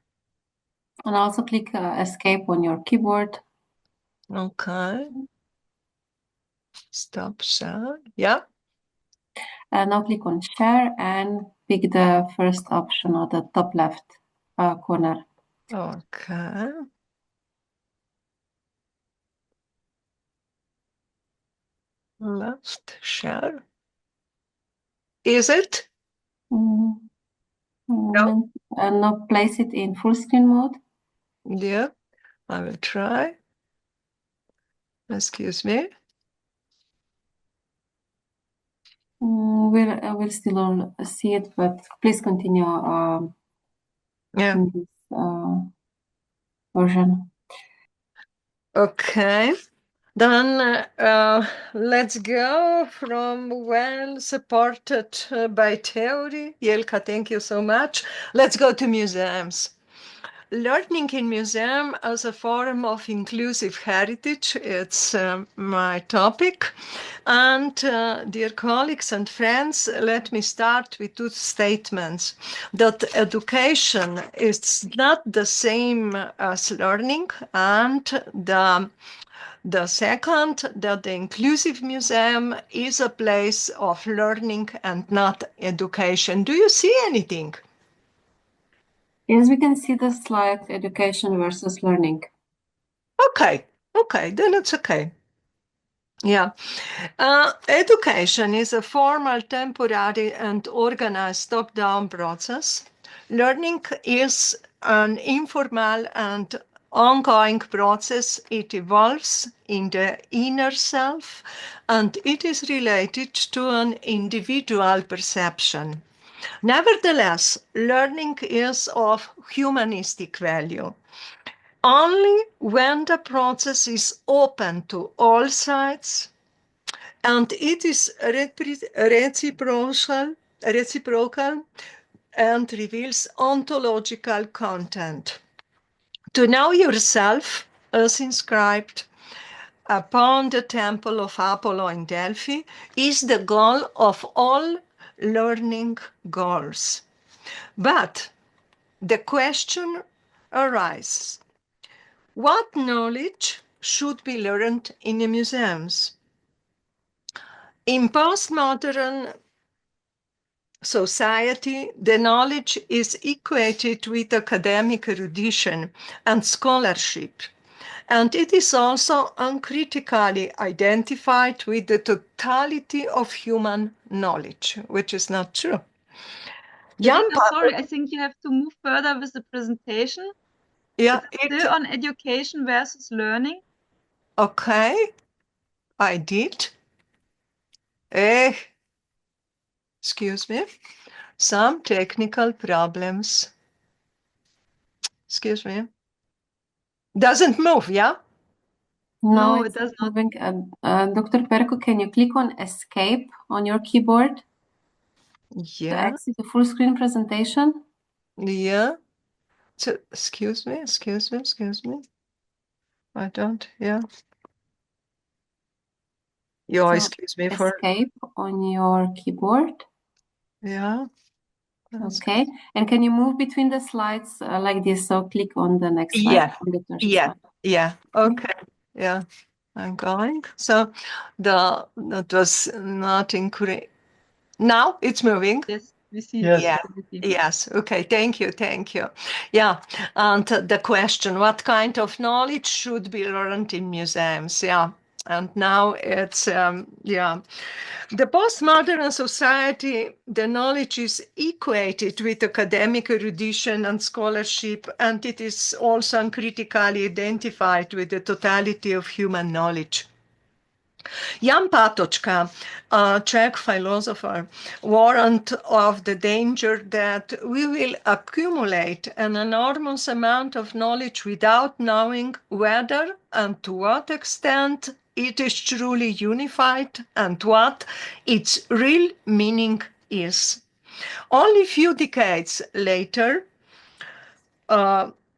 And also click escape on your keyboard. Okay. Stop share. Yeah. And now click on share and pick the first option on the top left corner. Okay. Left share. Is it? No. And now place it in full screen mode. Yeah, I will try. Excuse me. We'll still see it, but please continue in this version. Okay. Then let's go from well supported by theory. Jelka, thank you so much. Let's go to museums. Learning in museum as a form of inclusive heritage, it's my topic. And dear colleagues and friends, let me start with two statements. That education is not the same as learning, and the The second, that the inclusive museum is a place of learning and not education. Do you see anything? Yes, we can see the slide education versus learning. Okay, then it's okay. Yeah. Education is a formal, temporary, and organized top-down process. Learning is an informal and ongoing process. It evolves in the inner self, and it is related to an individual perception. Nevertheless, learning is of humanistic value. Only when the process is open to all sides and it is reciprocal and reveals ontological content. To know yourself, as inscribed upon the temple of Apollo in Delphi, is the goal of all learning goals. But the question arises, what knowledge should be learned in the museums? In postmodern society, the knowledge is equated with academic erudition and scholarship, and it is also uncritically identified with the totality of human knowledge, which is not true. Sorry, I think you have to move further with the presentation. Yeah, it's still on education versus learning. Okay, I did. Excuse me. Some technical problems. Excuse me. Doesn't move, yeah? No, it doesn't. Moving. Dr. Perko, can you click on escape on your keyboard? Yeah. To exit the full screen presentation? Yeah. So, excuse me. I don't, yeah. So excuse me for escape on your keyboard. Yeah. Okay. And can you move between the slides like this? So click on the next slide. Yeah. Okay. Yeah. I'm going. So that was not incorrect. Now it's moving. Yes, we see. Yes. Yes. Okay. Thank you. Yeah. And the question, what kind of knowledge should be learned in museums? Yeah. And now it's, the postmodern society, the knowledge is equated with academic erudition and scholarship, and it is also uncritically identified with the totality of human knowledge. Jan Patočka, a Czech philosopher, warned of the danger that we will accumulate an enormous amount of knowledge without knowing whether and to what extent it is truly unified and what its real meaning is. Only a few decades later,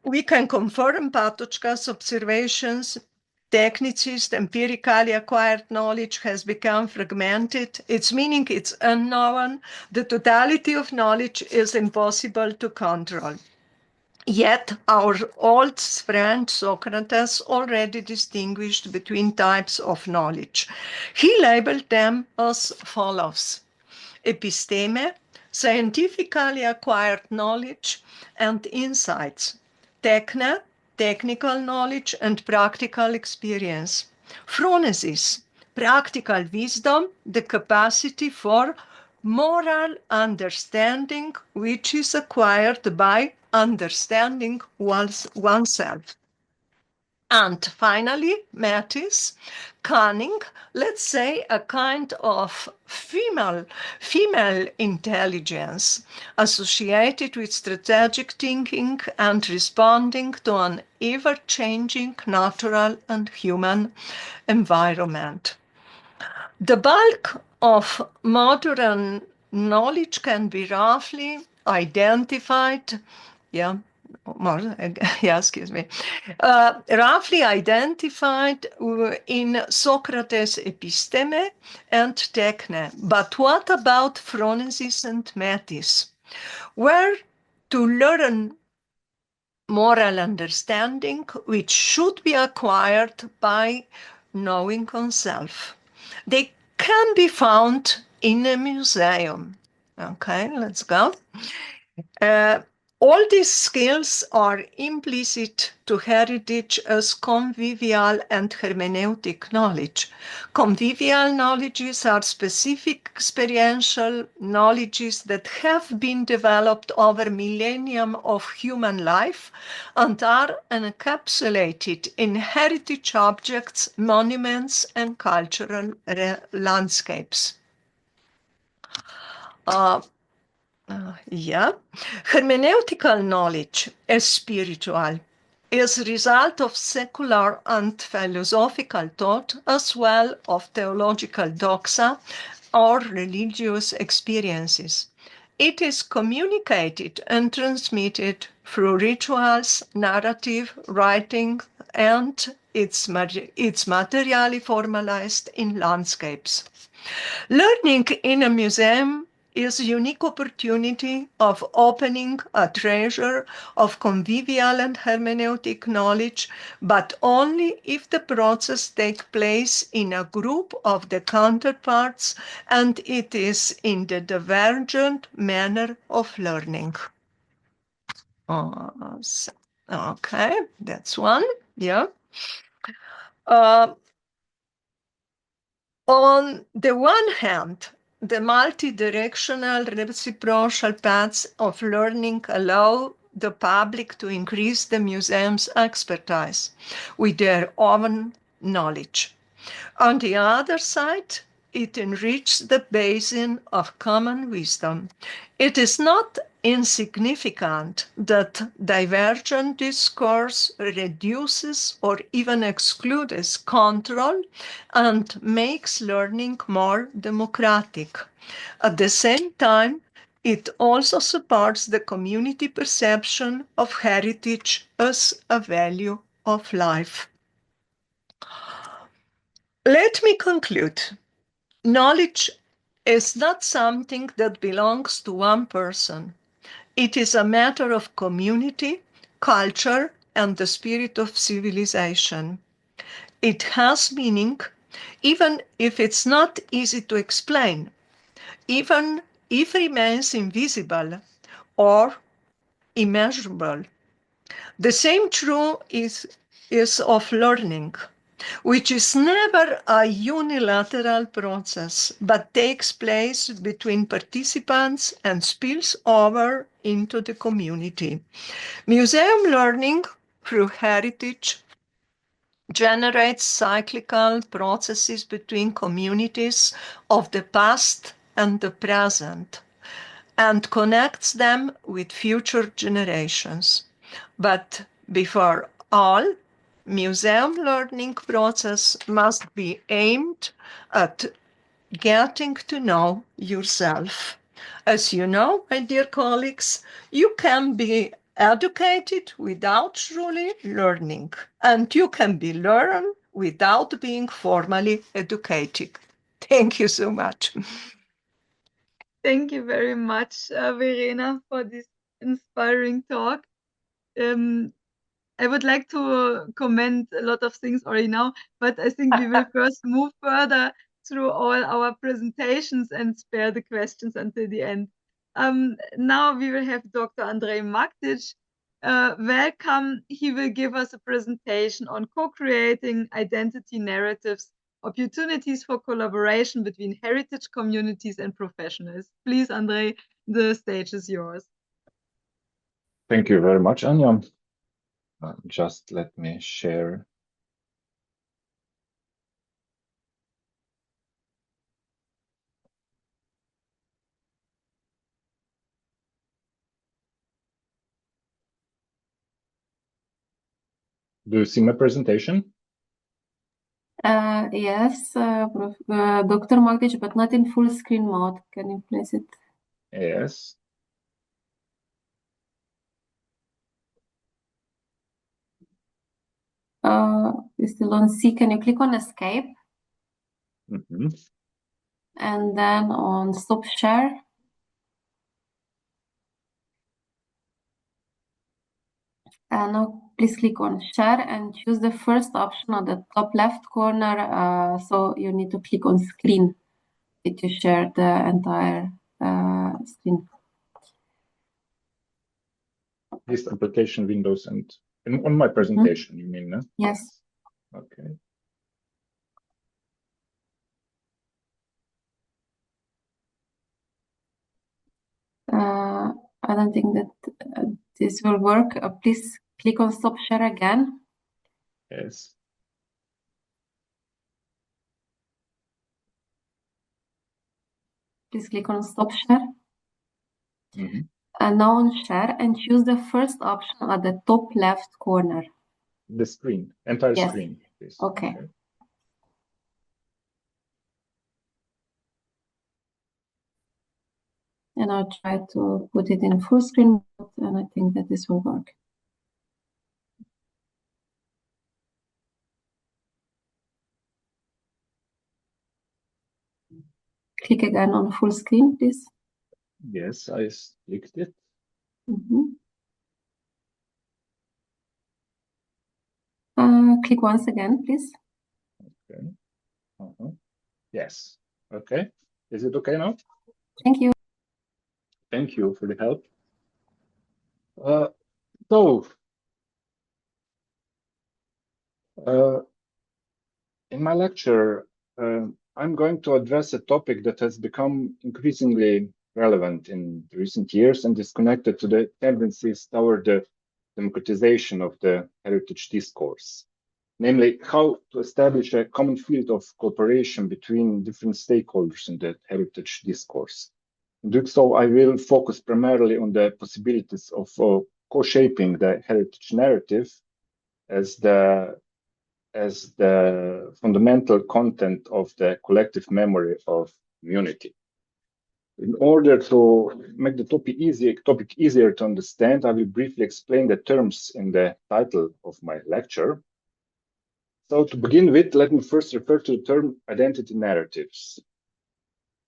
we can confirm Patočka's observations. Technicist, empirically acquired knowledge has become fragmented. Its meaning is unknown. The totality of knowledge is impossible to control. Yet our old friend Socrates already distinguished between types of knowledge. He labeled them as follows: episteme, scientifically acquired knowledge and insights; techne, technical knowledge and practical experience; phronesis, practical wisdom, the capacity for moral understanding, which is acquired by understanding oneself. And finally, mathis, cunning, let's say a kind of female intelligence associated with strategic thinking and responding to an ever-changing natural and human environment. The bulk of modern knowledge can be roughly identified, roughly identified in Socrates' episteme and techne. But what about phronesis and mathis? Where to learn moral understanding, which should be acquired by knowing oneself. They can be found in a museum. Okay, let's go. All these skills are implicit to heritage as convivial and hermeneutic knowledge. Convivial knowledges are specific experiential knowledges that have been developed over millennium of human life and are encapsulated in heritage objects, monuments, and cultural landscapes. Hermeneutical knowledge is spiritual, is a result of secular and philosophical thought, as well of theological doxa or religious experiences. It is communicated and transmitted through rituals, narrative, writing, and it's materially formalized in landscapes. Learning in a museum is a unique opportunity of opening a treasure of convivial and hermeneutic knowledge, but only if the process takes place in a group of the counterparts and it is in the divergent manner of learning. Okay, that's one. Yeah. On the one hand, the multi-directional reciprocal paths of learning allow the public to increase the museum's expertise with their own knowledge. On the other side, it enriches the basin of common wisdom. It is not insignificant that divergent discourse reduces or even excludes control and makes learning more democratic. At the same time, it also supports the community perception of heritage as a value of life. Let me conclude. Knowledge is not something that belongs to one person. It is a matter of community, culture, and the spirit of civilization. It has meaning, even if it's not easy to explain, even if it remains invisible or immeasurable. The same truth is of learning, which is never a unilateral process, but takes place between participants and spills over into the community. Museum learning through heritage generates cyclical processes between communities of the past and the present, and connects them with future generations. But before all, museum learning process must be aimed at getting to know yourself. As you know, my dear colleagues, you can be educated without truly learning, and you can be learned without being formally educated. Thank you so much. Thank you very much, Verena, for this inspiring talk. I would like to comment a lot of things already now, but I think we will first move further through all our presentations and spare the questions until the end. Now we will have Dr. Andrej Magdic. Welcome. He will give us a presentation on co-creating identity narratives, opportunities for collaboration between heritage communities and professionals. Please, Andrej, the stage is yours. Thank you very much, Anja. Just let me share. Do you see my presentation? Yes, Dr. Magdic, but not in full screen mode. Can you place it? Yes. It's still on C. Can you click on escape? Mm-hmm. And then on stop share. Now please click on share and choose the first option on the top left corner. So you need to click on screen to share the entire screen. This application windows and on my presentation, you mean? No? Yes. Okay. I don't think that this will work. Please click on stop share again. Yes. Please click on stop share. Mm-hmm. And now on share and choose the first option at the top left corner. The screen, entire Yes. screen, please. Okay. And I'll try to put it in full screen mode, and I think that this will work. Click again on full screen, please. Yes, I clicked it. Click once again, please. Okay. Yes. Okay. Is it okay now? Thank you. Thank you for the help. In my lecture, I'm going to address a topic that has become increasingly relevant in recent years and is connected to the tendencies toward the democratization of the heritage discourse, namely how to establish a common field of cooperation between different stakeholders in the heritage discourse. In doing so, I will focus primarily on the possibilities of co-shaping the heritage narrative as the fundamental content of the collective memory of community. In order to make the topic easier to understand, I will briefly explain the terms in the title of my lecture. So to begin with, let me first refer to the term identity narratives.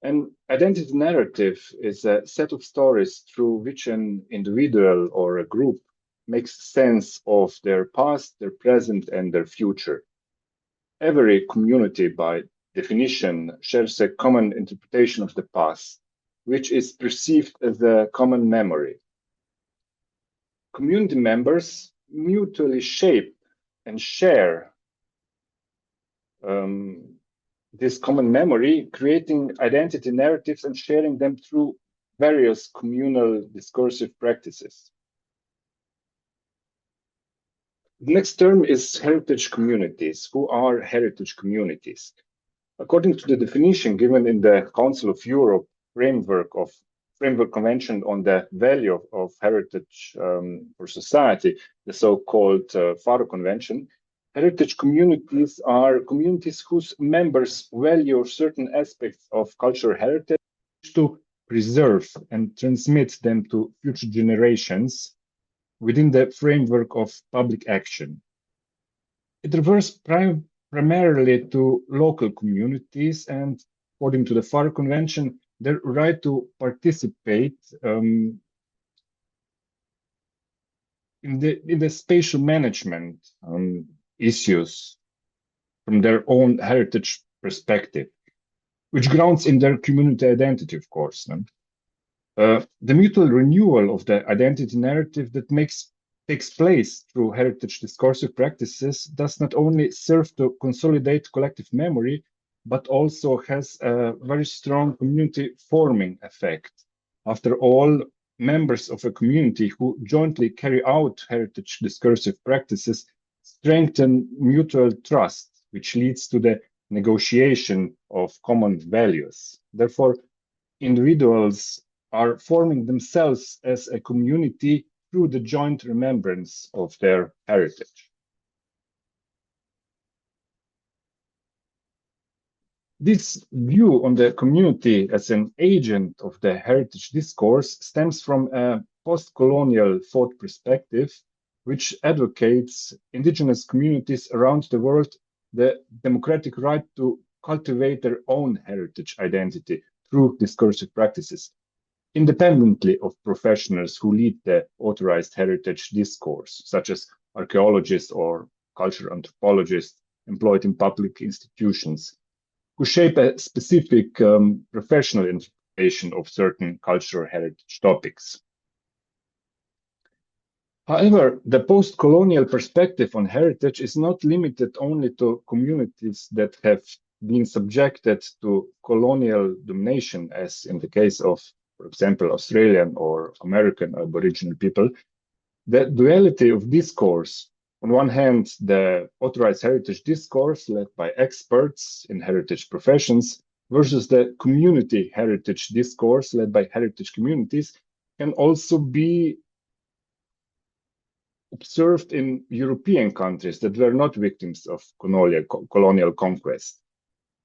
An identity narrative is a set of stories through which an individual or a group makes sense of their past, their present, and their future. Every community, by definition, shares a common interpretation of the past, which is perceived as a common memory. Community members mutually shape and share this common memory, creating identity narratives and sharing them through various communal discursive practices. The next term is heritage communities. Who are heritage communities? According to the definition given in the Council of Europe Framework Convention on the Value of Heritage for Society, the so-called FARO Convention, heritage communities are communities whose members value certain aspects of cultural heritage to preserve and transmit them to future generations within the framework of public action. It refers primarily to local communities and, according to the FARO Convention, their right to participate in the spatial management issues from their own heritage perspective, which grounds in their community identity, of course. The mutual renewal of the identity narrative that takes place through heritage discursive practices does not only serve to consolidate collective memory, but also has a very strong community forming effect. After all, members of a community who jointly carry out heritage discursive practices strengthen mutual trust, which leads to the negotiation of common values. Therefore, individuals are forming themselves as a community through the joint remembrance of their heritage. This view on the community as an agent of the heritage discourse stems from a post-colonial thought perspective, which advocates indigenous communities around the world the democratic right to cultivate their own heritage identity through discursive practices. independently of professionals who lead the authorized heritage discourse, such as archaeologists or cultural anthropologists employed in public institutions, who shape a specific professional interpretation of certain cultural heritage topics. However, the post-colonial perspective on heritage is not limited only to communities that have been subjected to colonial domination, as in the case of, for example, Australian or American Aboriginal people. The duality of discourse, on one hand, the authorized heritage discourse led by experts in heritage professions versus the community heritage discourse led by heritage communities, can also be observed in European countries that were not victims of colonial conquest.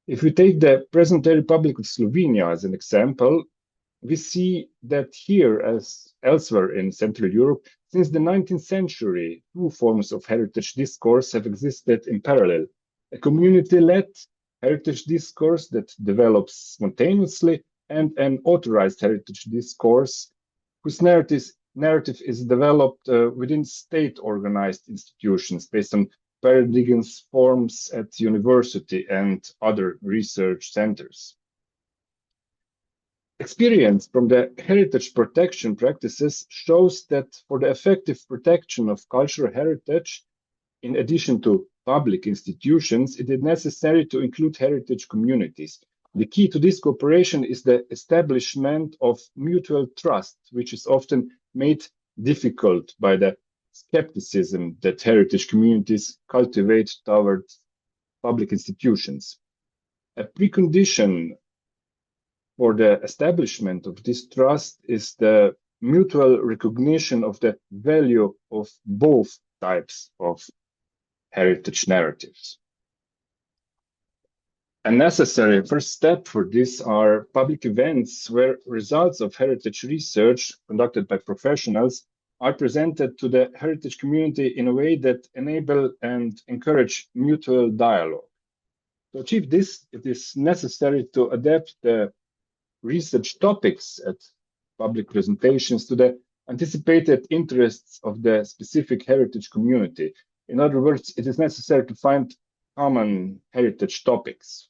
If we take the present-day Republic of Slovenia as an example, we see that here, as elsewhere in Central Europe, since the 19th century, two forms of heritage discourse have existed in parallel. A community-led heritage discourse that develops spontaneously, and an authorized heritage discourse whose narrative is developed within state-organized institutions based on paradigms forms at university and other research centers. Experience from the heritage protection practices shows that for the effective protection of cultural heritage, in addition to public institutions, it is necessary to include heritage communities. The key to this cooperation is the establishment of mutual trust, which is often made difficult by the skepticism that heritage communities cultivate towards public institutions. A precondition for the establishment of this trust is the mutual recognition of the value of both types of heritage narratives. A necessary first step for this are public events where results of heritage research conducted by professionals are presented to the heritage community in a way that enable and encourage mutual dialogue. To achieve this, it is necessary to adapt the research topics at public presentations to the anticipated interests of the specific heritage community. In other words, it is necessary to find common heritage topics.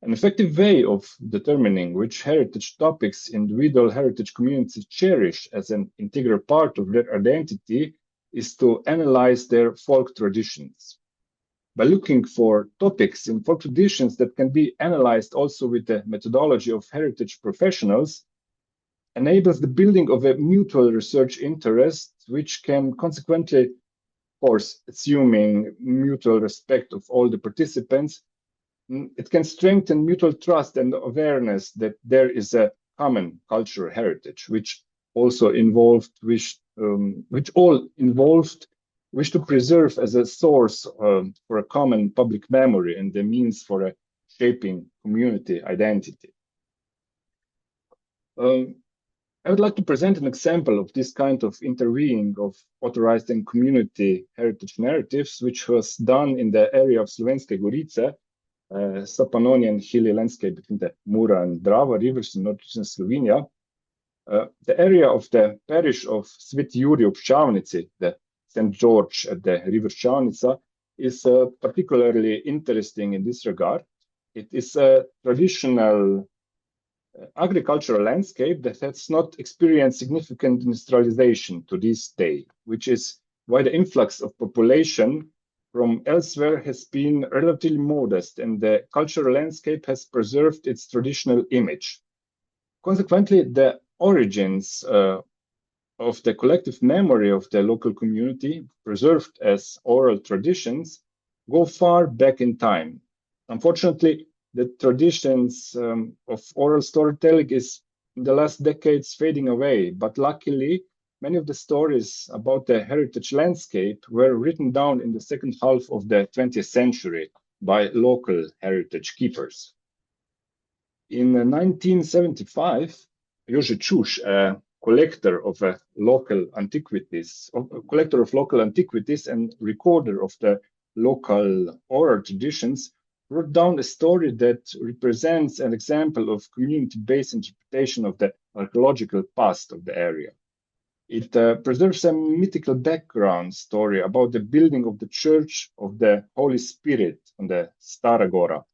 An effective way of determining which heritage topics individual heritage communities cherish as an integral part of their identity is to analyze their folk traditions. By looking for topics in folk traditions that can be analyzed also with the methodology of heritage professionals, enables the building of a mutual research interest, which can consequently, of course, assuming mutual respect of all the participants, it can strengthen mutual trust and awareness that there is a common cultural heritage, which also involved, which all involved wish to preserve as a source for a common public memory and the means for a shaping community identity. I would like to present an example of this kind of interweaving of authorized and community heritage narratives, which was done in the area of Slovenske Gorice, subpannonian hilly landscape between the Mura and Drava rivers in northern Slovenia. The area of the parish of Sveti Jurij ob Ščavnici, the St. George at the river Ščavnica, is particularly interesting in this regard. It is a traditional agricultural landscape that has not experienced significant industrialization to this day, which is why the influx of population from elsewhere has been relatively modest, and the cultural landscape has preserved its traditional image. Consequently, the origins of the collective memory of the local community, preserved as oral traditions, go far back in time. Unfortunately, the traditions of oral storytelling is in the last decades fading away, but luckily, many of the stories about the heritage landscape were written down in the second half of the 20th century by local heritage keepers. In 1975, Jože Čuš, a collector of local antiquities and recorder of the local oral traditions, wrote down a story that represents an example of community-based interpretation of the archaeological past of the area. It preserves a mythical background story about the building of the Church of the Holy Spirit on the Stara Gora.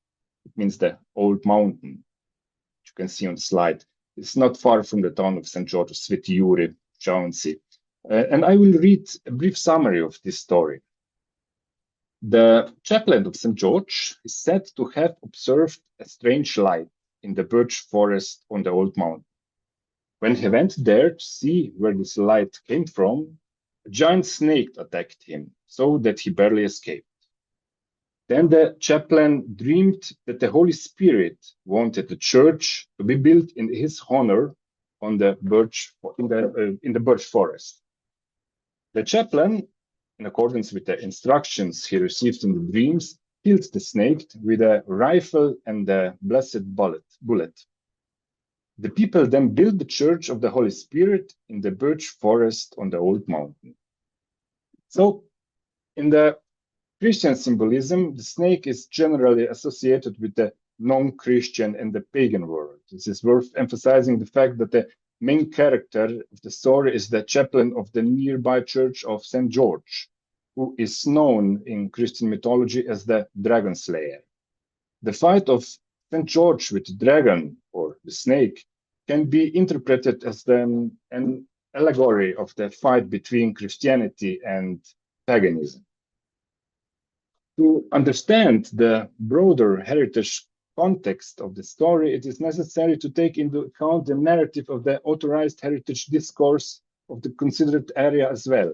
It means the old mountain, which you can see on the slide. It's not far from the town of St. George of Sveti Juri, Chauncey. And I will read a brief summary of this story. The chaplain of St. George is said to have observed a strange light in the birch forest on the old mountain. When he went there to see where this light came from, a giant snake attacked him, so that he barely escaped. Then the chaplain dreamed that the Holy Spirit wanted the church to be built in his honor on the birch in the birch forest. The chaplain, in accordance with the instructions he received in the dreams, killed the snake with a rifle and a blessed bullet. The people then built the Church of the Holy Spirit in the birch forest on the old mountain. So, in the Christian symbolism, the snake is generally associated with the non-Christian and the pagan world. This is worth emphasizing the fact that the main character of the story is the chaplain of the nearby Church of St. George, who is known in Christian mythology as the dragon slayer. The fight of St. George with the dragon, or the snake, can be interpreted as an allegory of the fight between Christianity and paganism. To understand the broader heritage context of the story, it is necessary to take into account the narrative of the authorized heritage discourse of the considered area as well.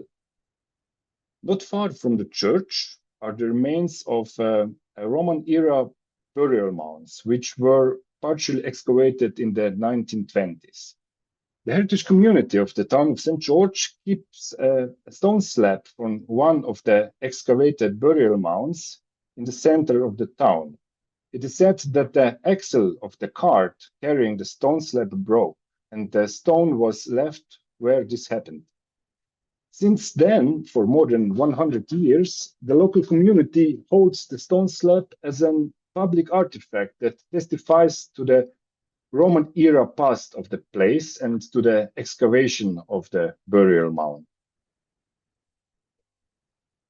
Not far from the church are the remains of a Roman-era burial mounds, which were partially excavated in the 1920s. The heritage community of the town of St. George keeps a stone slab from one of the excavated burial mounds in the center of the town. It is said that the axle of the cart carrying the stone slab broke, and the stone was left where this happened. Since then, for more than 100 years, the local community holds the stone slab as an public artifact that testifies to the Roman-era past of the place and to the excavation of the burial mound.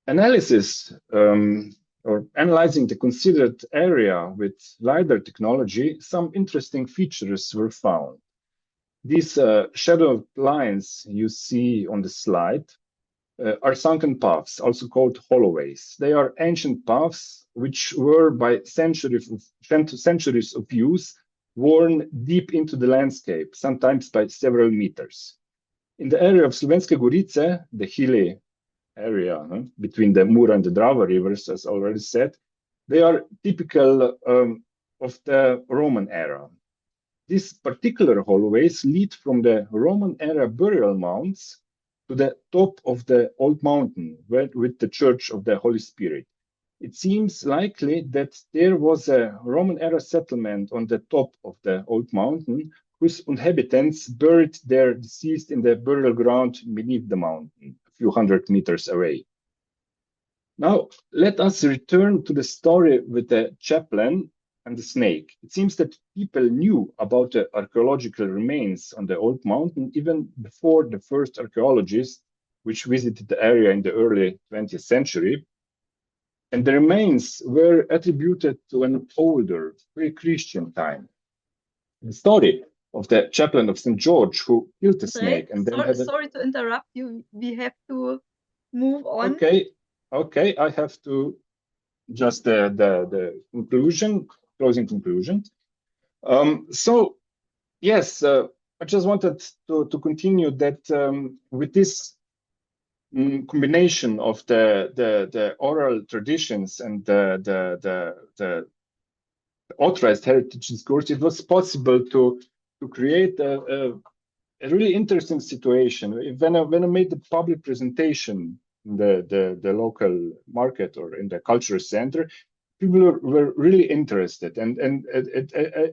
Analysis or analyzing the considered area with LiDAR technology, some interesting features were found. These shadowed lines you see on the slide are sunken paths, also called holloways. They are ancient paths which were by centuries of use worn deep into the landscape, sometimes by several meters. In the area of Slovenske Gorice, the hilly area between the Mura and the Drava rivers, as already said, they are typical of the Roman era. These particular hallways lead from the Roman era burial mounds to the top of the old mountain with the Church of the Holy Spirit. It seems likely that there was a Roman era settlement on the top of the old mountain whose inhabitants buried their deceased in the burial ground beneath the mountain, a few hundred meters away. Now, let us return to the story with the chaplain and the snake. It seems that people knew about the archaeological remains on the old mountain even before the first archaeologists, which visited the area in the early 20th century. And the remains were attributed to an older, pre-Christian time. The story of the chaplain of St. George who killed the snake and then sorry to interrupt you. We have to move on. Okay. I have to just the conclusion, closing conclusion. So yes, I just wanted to continue that with this combination of the oral traditions and the authorized heritage discourse, it was possible to create a really interesting situation. When I made the public presentation in the local market or in the cultural center, people were really interested, and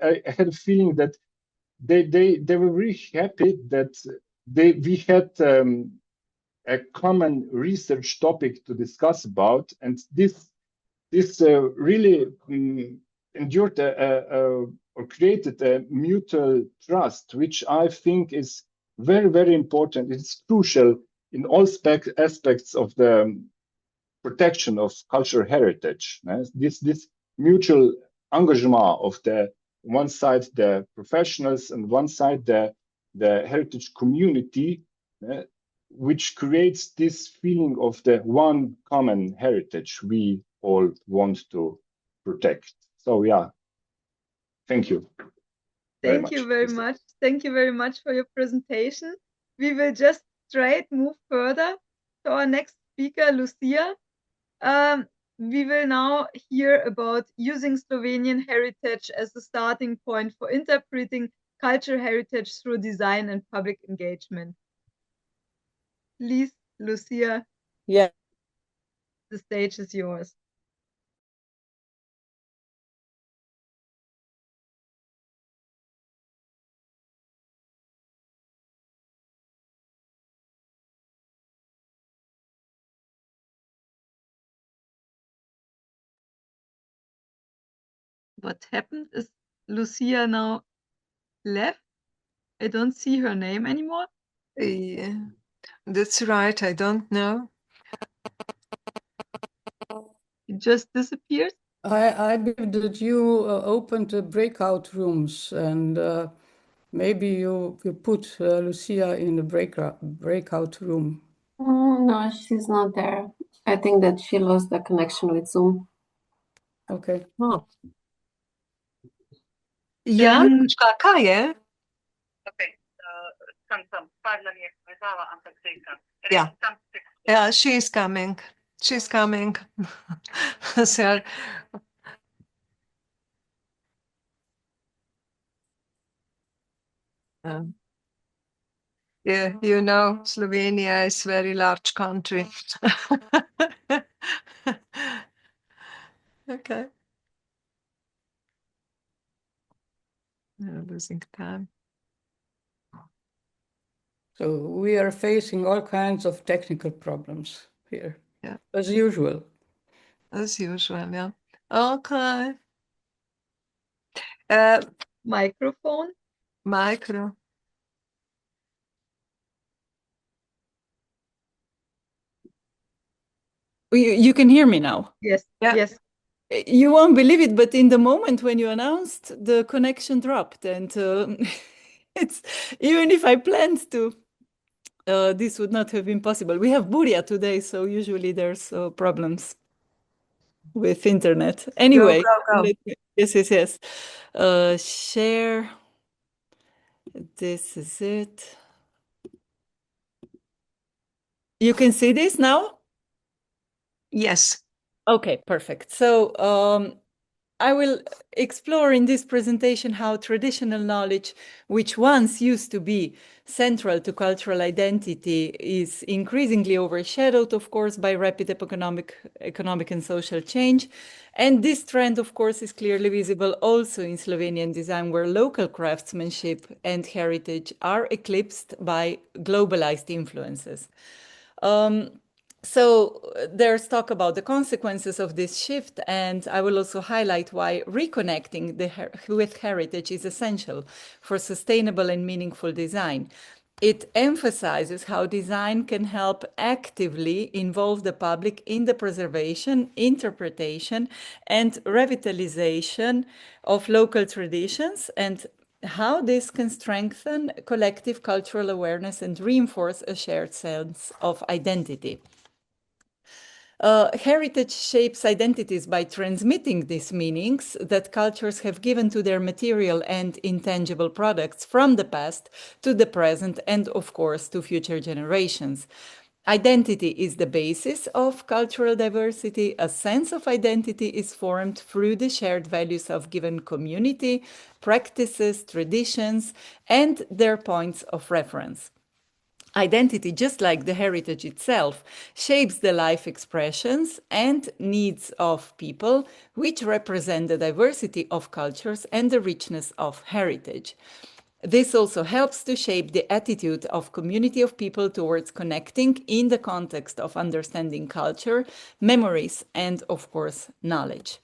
I had a feeling that they were really happy that we had a common research topic to discuss about, and this really endured a or created a mutual trust, which I think is very, very important. It's crucial in all aspects of the protection of cultural heritage. This mutual engagement of the one side the professionals and one side the heritage community, which creates this feeling of the one common heritage we all want to protect. So yeah, thank you. Thank you very much. Thank you very much for your presentation. We will just straight move further to our next speaker, Lucia. We will now hear about using Slovenian heritage as a starting point for interpreting cultural heritage through design and public engagement. Please, Lucia. Yeah. The stage is yours. What happened is Lucia now left. I don't see her name anymore. Yeah, that's right. I don't know. It just disappears. I believe that you opened the breakout rooms, and maybe you put Lucia in the breakout room. No, she's not there. I think that she lost the connection with Zoom. Okay. Oh. Ja, kaj je? Yeah, she's coming. She's coming. So, yeah, you know, Slovenia is a very large country. Okay. Losing time. So we are facing all kinds of technical problems here. Yeah. As usual. As usual, yeah. Okay. Microphone. Micro. You can hear me now? Yes. Yeah. Yes. You won't believe it, but in the moment when you announced, the connection dropped, and it's even if I planned to, this would not have been possible. We have Buria today, so usually there's problems with internet. Anyway, Go. yes. Share. This is it. You can see this now? Yes. Okay, perfect. So I will explore in this presentation how traditional knowledge, which once used to be central to cultural identity, is increasingly overshadowed, of course, by rapid economic and social change. And this trend, of course, is clearly visible also in Slovenian design, where local craftsmanship and heritage are eclipsed by globalized influences. So there's talk about the consequences of this shift, and I will also highlight why reconnecting with heritage is essential for sustainable and meaningful design. It emphasizes how design can help actively involve the public in the preservation, interpretation, and revitalization of local traditions, and how this can strengthen collective cultural awareness and reinforce a shared sense of identity. Heritage shapes identities by transmitting these meanings that cultures have given to their material and intangible products from the past to the present and, of course, to future generations. Identity is the basis of cultural diversity. A sense of identity is formed through the shared values of given community, practices, traditions, and their points of reference. Identity, just like the heritage itself, shapes the life expressions and needs of people, which represent the diversity of cultures and the richness of heritage. This also helps to shape the attitude of community of people towards connecting in the context of understanding culture, memories, and, of course, knowledge.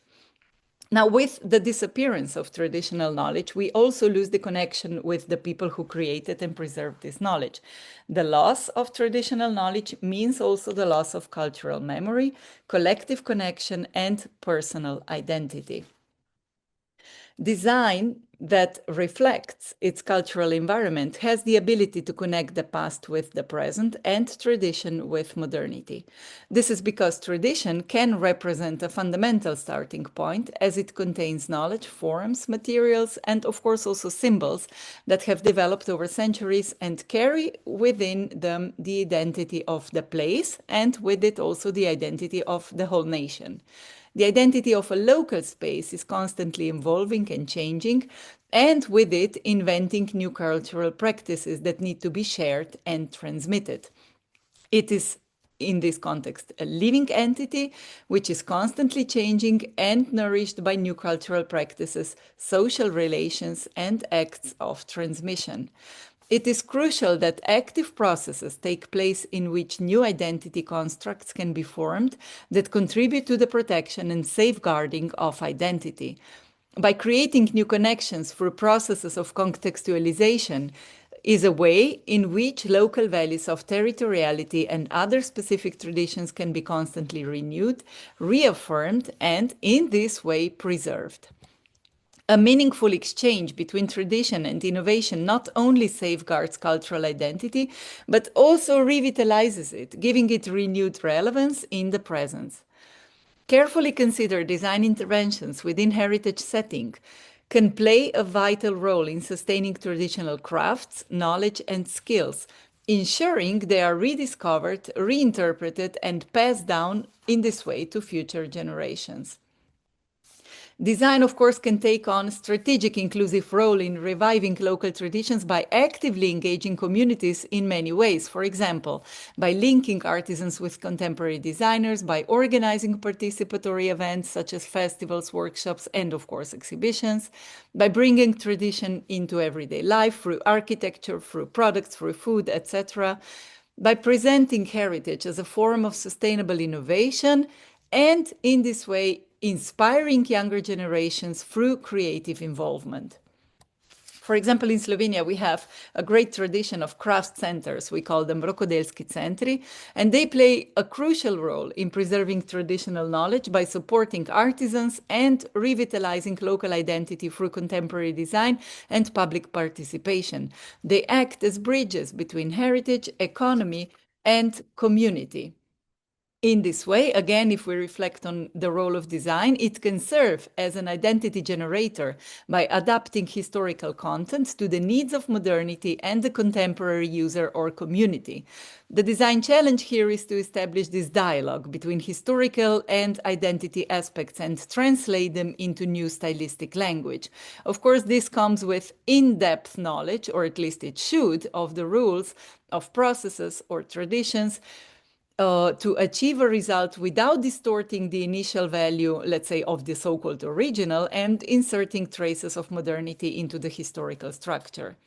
Now, with the disappearance of traditional knowledge, we also lose the connection with the people who created and preserved this knowledge. The loss of traditional knowledge means also the loss of cultural memory, collective connection, and personal identity. Design that reflects its cultural environment has the ability to connect the past with the present and tradition with modernity. This is because tradition can represent a fundamental starting point, as it contains knowledge, forms, materials, and of course also symbols that have developed over centuries and carry within them the identity of the place, and with it also the identity of the whole nation. The identity of a local space is constantly evolving and changing, and with it, inventing new cultural practices that need to be shared and transmitted. It is, in this context, a living entity which is constantly changing and nourished by new cultural practices, social relations, and acts of transmission. It is crucial that active processes take place in which new identity constructs can be formed that contribute to the protection and safeguarding of identity. By creating new connections through processes of contextualization is a way in which local values of territoriality and other specific traditions can be constantly renewed, reaffirmed, and in this way preserved. A meaningful exchange between tradition and innovation not only safeguards cultural identity, but also revitalizes it, giving it renewed relevance in the present. Carefully considered design interventions within heritage setting can play a vital role in sustaining traditional crafts, knowledge, and skills, ensuring they are rediscovered, reinterpreted, and passed down in this way to future generations. Design, of course, can take on a strategic inclusive role in reviving local traditions by actively engaging communities in many ways. For example, by linking artisans with contemporary designers, by organizing participatory events such as festivals, workshops, and of course exhibitions, by bringing tradition into everyday life through architecture, through products, through food, etc., by presenting heritage as a form of sustainable innovation, and in this way inspiring younger generations through creative involvement. For example, in Slovenia, we have a great tradition of craft centers. We call them Rokodelski centri, and they play a crucial role in preserving traditional knowledge by supporting artisans and revitalizing local identity through contemporary design and public participation. They act as bridges between heritage, economy, and community. In this way, again, if we reflect on the role of design, it can serve as an identity generator by adapting historical content to the needs of modernity and the contemporary user or community. The design challenge here is to establish this dialogue between historical and identity aspects and translate them into new stylistic language. Of course, this comes with in-depth knowledge, or at least it should, of the rules of processes or traditions, to achieve a result without distorting the initial value, let's say, of the so-called original and inserting traces of modernity into the historical structure.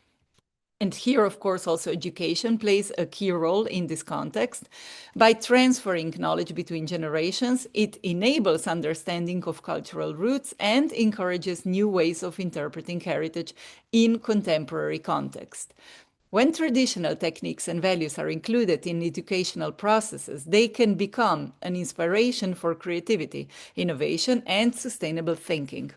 And here, of course, also education plays a key role in this context. By transferring knowledge between generations, it enables understanding of cultural roots and encourages new ways of interpreting heritage in contemporary context. When traditional techniques and values are included in educational processes, they can become an inspiration for creativity, innovation, and sustainable thinking.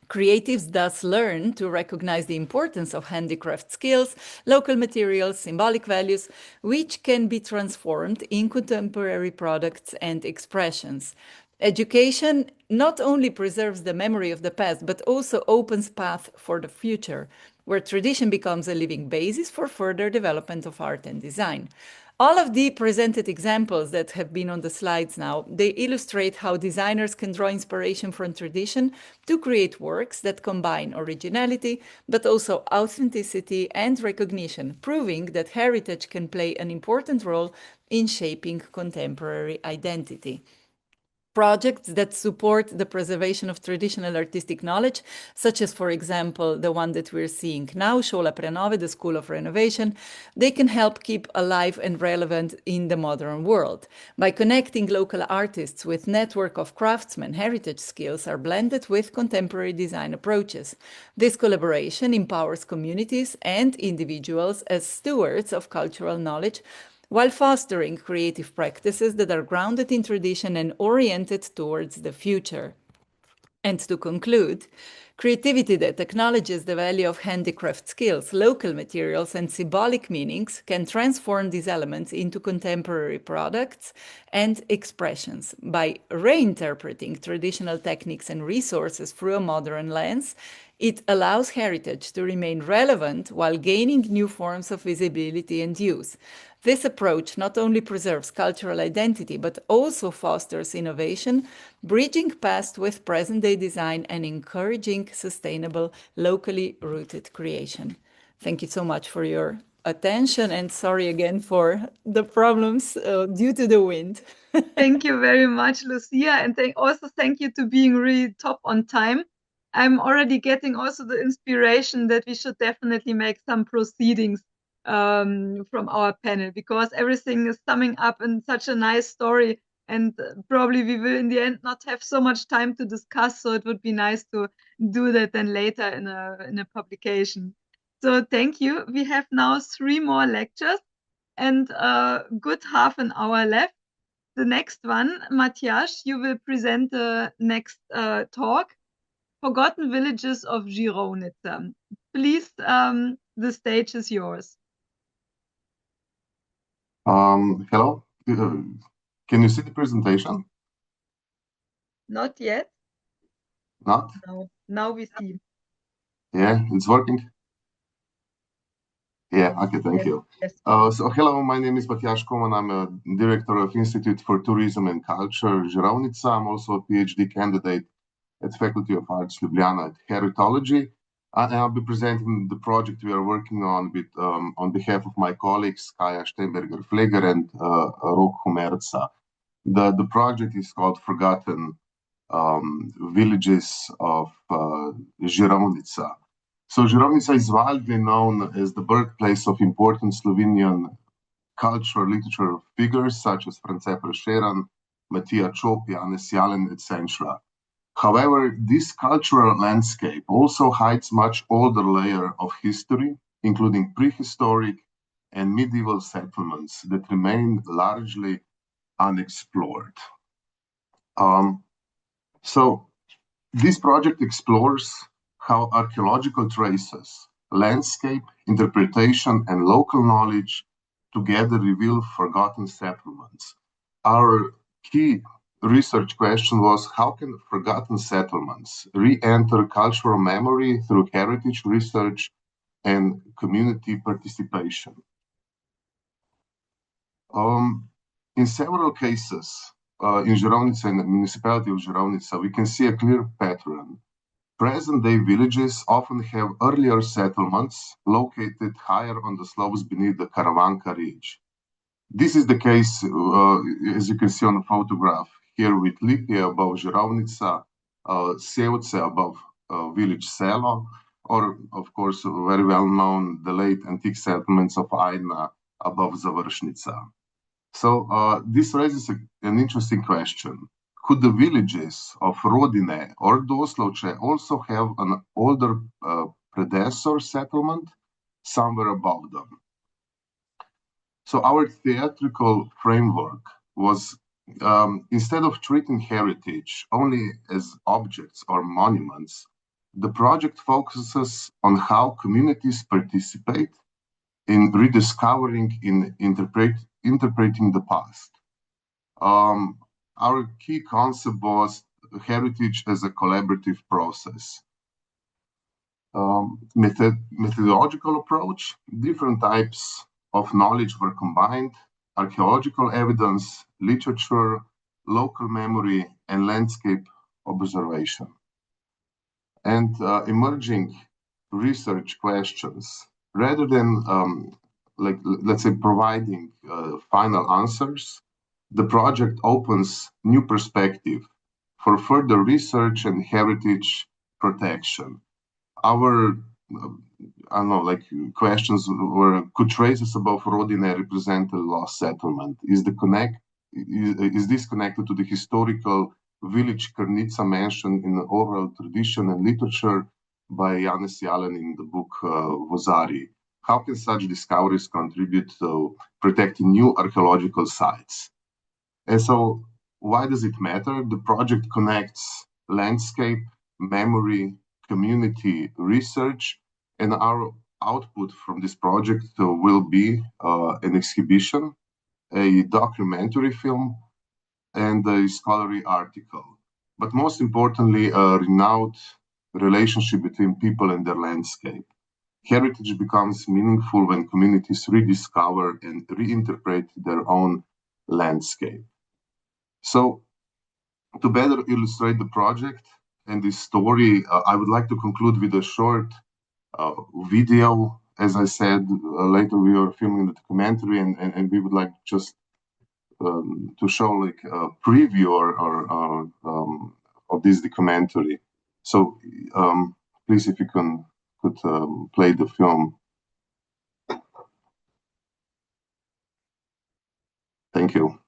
Creatives thus learn to recognize the importance of handicraft skills, local materials, symbolic values, which can be transformed in contemporary products and expressions. Education not only preserves the memory of the past, but also opens path for the future, where tradition becomes a living basis for further development of art and design. All of the presented examples that have been on the slides now, they illustrate how designers can draw inspiration from tradition to create works that combine originality, but also authenticity and recognition, proving that heritage can play an important role in shaping contemporary identity. projects that support the preservation of traditional artistic knowledge, such as, for example, the one that we're seeing now, Škola Prenove, the School of Renovation. They can help keep alive and relevant in the modern world. By connecting local artists with network of craftsmen, heritage skills are blended with contemporary design approaches. This collaboration empowers communities and individuals as stewards of cultural knowledge, while fostering creative practices that are grounded in tradition and oriented towards the future. And to conclude, creativity that acknowledges the value of handicraft skills, local materials, and symbolic meanings can transform these elements into contemporary products and expressions. By reinterpreting traditional techniques and resources through a modern lens, it allows heritage to remain relevant while gaining new forms of visibility and use. This approach not only preserves cultural identity, but also fosters innovation, bridging past with present-day design and encouraging sustainable, locally rooted creation. Thank you so much for your attention, and sorry again for the problems due to the wind. Thank you very much, Lucia, and also thank you to being really top on time. I'm already getting also the inspiration that we should definitely make some proceedings from our panel, because everything is summing up in such a nice story, and probably we will in the end not have so much time to discuss, so it would be nice to do that then later in a publication. So thank you. We have now 3 more lectures and a good half an hour left. The next one, Matthias, you will present the next talk, Forgotten Villages of Žirovnica. Please, the stage is yours. Hello, can you see the presentation? Not yet. Not? No, now we see. Yeah, it's working? Yeah, okay, thank you. Yes. So hello, my name is Matthias Kuman. I'm a director of Institute for Tourism and Culture, Žirovnica. I'm also a PhD candidate at Faculty of Arts, Ljubljana, at Heritology. And I'll be presenting the project we are working on with, on behalf of my colleagues, Kaja Steinberger-Pfleger and Rok Humerca. The project is called Forgotten Villages of Žirovnica. So Žirovnica is widely known as the birthplace of important Slovenian cultural literature figures such as France Prešeren, Matija Čop, Janez Jalen, etc. However, this cultural landscape also hides much older layer of history, including prehistoric and medieval settlements that remain largely unexplored. So this project explores how archaeological traces, landscape, interpretation, and local knowledge together reveal forgotten settlements. Our key research question was, how can forgotten settlements re-enter cultural memory through heritage research and community participation? In several cases in Žirovnica, in the municipality of Žirovnica, we can see a clear pattern. Present-day villages often have earlier settlements located higher on the slopes beneath the Karavanka Ridge. This is the case, as you can see on the photograph, here with Lipje above Žirovnica, Sevce above village Selo, or of course very well known the late antique settlements of Ajna above Završnica. So this raises an interesting question. Could the villages of Rodine or Doslovče also have an older predecessor settlement somewhere above them? So our theatrical framework was, instead of treating heritage only as objects or monuments, the project focuses on how communities participate in rediscovering, in interpreting the past. Our key concept was heritage as a collaborative process. Methodological approach, different types of knowledge were combined: archaeological evidence, literature, local memory, and landscape observation. And emerging research questions, rather than let's say providing final answers, the project opens new perspective for further research and heritage protection. Our I don't know, like questions were: could traces above Rodine represent a lost settlement? Is this connected to the historical village Krnica mentioned in the oral tradition and literature by Janez Jalen in the book Vozari? How can such discoveries contribute to protecting new archaeological sites? And so, why does it matter? The project connects landscape, memory, community research, and our output from this project will be an exhibition, a documentary film, and a scholarly article. But most importantly, a renowned relationship between people and their landscape. Heritage becomes meaningful when communities rediscover and reinterpret their own landscape. So, to better illustrate the project and this story, I would like to conclude with a short video. As I said, later we are filming the documentary, and we would like just to show like a preview of this documentary. So please, if you could play the film. Thank you.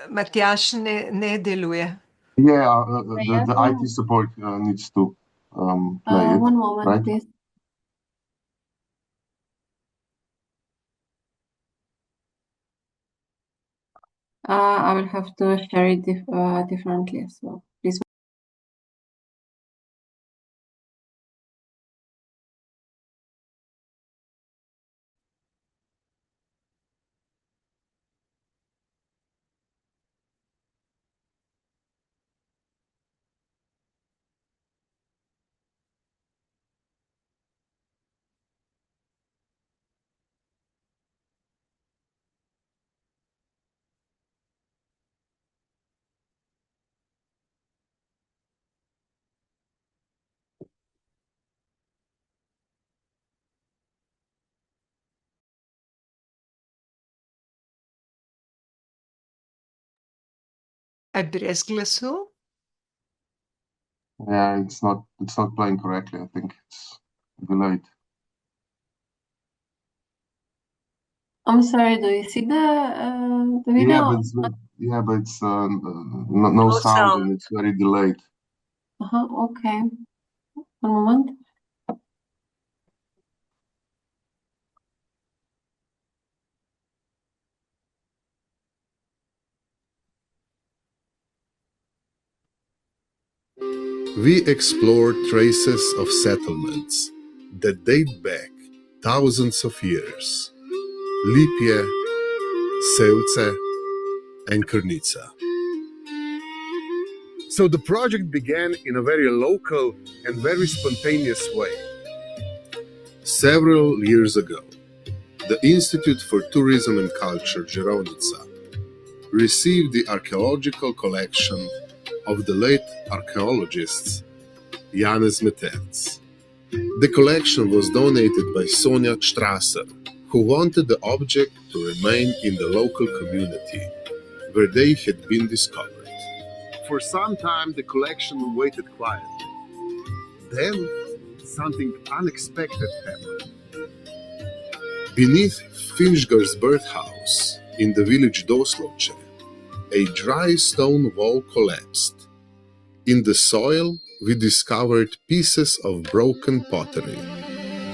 Matjaž ne deluje. Yeah, the IT support needs to play it. One moment, right? please. I will have to share it differently, so please. Brez glasu? Yeah, it's not playing correctly. I think it's delayed. I'm sorry, do you see the video? Yeah, but it's no sound, and it's very delayed. Okay. One moment. We explore traces of settlements that date back thousands of years. Lipje, Sevce, and Krnica. So the project began in a very local and very spontaneous way. Several years ago, the Institute for Tourism and Culture, Žirovnica, received the archaeological collection of the late archaeologists Janez Metevc. The collection was donated by Sonja Strasser, who wanted the object to remain in the local community where they had been discovered. For some time, the collection waited quietly. Then, something unexpected happened. Beneath Finžgar's birdhouse in the village Doslovce, a dry stone wall collapsed. In the soil, we discovered pieces of broken pottery.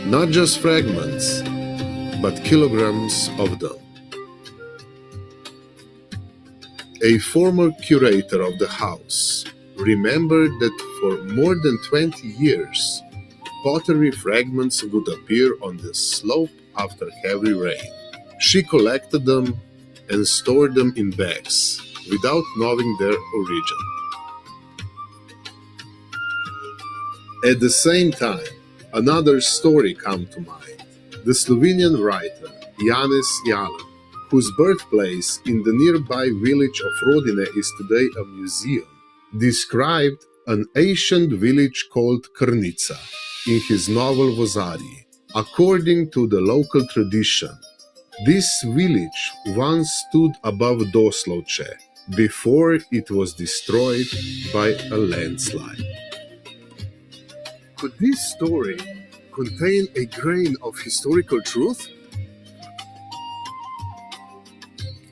Not just fragments, but kilograms of them. A former curator of the house remembered that for more than 20 years, pottery fragments would appear on the slope after heavy rain. She collected them and stored them in bags without knowing their origin. At the same time, another story came to mind. The Slovenian writer Janez Jalen whose birthplace in the nearby village of Rodine is today a museum, described an ancient village called Crnica in his novel Vozari. According to the local tradition, this village once stood above Doslovce before it was destroyed by a landslide. Could this story contain a grain of historical truth?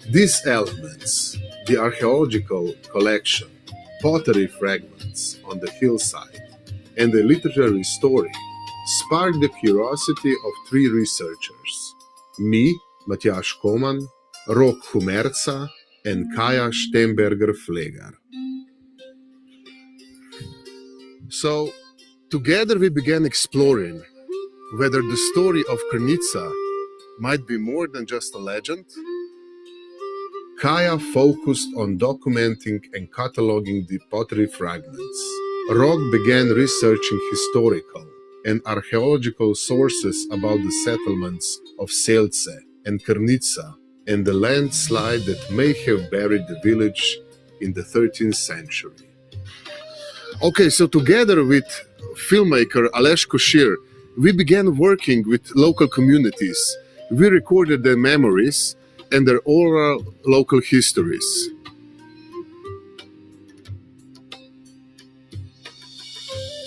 These elements, the archaeological collection, pottery fragments on the hillside, and the literary story sparked the curiosity of three researchers, me, Matthias Koman, Rok Humerca, and Kaja Stemberger-Pfleger. So, together we began exploring whether the story of Crnica might be more than just a legend. Kaja focused on documenting and cataloging the pottery fragments. Rok began researching historical and archaeological sources about the settlements of Selce and Crnica and the landslide that may have buried the village in the 13th century. Okay, so together with filmmaker Aleš Košir, we began working with local communities. We recorded their memories and their oral local histories.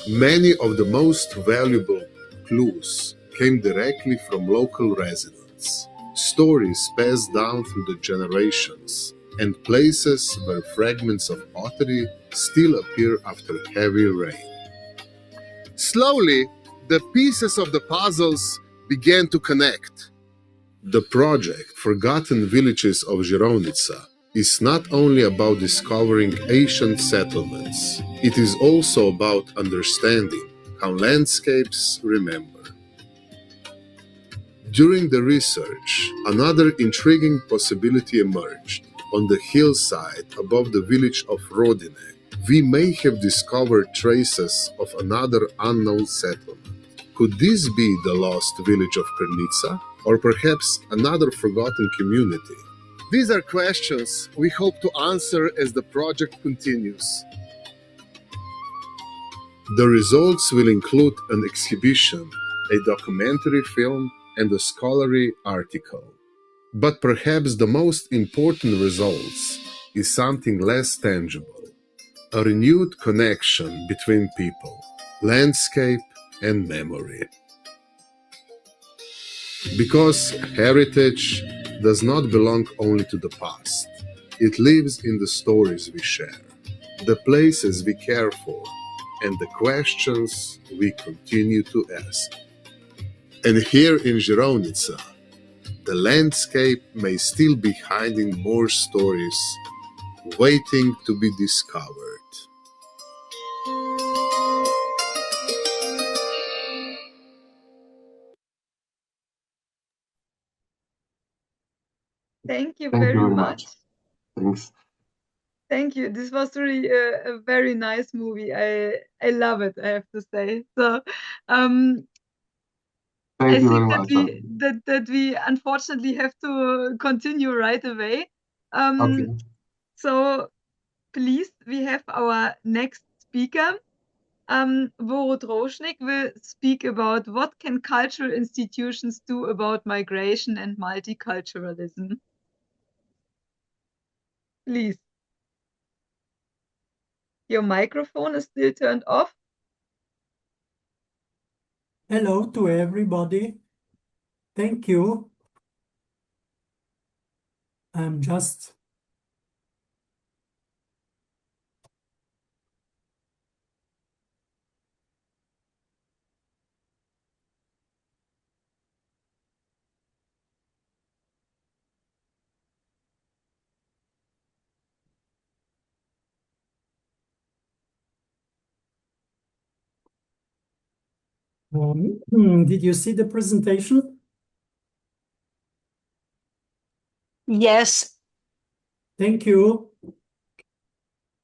Many of the most valuable clues came directly from local residents, stories passed down through the generations, and places where fragments of pottery still appear after heavy rain. Slowly, the pieces of the puzzles began to connect. The project Forgotten Villages of Žirovnica is not only about discovering ancient settlements, it is also about understanding how landscapes remember. During the research, another intriguing possibility emerged. On the hillside above the village of Rodine, we may have discovered traces of another unknown settlement. Could this be the lost village of Crnica, or perhaps another forgotten community? These are questions we hope to answer as the project continues. The results will include an exhibition, a documentary film, and a scholarly article. But perhaps the most important results is something less tangible, a renewed connection between people, landscape, and memory. Because heritage does not belong only to the past. It lives in the stories we share, the places we care for, and the questions we continue to ask. And here in Žirovnica, the landscape may still be hiding more stories, waiting to be discovered. Thank you very much. Thanks. Thank you. This was really a very nice movie. I love it, I have to say. So Thank you very think much. that we unfortunately have to continue right away. Okay. So please, we have our next speaker. Borut Rošnik will speak about what can cultural institutions do about migration and multiculturalism. Please. Your microphone is still turned off. Hello to everybody. Thank you. I'm just did you see the presentation? Yes. Thank you.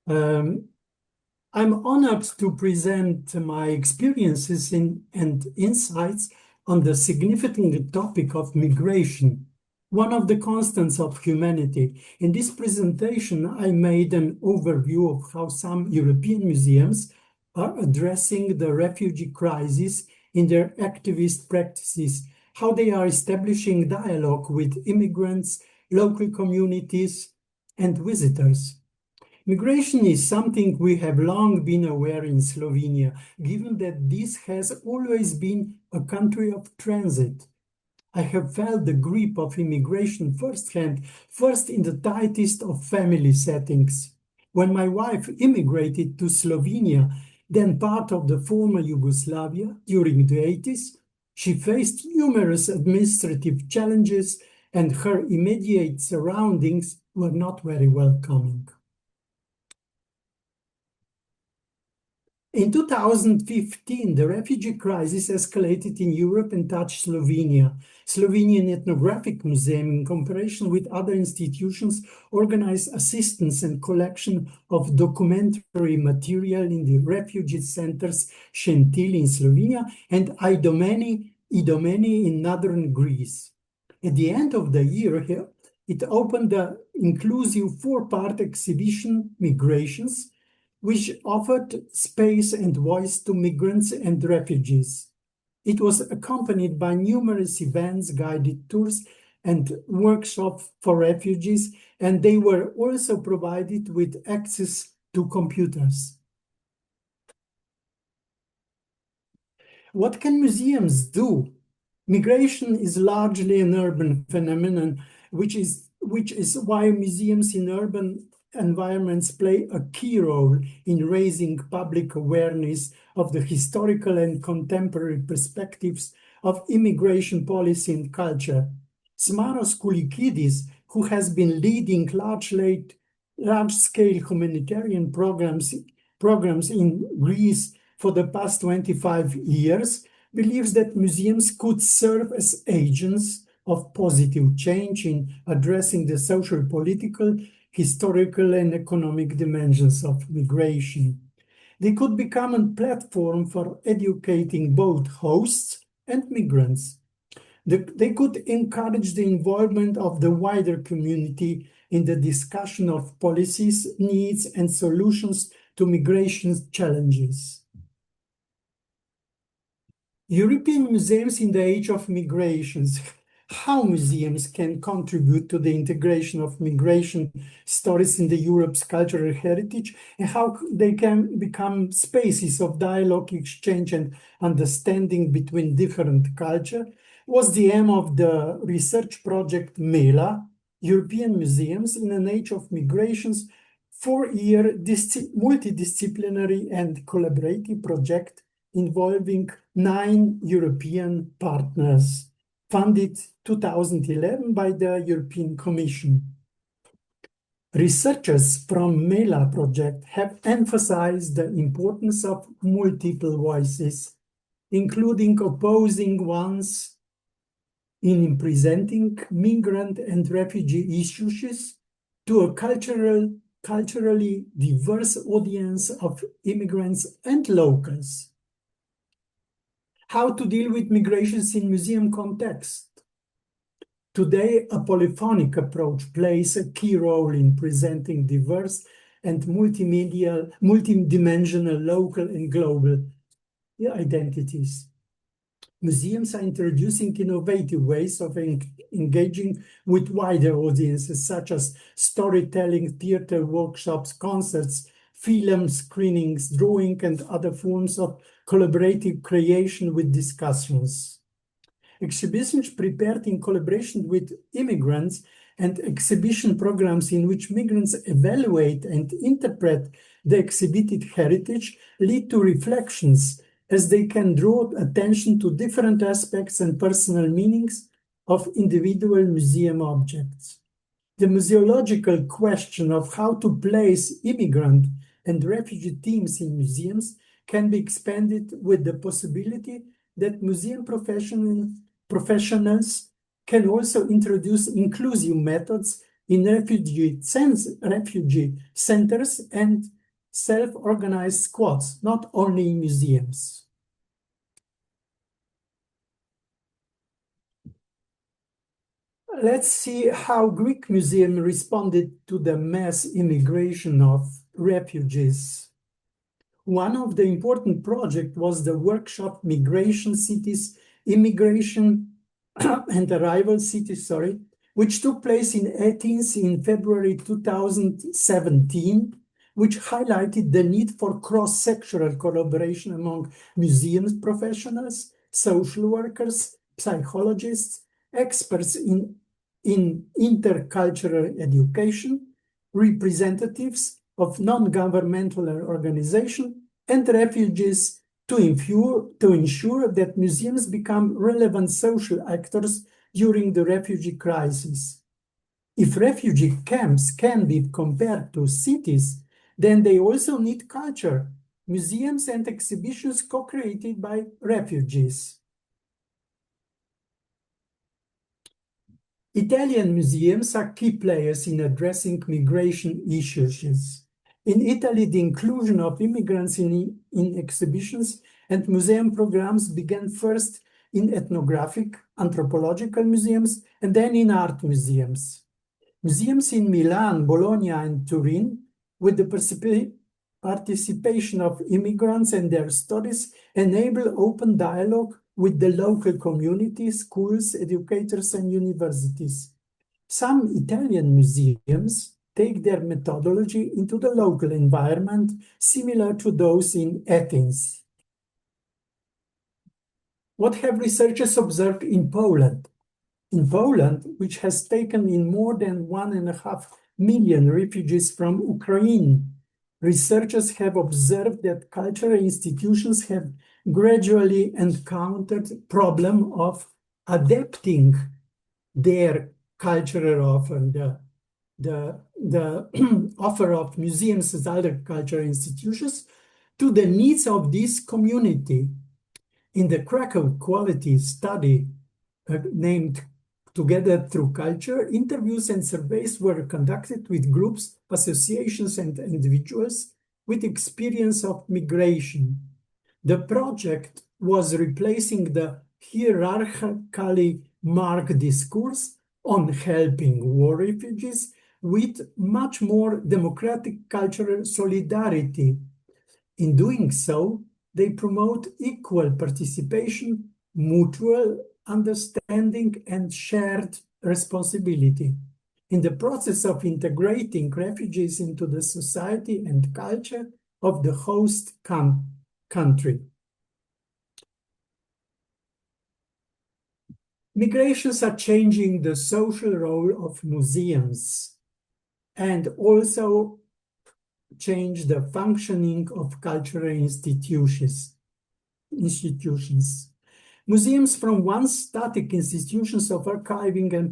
I'm honored to present my experiences and insights on the significant topic of migration one of the constants of humanity. In this presentation, I made an overview of how some European museums are addressing the refugee crisis in their activist practices, how they are establishing dialogue with immigrants, local communities, and visitors. Migration is something we have long been aware in Slovenia, given that this has always been a country of transit. I have felt the grip of immigration firsthand, first in the tightest of family settings. When my wife immigrated to Slovenia, then part of the former Yugoslavia, during the 80s, she faced numerous administrative challenges and her immediate surroundings were not very welcoming. In 2015, the refugee crisis escalated in Europe and touched Slovenia. Slovenian Ethnographic Museum, in cooperation with other institutions, organized assistance and collection of documentary material in the refugee centers Šentilj in Slovenia and Idomeni in northern Greece. At the end of the year, it opened the inclusive four-part exhibition, Migrations, which offered space and voice to migrants and refugees. It was accompanied by numerous events, guided tours, and workshops for refugees, and they were also provided with access to computers. What can museums do? Migration is largely an urban phenomenon, which is why museums in urban environments play a key role in raising public awareness of the historical and contemporary perspectives of immigration policy and culture. Smaros Koulikidis, who has been leading large-scale humanitarian programs in Greece for the past 25 years, believes that museums could serve as agents of positive change in addressing the social, political, historical and economic dimensions of migration. They could become a platform for educating both hosts and migrants. They could encourage the involvement of the wider community in the discussion of policies, needs, and solutions to migration challenges. European museums in the age of migrations. How museums can contribute to the integration of migration stories in Europe's cultural heritage, and how they can become spaces of dialogue, exchange, and understanding between different cultures, was the aim of the research project MELA, European Museums in an Age of Migrations, 4-year multidisciplinary and collaborative project involving 9 European partners, funded 2011 by the European Commission. Researchers from MELA project have emphasized the importance of multiple voices, including opposing ones in presenting migrant and refugee issues to a culturally diverse audience of immigrants and locals. How to deal with migrations in museum context. Today, a polyphonic approach plays a key role in presenting diverse and multidimensional local and global identities. Museums are introducing innovative ways of engaging with wider audiences, such as storytelling, theater workshops, concerts, film screenings, drawing, and other forms of collaborative creation with discussions. Exhibitions prepared in collaboration with immigrants and exhibition programs in which migrants evaluate and interpret the exhibited heritage lead to reflections, as they can draw attention to different aspects and personal meanings of individual museum objects. The museological question of how to place immigrant and refugee themes in museums can be expanded with the possibility that museum professionals can also introduce inclusive methods in refugee centers and self-organized squads, not only in museums. let's see how Greek museum responded to the mass immigration of refugees. One of the important projects was the workshop Migration Cities, Immigration and Arrival Cities, which took place in Athens in February 2017, which highlighted the need for cross-sectoral collaboration among museums professionals, social workers, psychologists, experts in intercultural education, representatives of non-governmental organizations, and refugees to ensure that museums become relevant social actors during the refugee crisis. If refugee camps can be compared to cities, then they also need culture, museums and exhibitions co-created by refugees. Italian museums are key players in addressing migration issues. In Italy, the inclusion of immigrants in exhibitions and museum programs began first in ethnographic, anthropological museums, and then in art museums. Museums in Milan, Bologna, and Turin, with the participation of immigrants and their stories, enable open dialogue with the local community, schools, educators, and universities. Some Italian museums take their methodology into the local environment, similar to those in Athens. What have researchers observed in Poland? In Poland, which has taken in more than 1.5 million refugees from Ukraine, researchers have observed that cultural institutions have gradually encountered the problem of adapting their cultural offer, the offer of museums and other cultural institutions to the needs of this community. In the Krakow Quality Study named Together Through Culture, interviews and surveys were conducted with groups, associations, and individuals with experience of migration. The project was replacing the hierarchically marked discourse on helping war refugees with much more democratic cultural solidarity. In doing so, they promote equal participation, mutual understanding, and shared responsibility. In the process of integrating refugees into the society and culture of the host country. Migrations are changing the social role of museums and also change the functioning of cultural institutions. Museums, from once static institutions of archiving and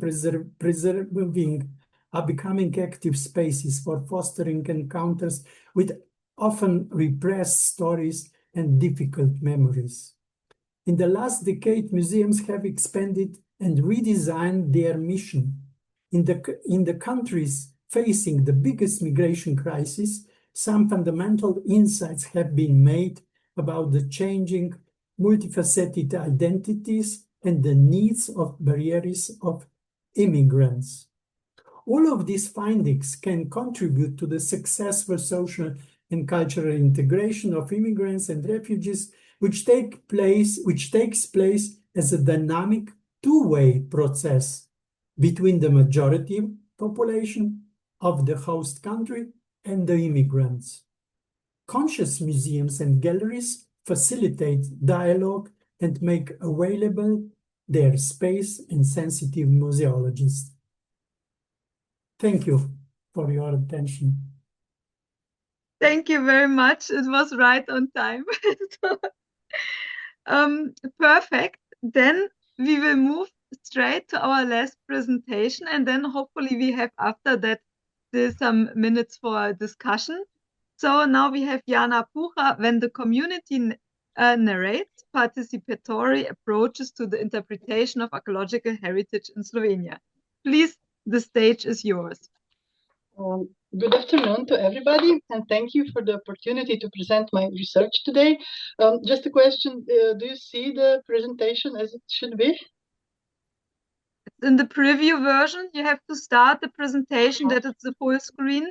preserving, are becoming active spaces for fostering encounters with often repressed stories and difficult memories. In the last decade, museums have expanded and redesigned their mission. In the countries facing the biggest migration crisis, some fundamental insights have been made about the changing multifaceted identities and the needs of barriers of immigrants. All of these findings can contribute to the successful social and cultural integration of immigrants and refugees, which takes place as a dynamic two-way process between the majority population of the host country and the immigrants. Conscious museums and galleries facilitate dialogue and make available their space and sensitive museologists. Thank you for your attention. Thank you very much. It was right on time. Perfect. Then we will move straight to our last presentation, and then hopefully we have after that some minutes for discussion. So now we have Jana Pucha, when the community narrates participatory approaches to the interpretation of archaeological heritage in Slovenia. Please, the stage is yours. Good afternoon to everybody, and thank you for the opportunity to present my research today. Just a question, do you see the presentation as it should be? in the preview version, you have to start the presentation that it's the full screen.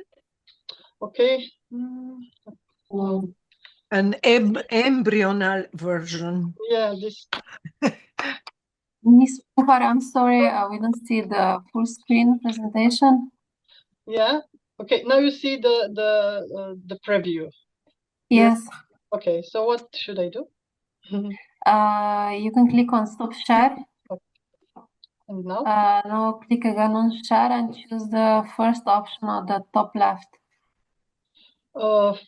Okay. An embryonal version. Yeah, this. Miss Puhar, I'm sorry, we don't see the full screen presentation. Yeah. Okay. Now you see the preview. Yes. Okay. So what should I do? You can click on Stop Share. And now? Now click again on Share and choose the first option on the top left.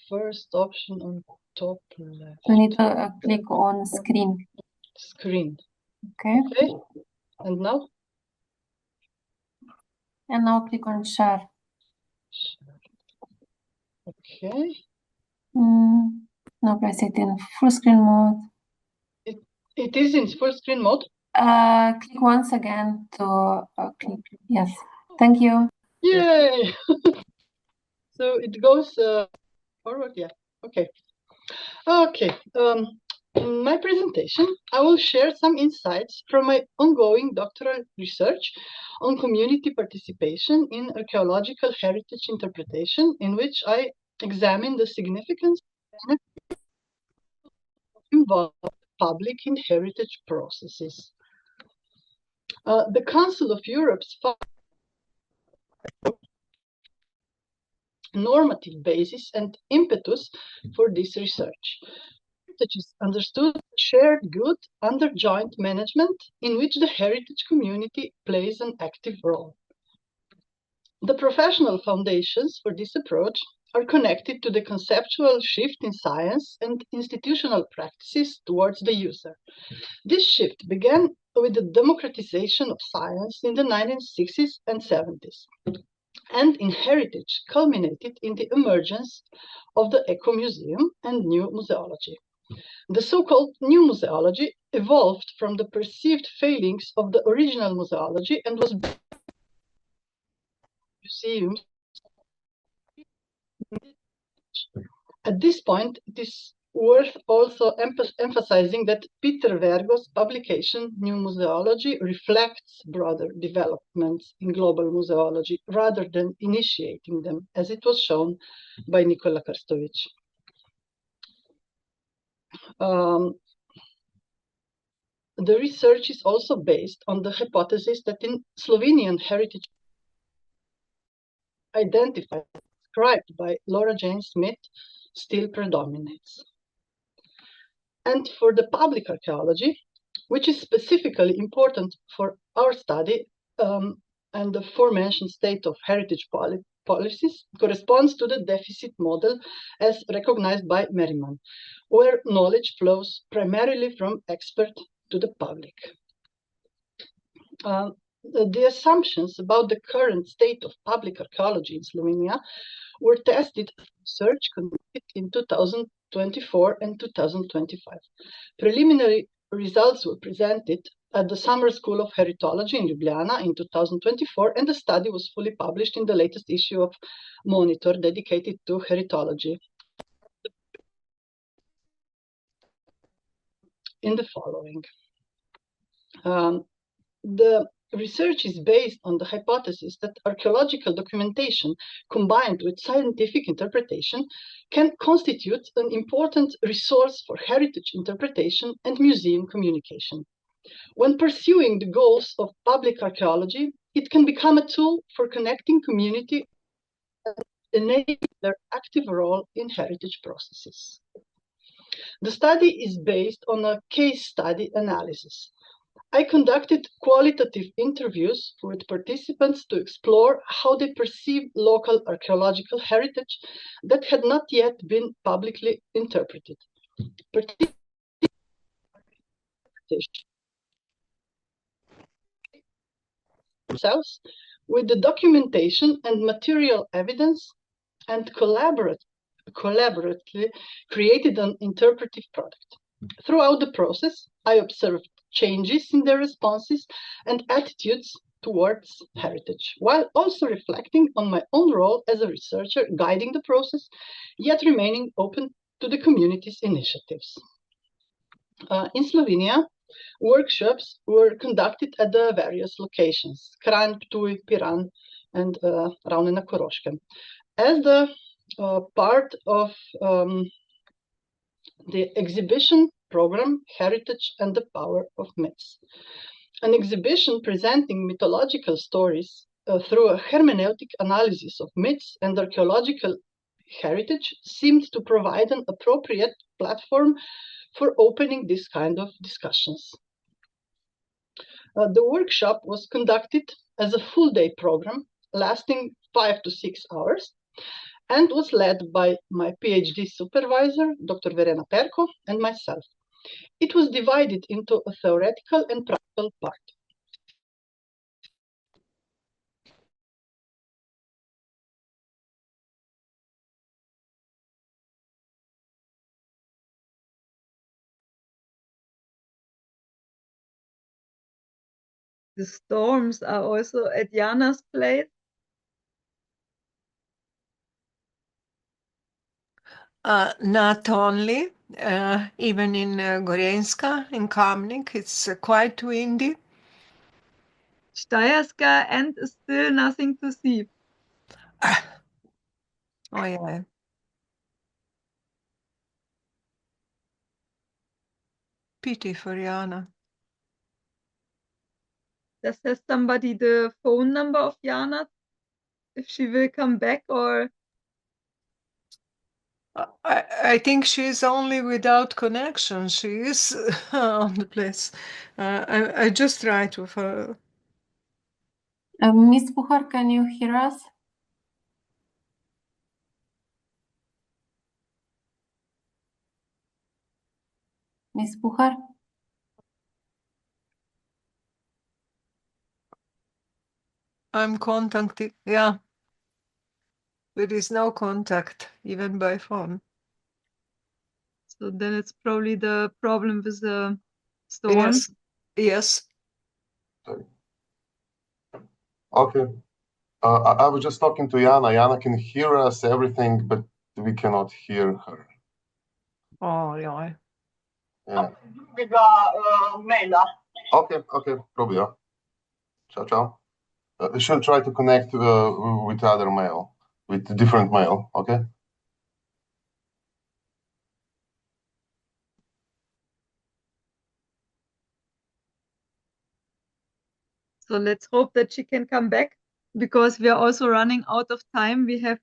First option on top left. You need to click on Screen. Screen. Okay. Okay. And now? And now click on Share. Okay. Now press it in full screen mode. It is in full screen mode? Click once again to click. Yes. Thank you. Yay! So it goes forward. Yeah. Okay. Okay. In my presentation, I will share some insights from my ongoing doctoral research on community participation in archaeological heritage interpretation, in which I examine the significance of involved public in heritage processes. The Council of Europe's normative basis and impetus for this research. Heritage is understood as shared good under joint management in which the heritage community plays an active role. The professional foundations for this approach are connected to the conceptual shift in science and institutional practices towards the user. This shift began with the democratization of science in the 1960s and 70s. And in heritage culminated in the emergence of the eco-museum and new museology. The so-called new museology evolved from the perceived failings of the original museology and was museums. At this point, it is worth also emphasizing that Peter Vergo's publication, New Museology, reflects broader developments in global museology rather than initiating them, as it was shown by Nikola Krstovic. The research is also based on the hypothesis that in Slovenian heritage identified, described by Laura Jane Smith, still predominates. And for the public archaeology, which is specifically important for our study, and the aforementioned state of heritage policies corresponds to the deficit model as recognized by Merriman, where knowledge flows primarily from expert to the public. The assumptions about the current state of public archaeology in Slovenia were tested in research conducted in 2024 and 2025. Preliminary results were presented at the Summer School of Heritology in Ljubljana in 2024, and the study was fully published in the latest issue of Monitor dedicated to heritology. In the following. The research is based on the hypothesis that archaeological documentation combined with scientific interpretation can constitute an important resource for heritage interpretation and museum communication. When pursuing the goals of public archaeology, it can become a tool for connecting community and enabling their active role in heritage processes. The study is based on a case study analysis. I conducted qualitative interviews with participants to explore how they perceive local archaeological heritage that had not yet been publicly interpreted. Themselves with the documentation and material evidence and collaboratively created an interpretive product. Throughout the process, I observed changes in their responses and attitudes towards heritage, while also reflecting on my own role as a researcher guiding the process, yet remaining open to the community's initiatives. In Slovenia, Workshops were conducted at the various locations, Kranj, Ptuj, Piran, and Ravne na Koroškem. As the part of the exhibition program, Heritage and the Power of Myths. An exhibition presenting mythological stories through a hermeneutic analysis of myths and archaeological heritage seemed to provide an appropriate platform for opening this kind of discussions. The workshop was conducted as a full-day program lasting 5 to 6 hours and was led by my PhD supervisor, Dr. Verena Perko, and myself. It was divided into a theoretical and practical part. The storms are also at Jana's place. Not only, even in Gorenska, in Kamnik, it's quite windy. Steyerska and still nothing to see. Oh yeah. Pity for Jana. Has somebody the phone number of Jana? If she will come back, or I think she's only without connection. She is on the place. I just tried with her. Miss Puhar, can you hear us? Miss Puhar? I'm contacting, yeah. There is no contact, even by phone. So then it's probably the problem with the storms. Yes. Sorry. Okay. I was just talking to Jana. Jana can hear us, everything, but we cannot hear her. Oh, yeah. Yeah. Okay, probably, yeah. Ciao. She'll try to connect with other mail, with different mail, okay? So let's hope that she can come back, because we are also running out of time. We have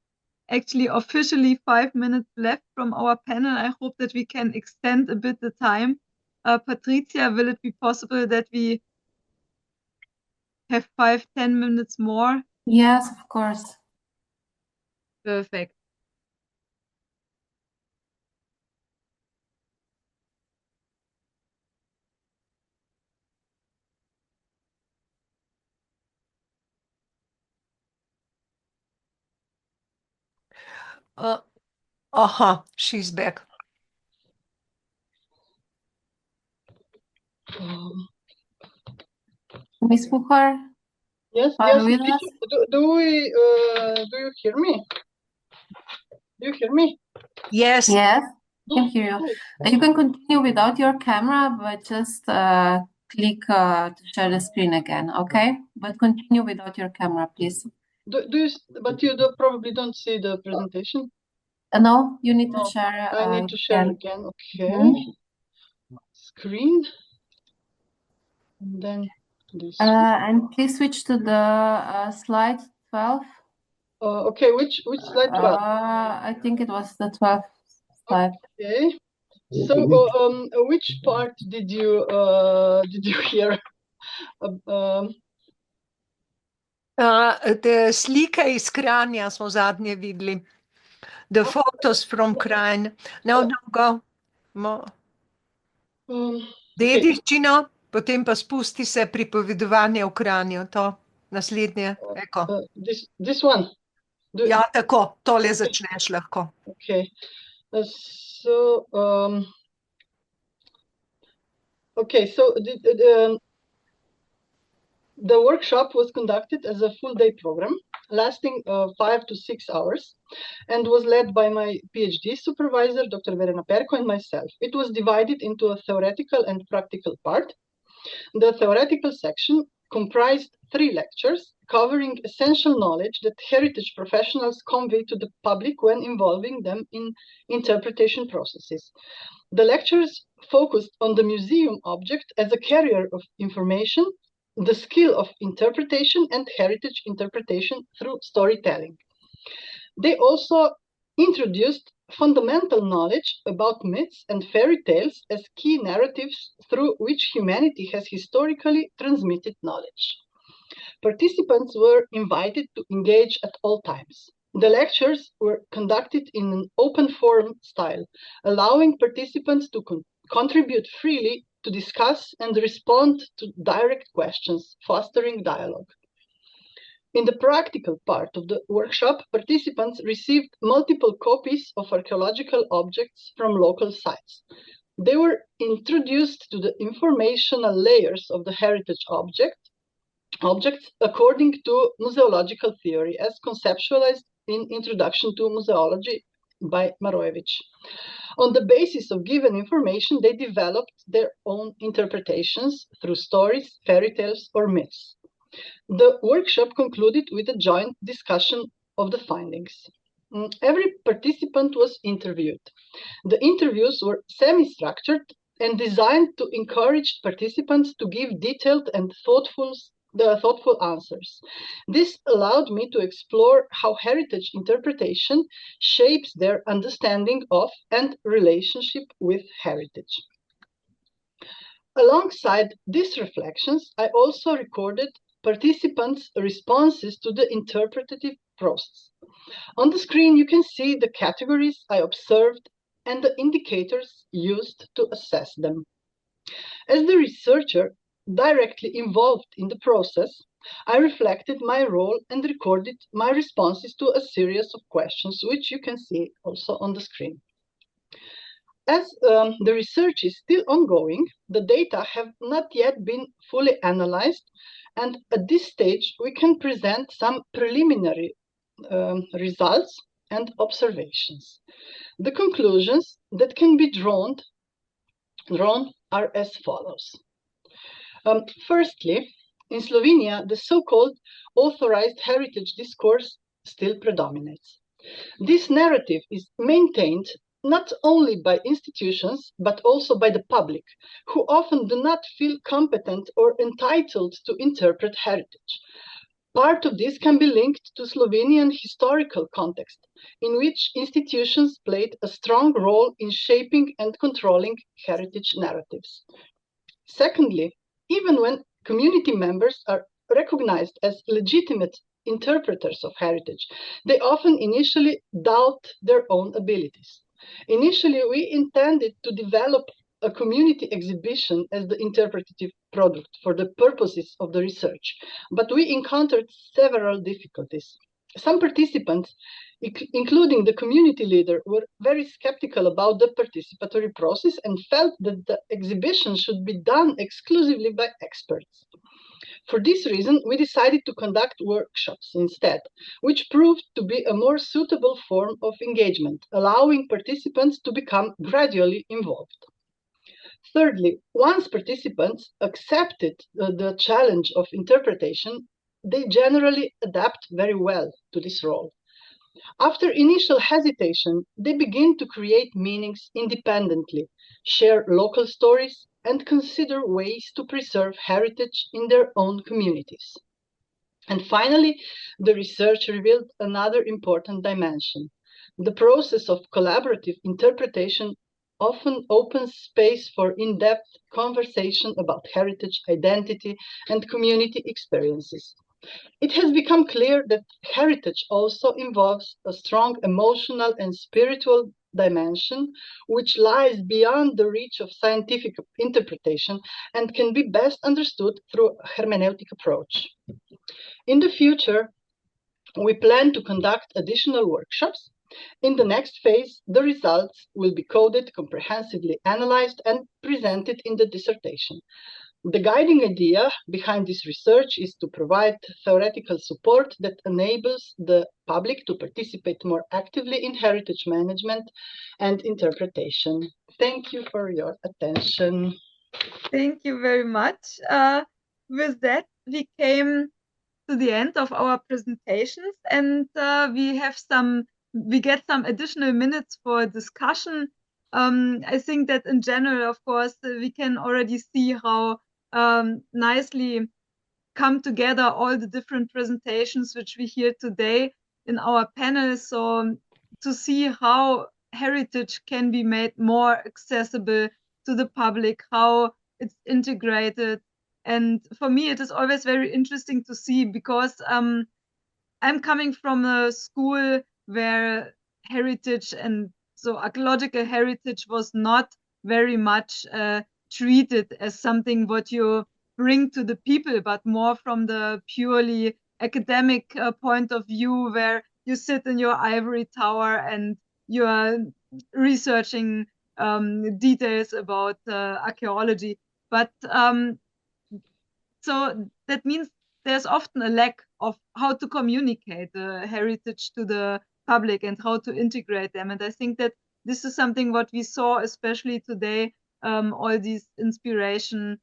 actually officially 5 minutes left from our panel. I hope that we can extend a bit the time. Patricia, will it be possible that we have 5-10 minutes more? Yes, of course. Perfect. She's back. Miss Puhar? Yes. With us? Do you hear me? Do you hear me? Yes. Yes, I can hear you. You can continue without your camera, but just click to share the screen again, okay? But continue without your camera, please. But you probably don't see the presentation? No, you need to share. I need to share again, okay. Screen. And then this. And please switch to the slide 12. Okay, which slide 12? I think it was the 12th slide. Okay. So, which part did you hear? The slike iz Kranja smo zadnje videli. The photos from Kranj. No, go. Dediščino, potem pa spusti se pripovedovanje v Kranju. To naslednje. Eko. This one? Ja, tako. Tole začneš lahko. Okay. So, okay, so The workshop was conducted as a full-day program, lasting 5 to 6 hours, and was led by my PhD supervisor, Dr. Verena Perko, and myself. It was divided into a theoretical and practical part. The theoretical section comprised 3 lectures covering essential knowledge that heritage professionals convey to the public when involving them in interpretation processes. The lectures focused on the museum object as a carrier of information, the skill of interpretation, and heritage interpretation through storytelling. They also introduced fundamental knowledge about myths and fairy tales as key narratives through which humanity has historically transmitted knowledge. Participants were invited to engage at all times. The lectures were conducted in an open forum style, allowing participants to contribute freely, to discuss and respond to direct questions, fostering dialogue. In the practical part of the workshop, participants received multiple copies of archaeological objects from local sites. They were introduced to the informational layers of the heritage objects according to museological theory as conceptualized in Introduction to Museology by Marojević. On the basis of given information, they developed their own interpretations through stories, fairy tales, or myths. The workshop concluded with a joint discussion of the findings. Every participant was interviewed. The interviews were semi-structured and designed to encourage participants to give detailed and thoughtful answers. This allowed me to explore how heritage interpretation shapes their understanding of and relationship with heritage. Alongside these reflections, I also recorded participants' responses to the interpretative process. On the screen, you can see the categories I observed and the indicators used to assess them. As the researcher directly involved in the process, I reflected my role and recorded my responses to a series of questions, which you can see also on the screen. As the research is still ongoing, the data have not yet been fully analyzed, and at this stage, we can present some preliminary results and observations. The conclusions that can be drawn are as follows. Firstly, in Slovenia, the so-called authorized heritage discourse still predominates. This narrative is maintained not only by institutions, but also by the public, who often do not feel competent or entitled to interpret heritage. Part of this can be linked to Slovenian historical context, in which institutions played a strong role in shaping and controlling heritage narratives. Secondly, even when community members are recognized as legitimate interpreters of heritage, they often initially doubt their own abilities. Initially, we intended to develop a community exhibition as the interpretative product for the purposes of the research, but we encountered several difficulties. Some participants, including the community leader, were very skeptical about the participatory process and felt that the exhibition should be done exclusively by experts. For this reason, we decided to conduct workshops instead, which proved to be a more suitable form of engagement, allowing participants to become gradually involved. Thirdly, once participants accepted the challenge of interpretation, they generally adapt very well to this role. After initial hesitation, they begin to create meanings independently, share local stories, and consider ways to preserve heritage in their own communities. And finally, the research revealed another important dimension. The process of collaborative interpretation often opens space for in-depth conversation about heritage, identity, and community experiences. It has become clear that heritage also involves a strong emotional and spiritual dimension, which lies beyond the reach of scientific interpretation and can be best understood through a hermeneutic approach. In the future, we plan to conduct additional workshops. In the next phase, the results will be coded, comprehensively analyzed, and presented in the dissertation. The guiding idea behind this research is to provide theoretical support that enables the public to participate more actively in heritage management and interpretation. Thank you for your attention. Thank you very much. With that, we came to the end of our presentations, and we get some additional minutes for discussion. I think that in general, of course, we can already see how nicely come together all the different presentations which we hear today in our panel. So to see how heritage can be made more accessible to the public, how it's integrated. And for me, it is always very interesting to see, because I'm coming from a school where heritage, and so archaeological heritage, was not very much treated as something what you bring to the people, but more from the purely academic point of view, where you sit in your ivory tower and you are researching details about archaeology. But so that means there's often a lack of how to communicate the heritage to the public and how to integrate them. And I think that this is something what we saw, especially today, all these inspiration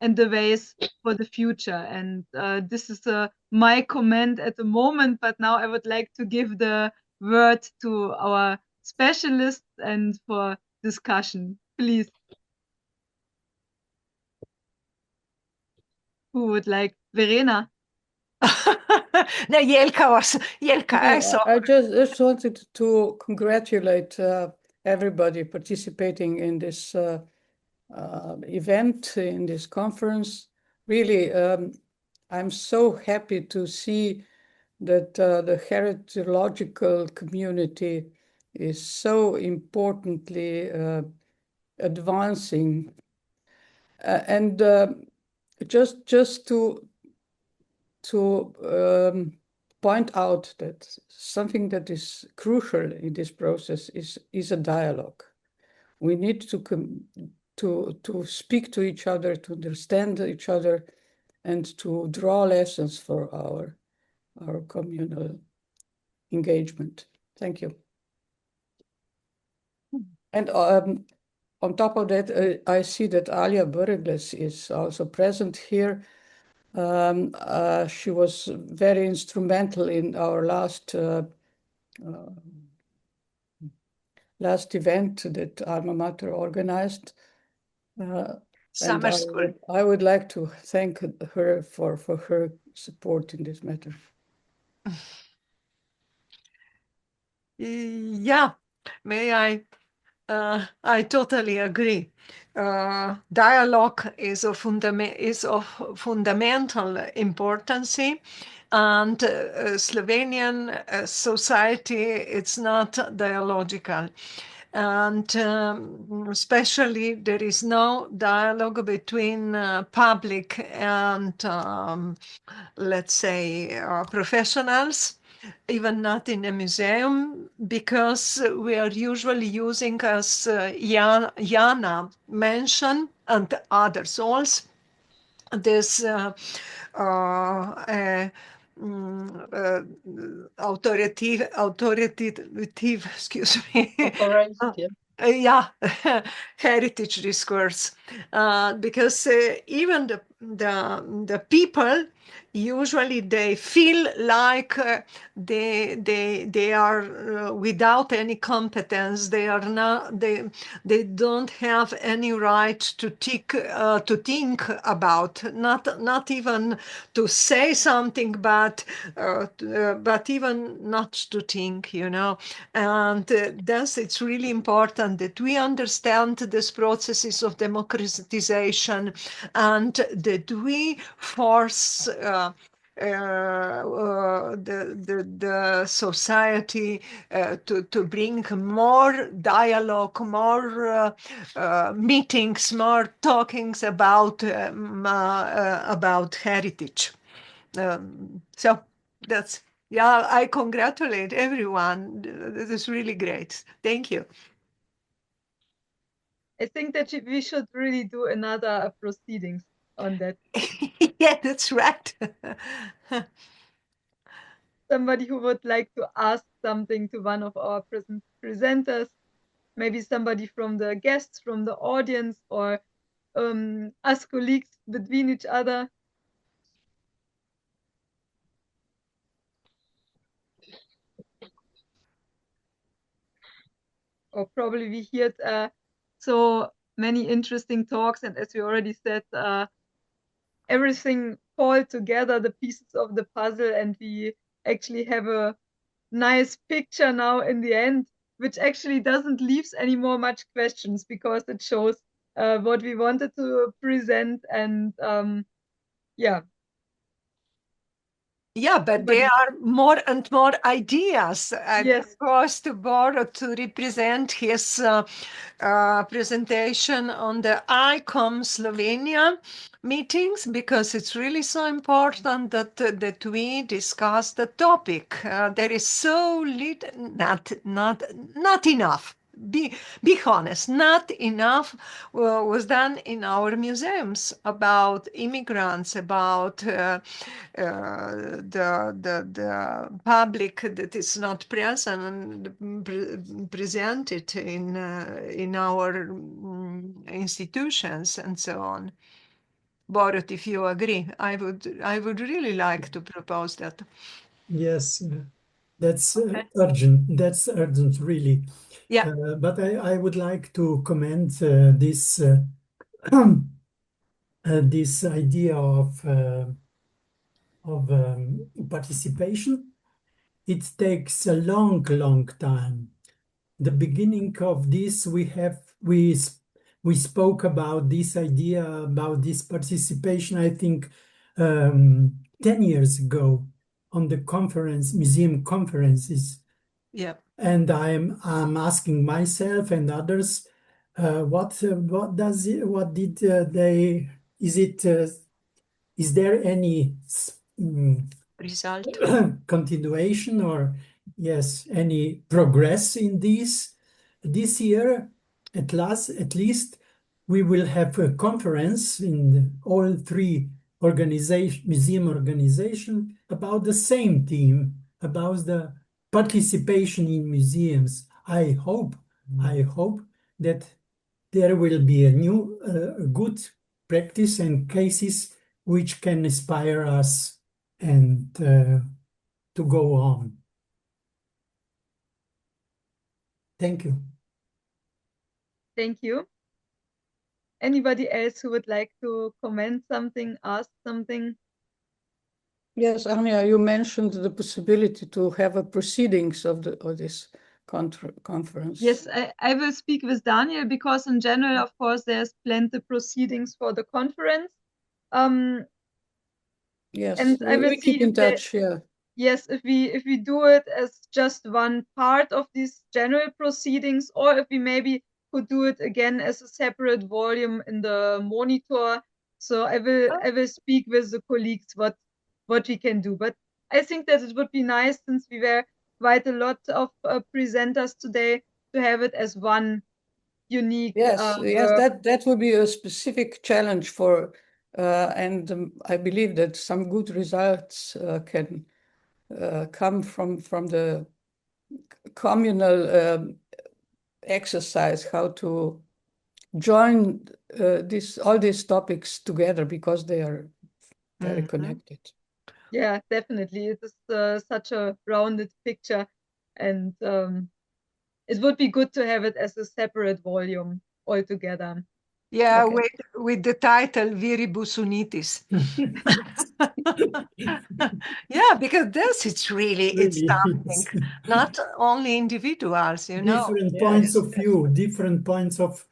and the ways for the future. And this is my comment at the moment, but now I would like to give the word to our specialists and for discussion, please. Who would like? Verena? No, Jelka, I saw. I just wanted to congratulate everybody participating in this event, in this conference. Really, I'm so happy to see that the heritological community is so importantly advancing. And just to point out that something that is crucial in this process is a dialogue. We need to speak to each other, to understand each other, and to draw lessons for our communal engagement. Thank you. And on top of that, I see that Alia Burgles is also present here. She was very instrumental in our last event that Alma Mater organized. Summer school. I would like to thank her for her support in this matter. Yeah, may I? I totally agree. Dialogue is of fundamental importance, and Slovenian society, it's not dialogical. And especially there is no dialogue between public and, let's say, professionals, even not in a museum, because we are usually using, as Jana mentioned, and others also, this authoritative, excuse me. Yeah, heritage discourse, because even the people usually they feel like they are without any competence. They are not. They don't have any right to think about, not even to say something, but even not to think. And thus it's really important that we understand these processes of democratization, and that we force the society to bring more dialogue, more meetings, more talkings about heritage. So that's, yeah, I congratulate everyone. This is really great. Thank you. I think that we should really do another proceedings. on that. Yeah, that's right. Somebody who would like to ask something to one of our presenters, maybe somebody from the guests, from the audience, or us colleagues between each other. Or probably we heard so many interesting talks, and as we already said, everything fall together, the pieces of the puzzle, and we actually have a nice picture now in the end, which actually doesn't leave any more much questions because it shows what we wanted to present, and yeah. Yeah, but there are more and more ideas. Yes. Of course, to Boro to represent his presentation on the ICOM Slovenia meetings, because it's really so important that we discuss the topic. There is so little, not enough. Be honest, not enough was done in our museums about immigrants, about the public that is not present and presented in our institutions and so on. Borut, if you agree, I would really like to propose that. Yes, that's urgent. That's urgent, really. Yeah. But I would like to comment this this idea of participation. It takes a long, long time. The beginning of this, we spoke about this idea about this participation, I think 10 years ago on the conference, museum conferences. Yeah. And I'm asking myself and others, what did they, is there any result, continuation, or yes, any progress in this year? At least we will have a conference in all three museum organization about the same theme, about the participation in museums. I hope that there will be a new good practice and cases which can inspire us and to go on. Thank you. Thank you. Anybody else who would like to comment something, ask something? Yes, Anja, you mentioned the possibility to have a proceedings of this conference. Yes, I will speak with Daniel, because in general, of course, there's plenty proceedings for the conference. Yes, and I will we keep in touch. Yeah. Yes, if we do it as just one part of these general proceedings, or if we maybe could do it again as a separate volume in the monitor. So I will speak with the colleagues what we can do. But I think that it would be nice, since we were quite a lot of presenters today, to have it as one unique. Yes, that would be a specific challenge for, and I believe that some good results can come from the communal exercise, how to join all these topics together, because they are very connected. Yeah, definitely. It is such a rounded picture, and it would be good to have it as a separate volume altogether. Yeah, okay. with the title Viribus Unitis. Yeah, because it's something, not only individuals, Different points of view, different points of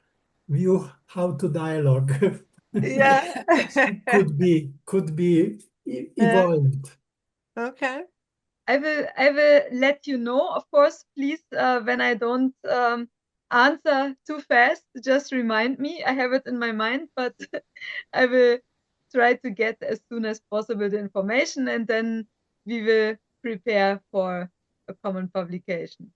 view, how to dialogue. Yeah. could be evolved. Okay. I will let you know, of course, please, when I don't answer too fast, just remind me. I have it in my mind, but I will try to get as soon as possible the information, and then we will prepare for a common publication.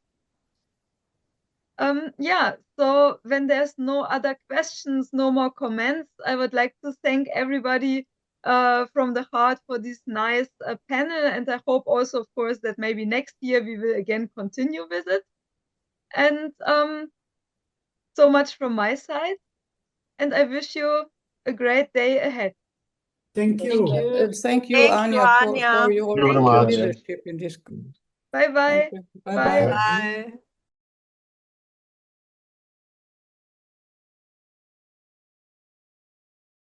Yeah, so when there's no other questions, no more comments, I would like to thank everybody from the heart for this nice panel. And I hope also, of course, that maybe next year we will again continue with it. And so much from my side. And I wish you a great day ahead. Thank you. Thank you, Thank you, Anja, Anja. for your Thank you very much. leadership in this. Bye-bye. Bye-bye. Bye.